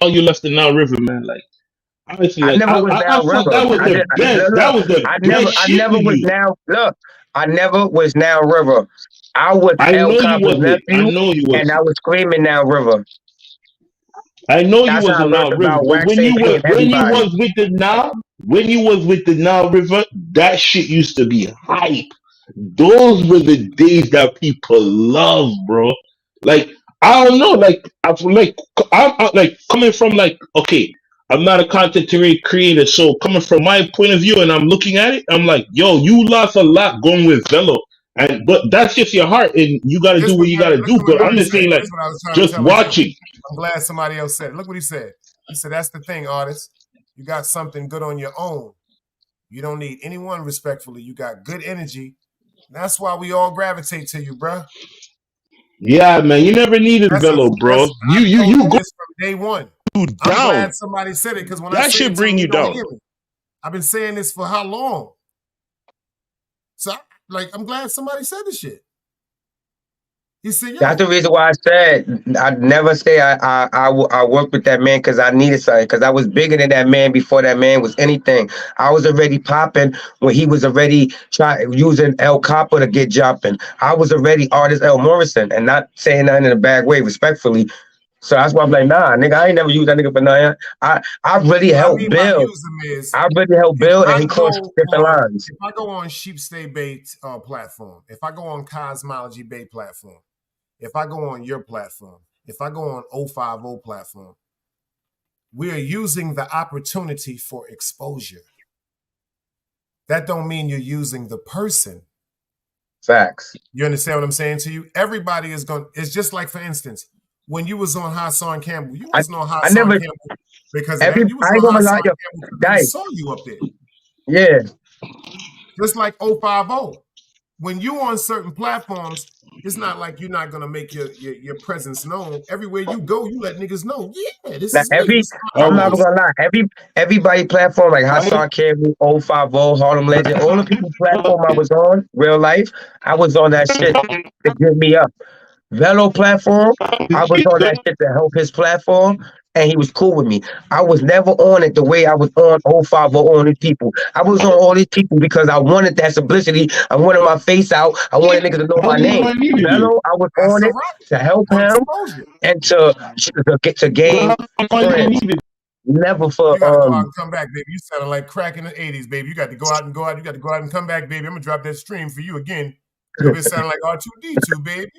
I: you left the Nile River, man. Like, honestly, like, I thought that was the best. That was the best shit for you.
G: I never was Now River. I was El Capo's nephew, and I was screaming Now River.
I: I know you wasn't Now River, but when you was with the Nile River, that shit used to be hype. Those were the days that people love, bro. Like, I don't know, like, I'm like coming from, like, okay, I'm not a content creator, so coming from my point of view and I'm looking at it, I'm like, yo, you lost a lot going with Velo. But that's just your heart, and you gotta do what you gotta do. But I'm just saying, like, just watching.
D: I'm glad somebody else said it. Look what he said. He said, that's the thing, artist. You got something good on your own. You don't need anyone respectfully. You got good energy. That's why we all gravitate to you, bro.
I: Yeah, man. You never needed Velo, bro. You go
D: from day one.
I: I'm
D: glad somebody said it, because when
I: that should bring you down.
D: I've been saying this for how long? So, like, I'm glad somebody said this shit. He said, yeah.
G: That's the reason why I said I'd never say I worked with that man because I needed something, because I was bigger than that man before that man was anything. I was already popping when he was already using El Capo to get jumping. I was already artist L Morrison, and not saying nothing in a bad way, respectfully. So that's why I'm like, nah, nigga, I ain't never used that nigga for nothing. I really
D: What I
G: helped
D: mean by
G: Bill.
D: use them is
G: I really helped
D: if
G: Bill, and
D: I
G: he crossed
D: go
G: different
D: on
G: lines.
D: if I go on Sheepstay Bay platform, if I go on Cosmology Bay platform, if I go on your platform, if I go on 050 platform, we are using the opportunity for exposure. That don't mean you're using the person.
G: Facts.
D: You understand what I'm saying to you? Everybody is going. It's just like, for instance, when you was on Hassan Campbell, you wasn't on
G: I
D: Hassan
G: never.
D: Campbell because of
G: Every
D: that. You was
G: I ain't
D: on
G: gonna lie,
D: Hassan
G: yo,
D: Campbell because people
G: Dice.
D: saw you up there.
G: Yeah,
D: Just like 050. When you on certain platforms, it's not like you're not gonna make your presence known. Everywhere you go, you let niggas know. Yeah, this
G: now
D: is me. This is my
G: I'm not
I: Always.
G: gonna lie. Everybody platform like Hassan Campbell, 050, Harlem Legend, all the people platform I was on, real life, I was on that shit to get me up. Velo platform, I was on that shit to help his platform, and he was cool with me. I was never on it the way I was on 050 on these people. I was on all these people because I wanted that publicity. I wanted my face out. I wanted niggas to know my name. Velo, I was
D: That's
G: on
D: the
G: it
D: right
G: to help
D: for
G: him
D: exposure.
G: and to gain friends. Never for
D: You got to go out and come back, baby. You sounded like crack in the 80s, baby. You got to go out and go out. You got to go out and come back, baby. I'm gonna drop that stream for you again. You'll be sounding like R2D2, baby.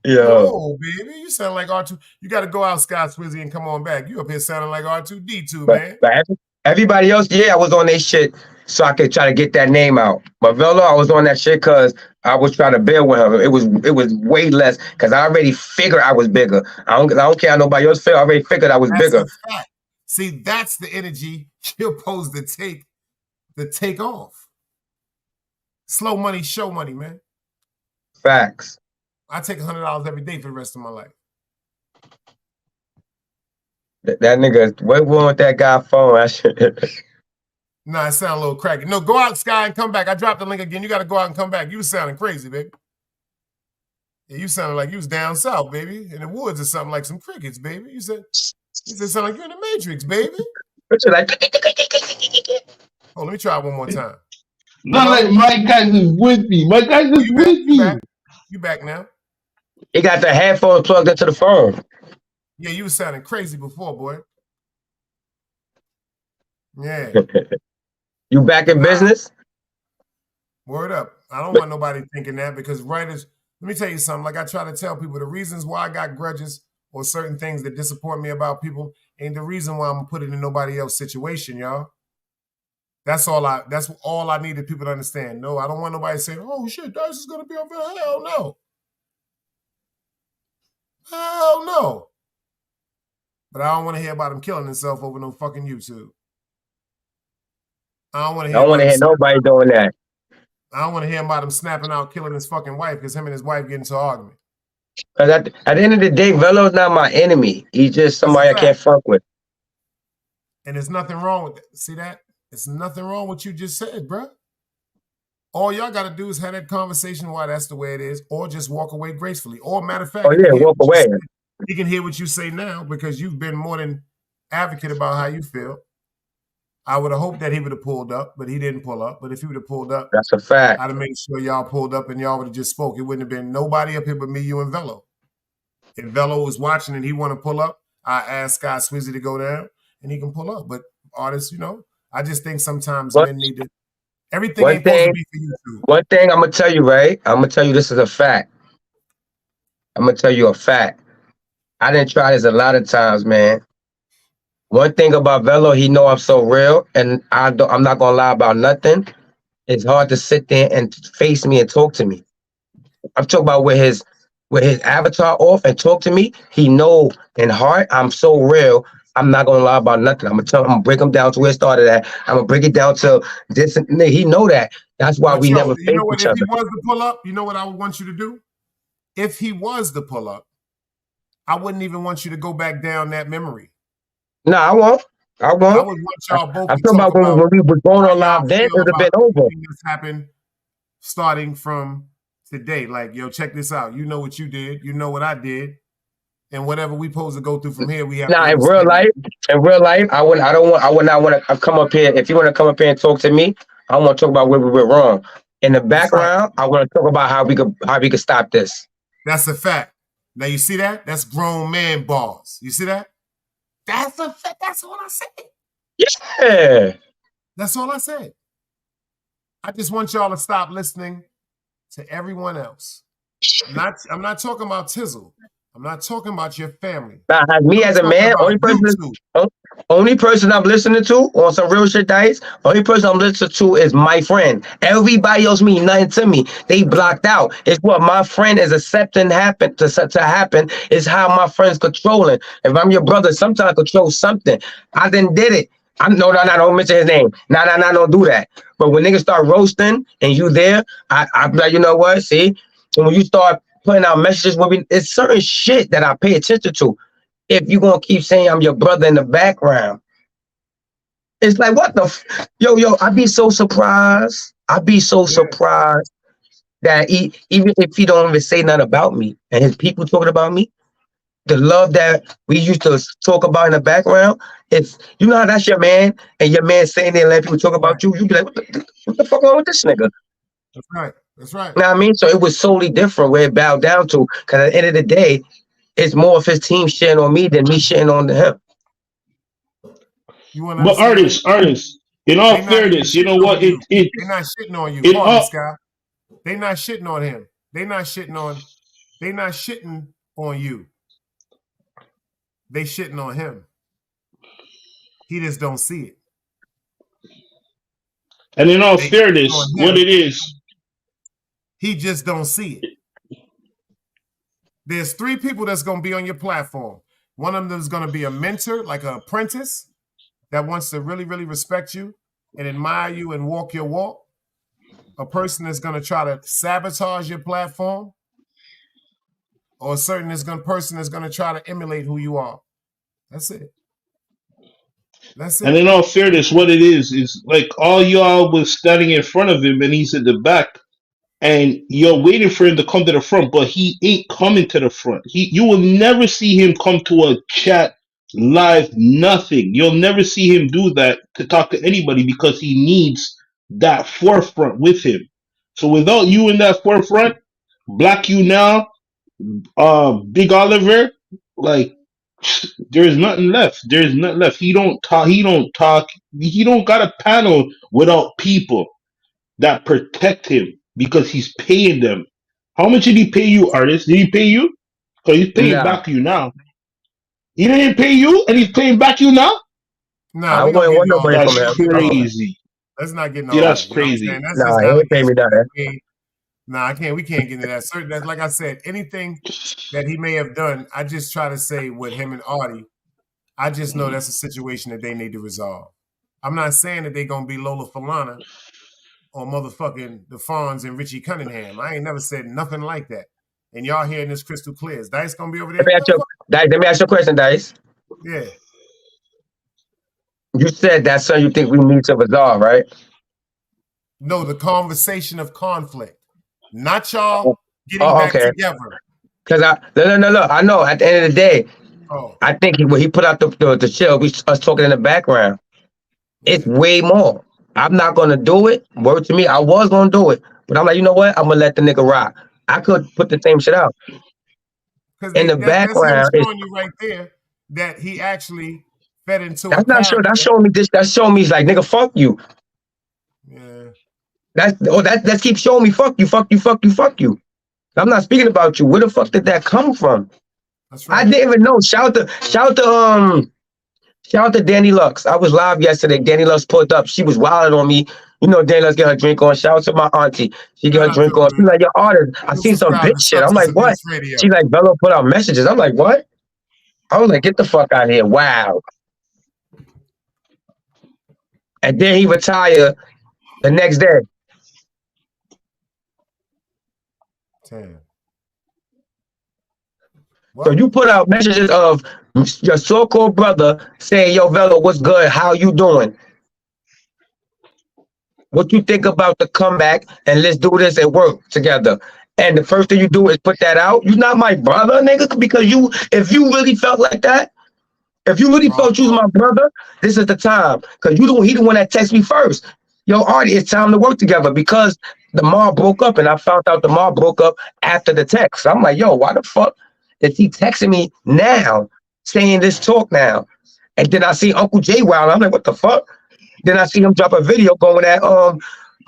G: Yeah.
D: Oh, baby, you sound like R2. You got to go out, Scott Swizzy, and come on back. You up here sounding like R2D2,
G: But,
D: man.
G: but everybody else, yeah, I was on their shit so I could try to get that name out. But Velo, I was on that shit because I was trying to build with him. It was way less because I already figured I was bigger. I don't care how nobody else feel. I already figured I was
D: That's
G: bigger.
D: a fact. See, that's the energy you're supposed to take off. Slow money, show money, man.
G: Facts.
D: I take $100 every day for the rest of my life.
G: That nigga, what wrong with that guy phone?
D: Nah, it sound a little cracky. No, go out, Sky, and come back. I dropped the link again. You got to go out and come back. You was sounding crazy, baby. Yeah, you sounded like you was down south, baby, in the woods or something, like some crickets, baby. You said sound like you're in the Matrix, baby.
G: Like,
D: Oh, let me try it one more time.
I: Not like my guys is with me. My guys is with me.
D: You back now.
G: he got the headphones plugged into the phone.
D: Yeah, you was sounding crazy before, boy. Yeah.
G: You back in business?
D: Word up. I don't want nobody thinking that because writers, let me tell you something. Like I try to tell people, the reasons why I got grudges or certain things that disappoint me about people ain't the reason why I'm gonna put it in nobody else's situation, y'all. That's all I needed people to understand. No, I don't want nobody saying, oh shit, Dice is gonna be over there. Hell no. Hell no. But I don't want to hear about him killing himself over no fucking YouTube. I don't want to hear
G: nobody doing that.
D: I don't want to hear about him snapping out, killing his fucking wife because him and his wife get into an argument.
G: Because at the end of the day, Velo's not my enemy. He's just somebody I can't fuck with.
D: And there's nothing wrong with that. See that? There's nothing wrong with what you just said, bro. All y'all got to do is have that conversation why that's the way it is, or just walk away gracefully. Or matter of fact,
G: walk away.
D: He can hear what you say now because you've been more than advocate about how you feel. I would have hoped that he would have pulled up, but he didn't pull up. But if he would have pulled up,
G: that's a fact.
D: I'd have made sure y'all pulled up and y'all would have just spoke. It wouldn't have been nobody up here but me, you, and Velo. If Velo was watching and he want to pull up, I asked Scott Swizzy to go down and he can pull up. But artists, I just think sometimes men need to. Everything ain't supposed to be for YouTube.
G: One thing I'm gonna tell you, right? I'm gonna tell you this is a fact. I'm gonna tell you a fact. I didn't try this a lot of times, man. One thing about Velo, he know I'm so real, and I'm not gonna lie about nothing. It's hard to sit there and face me and talk to me. I'm talking about with his avatar off and talk to me. He know in heart I'm so real. I'm not gonna lie about nothing. I'm gonna break him down to where it started at. I'm gonna break it down to this. He know that. That's why we never face each other.
D: If he was to pull up, you know what I would want you to do? If he was to pull up, I wouldn't even want you to go back down that memory.
G: No, I won't. I won't.
D: I would want y'all both
G: I'm
D: to
G: talking
D: talk
G: about when we were going on live then, it would have been over.
D: That's happened starting from today. Like, yo, check this out. You know what you did. You know what I did. And whatever we supposed to go through from here, we have
G: to. In real life, I would not want to come up here. If you want to come up here and talk to me, I want to talk about where we went wrong. In the background, I want to talk about how we could stop this.
D: That's a fact. Now you see that? That's grown man bars. You see that? That's all I said.
G: Yeah.
D: That's all I said. I just want y'all to stop listening to everyone else. I'm not talking about Tizzle. I'm not talking about your family.
G: Nah, me as a man, only person I'm listening to on some real shit, Dice. Only person I'm listening to is my friend. Everybody else mean nothing to me. They blocked out. It's what my friend is accepting to happen. Is how my friend's controlling. If I'm your brother, sometimes I control something. I then did it. No, don't mention his name. No, don't do that. But when niggas start roasting and you there, I'm like, you know what? See, and when you start putting out messages with me, it's certain shit that I pay attention to. If you gonna keep saying I'm your brother in the background, it's like, what the yo, I'd be so surprised. I'd be so surprised that even if he don't even say nothing about me and his people talking about me, the love that we used to talk about in the background, if you know how that's your man and your man saying there and letting people talk about you, you be like, what the fuck wrong with this nigga?
D: That's right. That's right.
G: You know what I mean? So it was solely different where it bowed down to, because at the end of the day, it's more of his team shitting on me than me shitting on him.
I: But artists, in all fairness, you know what?
D: They're not shitting on you. Pardon, Sky. They're not shitting on him. They're not shitting on you. They shitting on him. He just don't see it.
I: And in all fairness, what it is,
D: he just don't see it. There's 3 people that's going to be on your platform. One of them is going to be a mentor, like an apprentice, that wants to really, really respect you and admire you and walk your walk. A person that's going to try to sabotage your platform, or a certain person that's going to try to emulate who you are. That's it. That's it.
I: And in all fairness, what it is like all y'all was standing in front of him and he's in the back. And you're waiting for him to come to the front, but he ain't coming to the front. You will never see him come to a chat live, nothing. You'll never see him do that to talk to anybody because he needs that forefront with him. So without you in that forefront, Black You Now, Big Oliver, like there's nothing left. There's nothing left. He don't talk. He don't got a panel without people that protect him. Because he's paying them. How much did he pay you, artist? Did he pay you? Because he's paying back you now. He didn't pay you, and he's paying back you now?
D: Nah,
G: we don't want nobody
I: that's
G: from him.
I: Crazy.
D: Let's not get no.
I: Yeah, that's crazy.
D: You know that's
G: nah, he ain't pay me that.
D: Nah, I can't. We can't get into that. That's like I said. Anything that he may have done, I just try to say with him and Artie. I just know that's a situation that they need to resolve. I'm not saying that they're gonna be Lola Falana or motherfucking the Fonz and Richie Cunningham. I ain't never said nothing like that. And y'all hearing this crystal clear. Is Dice gonna be over there?
G: Let me ask you a question, Dice.
D: Yeah.
G: You said that's something you think we need to resolve, right?
D: No, the conversation of conflict. Not y'all getting back together.
G: Because no. I know at the end of the day, I think when he put out the show, us talking in the background, it's way more. I'm not gonna do it. Word to me, I was gonna do it, but I'm like, you know what? I'm gonna let the nigga rock. I could put the same shit out. In the background,
D: that's showing you right there that he actually fed into.
G: That's not sure. That's showing me this. That's showing me like, nigga, fuck you.
D: Yeah.
G: That keeps showing me fuck you. I'm not speaking about you. Where the fuck did that come from?
D: That's right.
G: I didn't even know. Shout out to Danny Lux. I was live yesterday. Danny Lux pulled up. She was wilding on me. You know, Danny Lux get her drink on. Shout out to my auntie. She get her drink on. She's like, your artist. I seen some bitch shit. I'm like, what? She's like, Bello put out messages. I'm like, what? I was like, get the fuck out of here. Wow. And then he retired the next day.
D: Damn.
G: So you put out messages of your so-called brother saying, yo, Velo, what's good? How you doing? What you think about the comeback and let's do this and work together? And the first thing you do is put that out. You're not my brother, nigga, because if you really felt like that, if you really felt you was my brother, this is the time. Because he the one that texted me first. Yo, Artie, it's time to work together because the mob broke up and I found out the mob broke up after the text. I'm like, yo, why the fuck? that he texting me now saying this talk now. And then I see Uncle J Wild. I'm like, what the fuck? Then I see him drop a video going at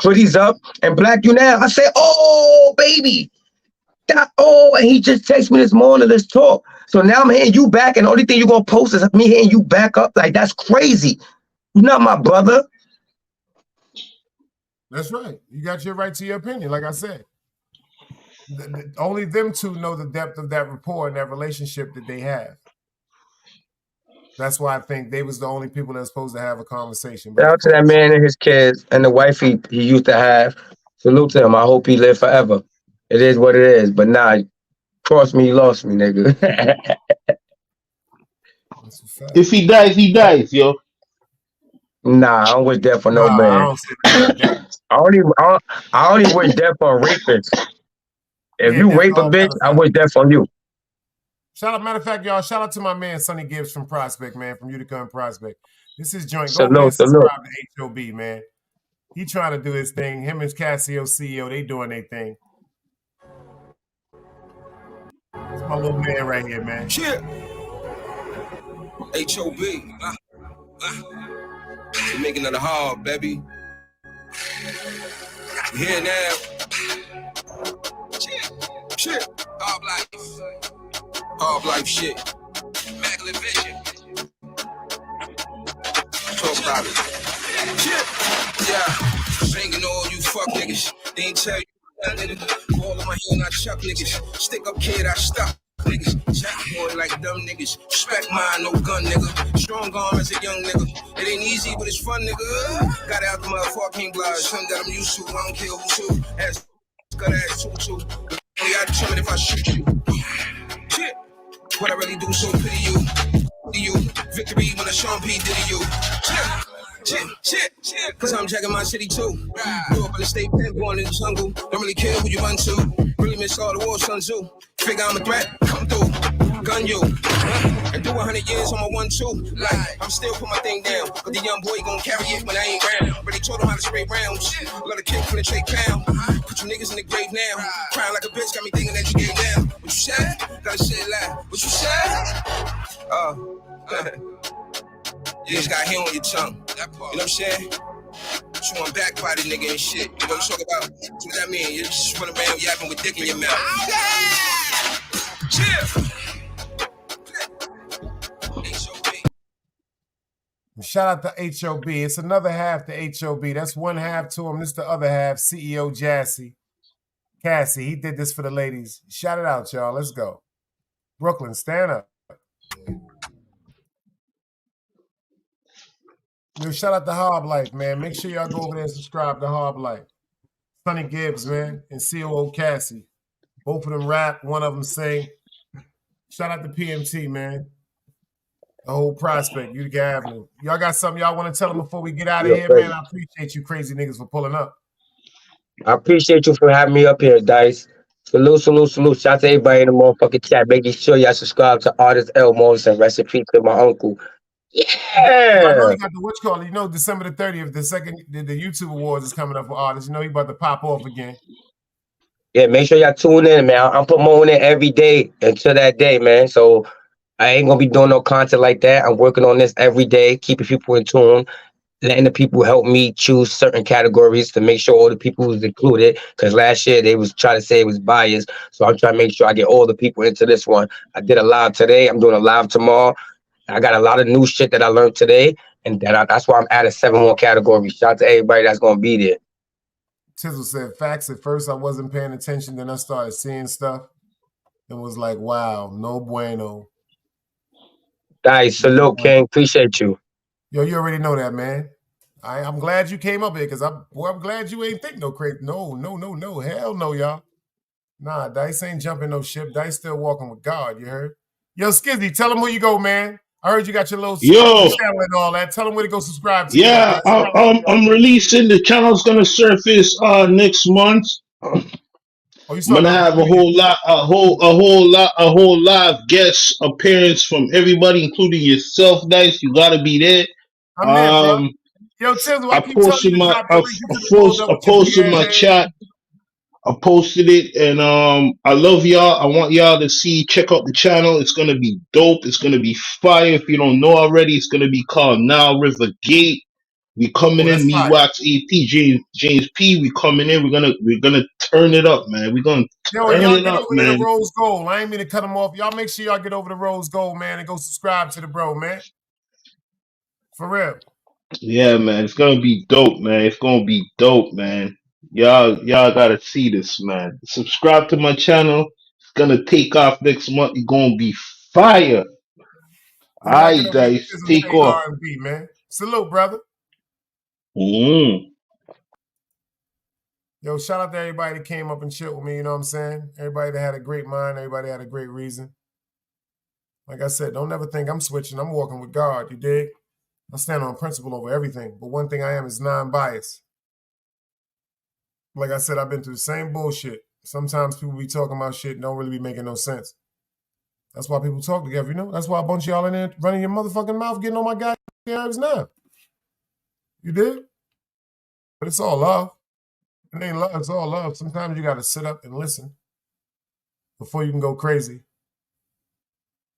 G: hoodies up and Black You Now. I say, oh baby. And he just texted me this morning, let's talk. So now I'm hitting you back, and the only thing you're gonna post is me hitting you back up. Like, that's crazy. You're not my brother.
D: That's right. You got your right to your opinion, like I said. Only them two know the depth of that rapport and that relationship that they have. That's why I think they was the only people that were supposed to have a conversation.
G: Shout out to that man and his kids and the wife he used to have. Salute to him. I hope he live forever. It is what it is. But nah, cross me, you lost me, nigga.
I: If he dies, yo.
G: Nah, I don't wish death for no man. I only wish death for a rapist. If you rape a bitch, I wish death on you.
D: Matter of fact, y'all, shout out to my man Sonny Gibbs from Prospect, man, from Utica and Prospect. This is joint. Go ahead and subscribe to HOB, man. He trying to do his thing. Him and Casio CEO, they doing their thing. It's my little man right here, man.
B: Shit. HOB. We're making it hard, baby. We're here now. Shit. Hard life shit. Immaculate vision. Talk about it. Shit. Yeah. Banging all you fuck niggas. They ain't tell you that nigga. Ball in my hand, I chuck niggas. Stick up kid, I stop niggas. Jack boy like dumb niggas. Respect mine, no gun nigga. Strong arm as a young nigga. It ain't easy, but it's fun nigga. Got out the motherfucking blood. Something that I'm used to. I don't care who's who. Ass got ass too. Only I determine if I shoot you. Shit. What I really do, so pity you. Victory when I Sean P. Diddy you. Shit. Cause I'm jacking my city too. Grew up in the state pen, born in the jungle. Don't really care who you run to. Really miss all the war, Sun Tzu. Figure I'm a threat, come through. Gun you. And do 100 years on my 1-2. Like, I'm still put my thing down. But the young boy gon' carry it when I ain't round. But they told him how to spray rounds. Let a kid penetrate pound. Put you niggas in the grave now. Crying like a bitch, got me thinking that you gave down. What you said? Gotta say it loud. What you said? You just got hair on your tongue. You know what I'm saying? You want back body nigga and shit. You know what I'm talking about? That's what I mean. You just run around yapping with dick in your mouth. Chill.
D: Shout out to HOB. It's another half to HOB. That's one half to him. This is the other half. CEO Cassie. He did this for the ladies. Shout it out, y'all. Let's go. Brooklyn, stand up. Yo, shout out to Hob Life, man. Make sure y'all go over there and subscribe to Hob Life. Sonny Gibbs, man, and COO Cassie. Both of them rap, one of them sing. Shout out to PMT, man. The whole Prospect, Utica Avenue. Y'all got something y'all want to tell them before we get out of here, man? I appreciate you crazy niggas for pulling up.
G: I appreciate you for having me up here, Dice. Salute. Shout out to everybody in the motherfucking chat. Making sure y'all subscribe to Artist L. Morrison. Recipe to my uncle. Yeah.
D: I know he got the what's called. You know, December the 30th, the YouTube Awards is coming up for artists. You know, he about to pop off again.
G: Yeah, make sure y'all tune in, man. I'm promoting it every day until that day, man. So I ain't gonna be doing no content like that. I'm working on this every day, keeping people in tune, letting the people help me choose certain categories to make sure all the people was included. Because last year they was trying to say it was biased. So I'm trying to make sure I get all the people into this one. I did a live today. I'm doing a live tomorrow. I got a lot of new shit that I learned today, and that's why I'm adding 7 more categories. Shout out to everybody that's gonna be there.
D: Tizzle said, facts, at first I wasn't paying attention, then I started seeing stuff and was like, wow, no bueno.
G: Guys, salute, King. Appreciate you.
D: Yo, you already know that, man. I'm glad you came up here, because I'm glad you ain't think no crazy. No. Hell no, y'all. Nah, Dice ain't jumping no ship. Dice still walking with God, you heard? Yo, Skizzy, tell them where you go, man. I heard you got your little channel and all that. Tell them where to go subscribe to.
I: Yeah, I'm releasing. The channel's gonna surface next month. I'm gonna have a whole live guest appearance from everybody, including yourself, Dice. You gotta be there.
D: I'm there, bro. Yo, Tizzle, I posted my chat.
I: I posted it, and I love y'all. I want y'all to check out the channel. It's gonna be dope. It's gonna be fire. If you don't know already, it's gonna be called Now River Gate. We coming
D: Oh,
I: in,
D: that's
I: me
D: fire.
I: Wax AP, James P. We coming in. We're gonna turn it up, man. We're gonna
D: Yo,
I: turn
D: y'all
I: it
D: get
I: up,
D: over to the
I: man.
D: Rose Gold. I ain't mean to cut them off. Y'all make sure y'all get over to Rose Gold, man, and go subscribe to the bro, man. For real.
I: Yeah, man. It's gonna be dope, man. It's gonna be dope, man. Y'all gotta see this, man. Subscribe to my channel. It's gonna take off next month. It's gonna be fire.
D: Then y'all get
I: Alright,
D: over there to
I: guys,
D: Chisholm
I: take
D: State
I: off.
D: R&B, man. Salute, brother.
I: Mm.
D: Yo, shout out to everybody that came up and chilled with me, you know what I'm saying? Everybody that had a great mind, everybody had a great reason. Like I said, don't ever think I'm switching. I'm walking with God, you dig? I stand on principle over everything. But one thing I am is non-biased. Like I said, I've been through the same bullshit. Sometimes people be talking about shit and don't really be making no sense. That's why people talk together, you know? That's why a bunch of y'all in there running your motherfucking mouth, getting on my goddamn nerves now. You did? But it's all love. It ain't love, it's all love. Sometimes you got to sit up and listen before you can go crazy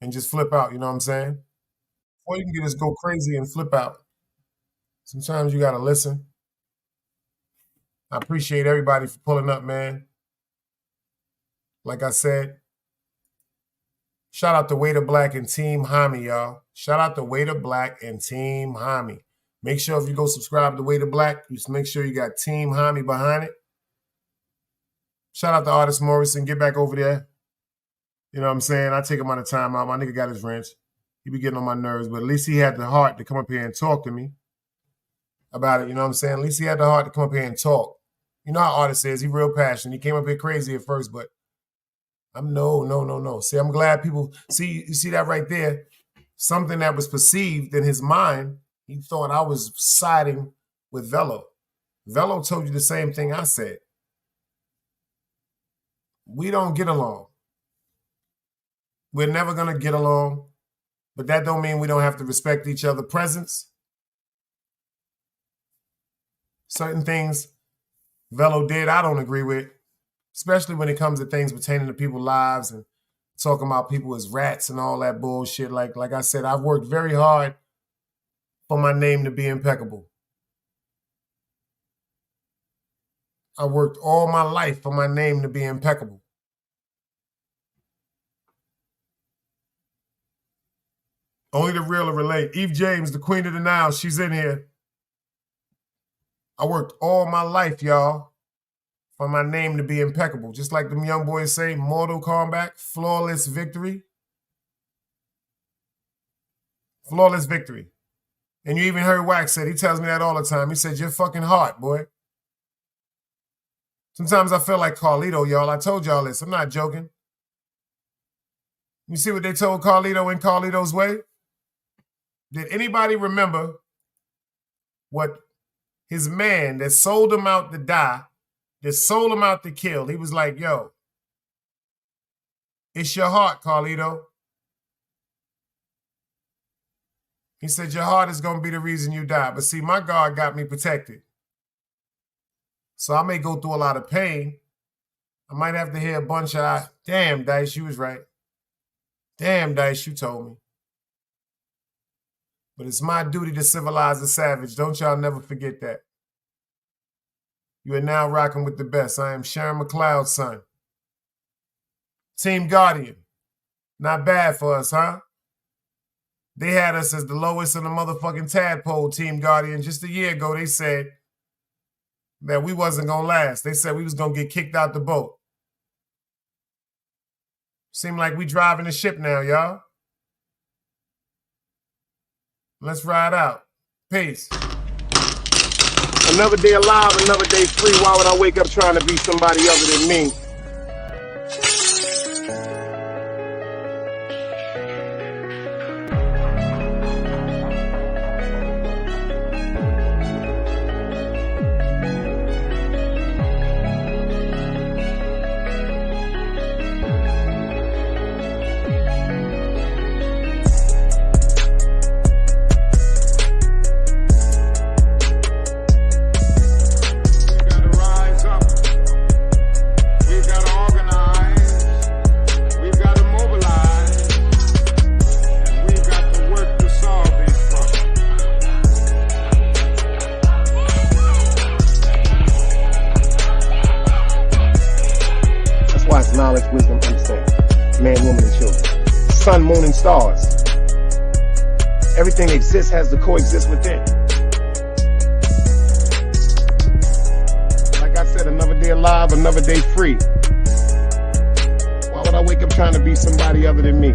D: and just flip out, you know what I'm saying? Before you can just go crazy and flip out, sometimes you got to listen. I appreciate everybody for pulling up, man. Like I said, shout out to Way to Black and Team Hami, y'all. Shout out to Way to Black and Team Hami. Make sure if you go subscribe to Way to Black, just make sure you got Team Hami behind it. Shout out to Artist Morrison. Get back over there. You know what I'm saying? I take him out of time out. My nigga got his wrench. He be getting on my nerves, but at least he had the heart to come up here and talk to me about it. You know what I'm saying? At least he had the heart to come up here and talk. You know how Artist is. He real passionate. He came up here crazy at first, but I'm no. See, I'm glad people see. You see that right there? Something that was perceived in his mind. He thought I was siding with Velo. Velo told you the same thing I said. We don't get along. We're never going to get along, but that don't mean we don't have to respect each other's presence. Certain things Velo did I don't agree with, especially when it comes to things pertaining to people's lives and talking about people as rats and all that bullshit. Like I said, I've worked very hard for my name to be impeccable. I worked all my life for my name to be impeccable. Only the real will relate. Eve James, the queen of the Nile, she's in here. I worked all my life, y'all, for my name to be impeccable. Just like them young boys say, Mortal Kombat, flawless victory. Flawless victory. And you even heard Wax said, he tells me that all the time. He said, your fucking heart, boy. Sometimes I feel like Carlito, y'all. I told y'all this. I'm not joking. You see what they told Carlito in Carlito's Way? Did anybody remember what his man that sold him out to die, that sold him out to kill, he was like, yo, it's your heart, Carlito. He said, your heart is going to be the reason you die. But see, my God got me protected. So I may go through a lot of pain. I might have to hear a bunch of, damn, Dice, you was right. Damn, Dice, you told me. But it's my duty to civilize the savage. Don't y'all never forget that. You are now rocking with the best. I am Sharon McLeod's son. Team Guardian. Not bad for us, huh? They had us as the lowest in the motherfucking tadpole, Team Guardian. Just a year ago, they said that we wasn't going to last. They said we was going to get kicked out the boat. Seem like we driving the ship now, y'all. Let's ride out. Peace.
J: Another day alive, another day free. Why would I wake up trying to be somebody other than me? sun, moon, and stars. Everything exists has to coexist within. Like I said, another day alive, another day free. Why would I wake up trying to be somebody other than me?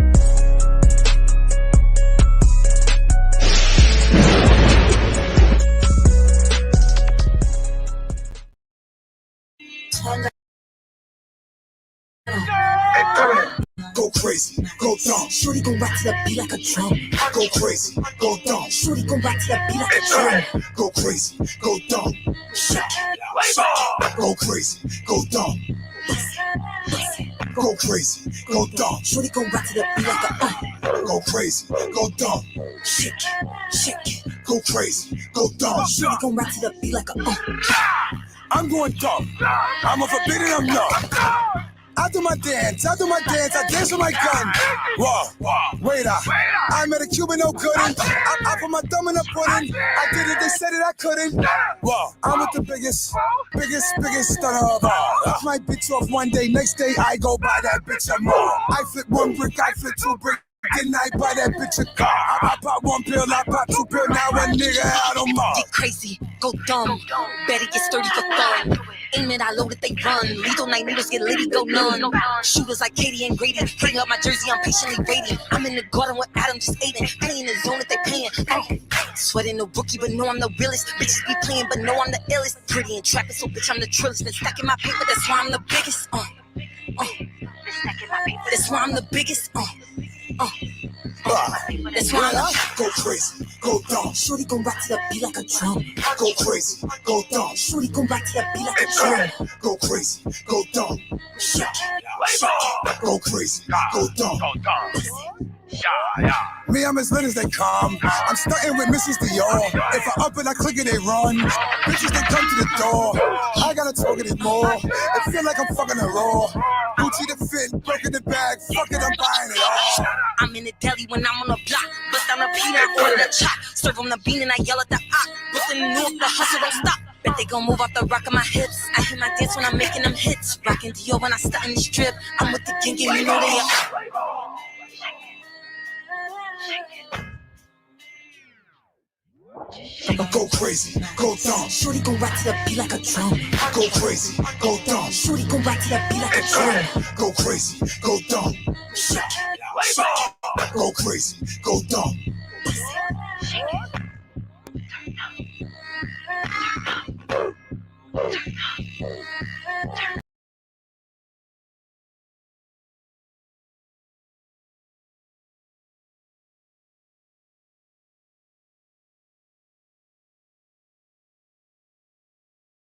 B: Go crazy, go dumb. Shorty gon' rock to the beat like a drum. Go crazy, go dumb. Shorty gon' rock to the beat like a drum. Go crazy, go dumb. Go crazy, go dumb. Go crazy, go dumb. Shorty gon' rock to the beat like a Go crazy, go dumb. Shake it, go crazy, go dumb. Shorty gon' rock to the beat like a I'm going dumb. I'm a forbidden, I'm numb. I do my dance, I dance with my gun. Whoa, wait up. I met a Cuban, no couldn't. I put my thumb in the pudding. I did it, they said it, I couldn't. Whoa, I'm with the biggest stunner of all. Off my bitch off one day, next day I go buy that bitch a more. I flip one brick, I flip two bricks. Then I buy that bitch a car. I pop one pill, I pop two pill. Now a nigga out on Mars.
K: Get crazy, go dumb. Better get sturdy for fun. Aim it, I load it, they run. Lethal night needles get litty, go none. Shooters like Katie and Grady. Hang up my jersey, I'm patiently waiting. I'm in the garden with Adam just eating. I ain't in the zone that they paying. Sweating the rookie, but no, I'm the realest. Bitches be playing, but no, I'm the illest. Pretty and trapping, so bitch, I'm the trillest. Been stacking my paper, that's why I'm the biggest. That's why I'm the biggest. That's why I'm
B: go crazy, go dumb. Shorty gon' rock to the beat like a drum. Go crazy, go dumb. Shorty gon' rock to the beat like a drum. Go crazy, go dumb. Shake it, go crazy, go dumb. Me, I'm as lit as they come. I'm starting with Mrs. Dior. If I up it, I click it, they run. Bitches, they come to the door. I gotta talk it more. It feel like I'm fucking a raw. Gucci the fit, broken the bag. Fuck it, I'm buying it all.
K: I'm in the deli when I'm on the block. Bust down the peanut, order the chop. Serve them the bean and I yell at the op. Bustin' the north, the hustle don't stop. Bet they gon' move off the rock of my hips. I hit my dance when I'm making them hits. Rockin' Dior when I stunt in the strip. I'm with the gang, you know they are.
B: Go crazy, go dumb. Shorty gon' rock to the beat like a drum. Go crazy, go dumb. Shorty gon' rock to the beat like a drum. Go crazy, go dumb. Go crazy, go dumb. Turn up.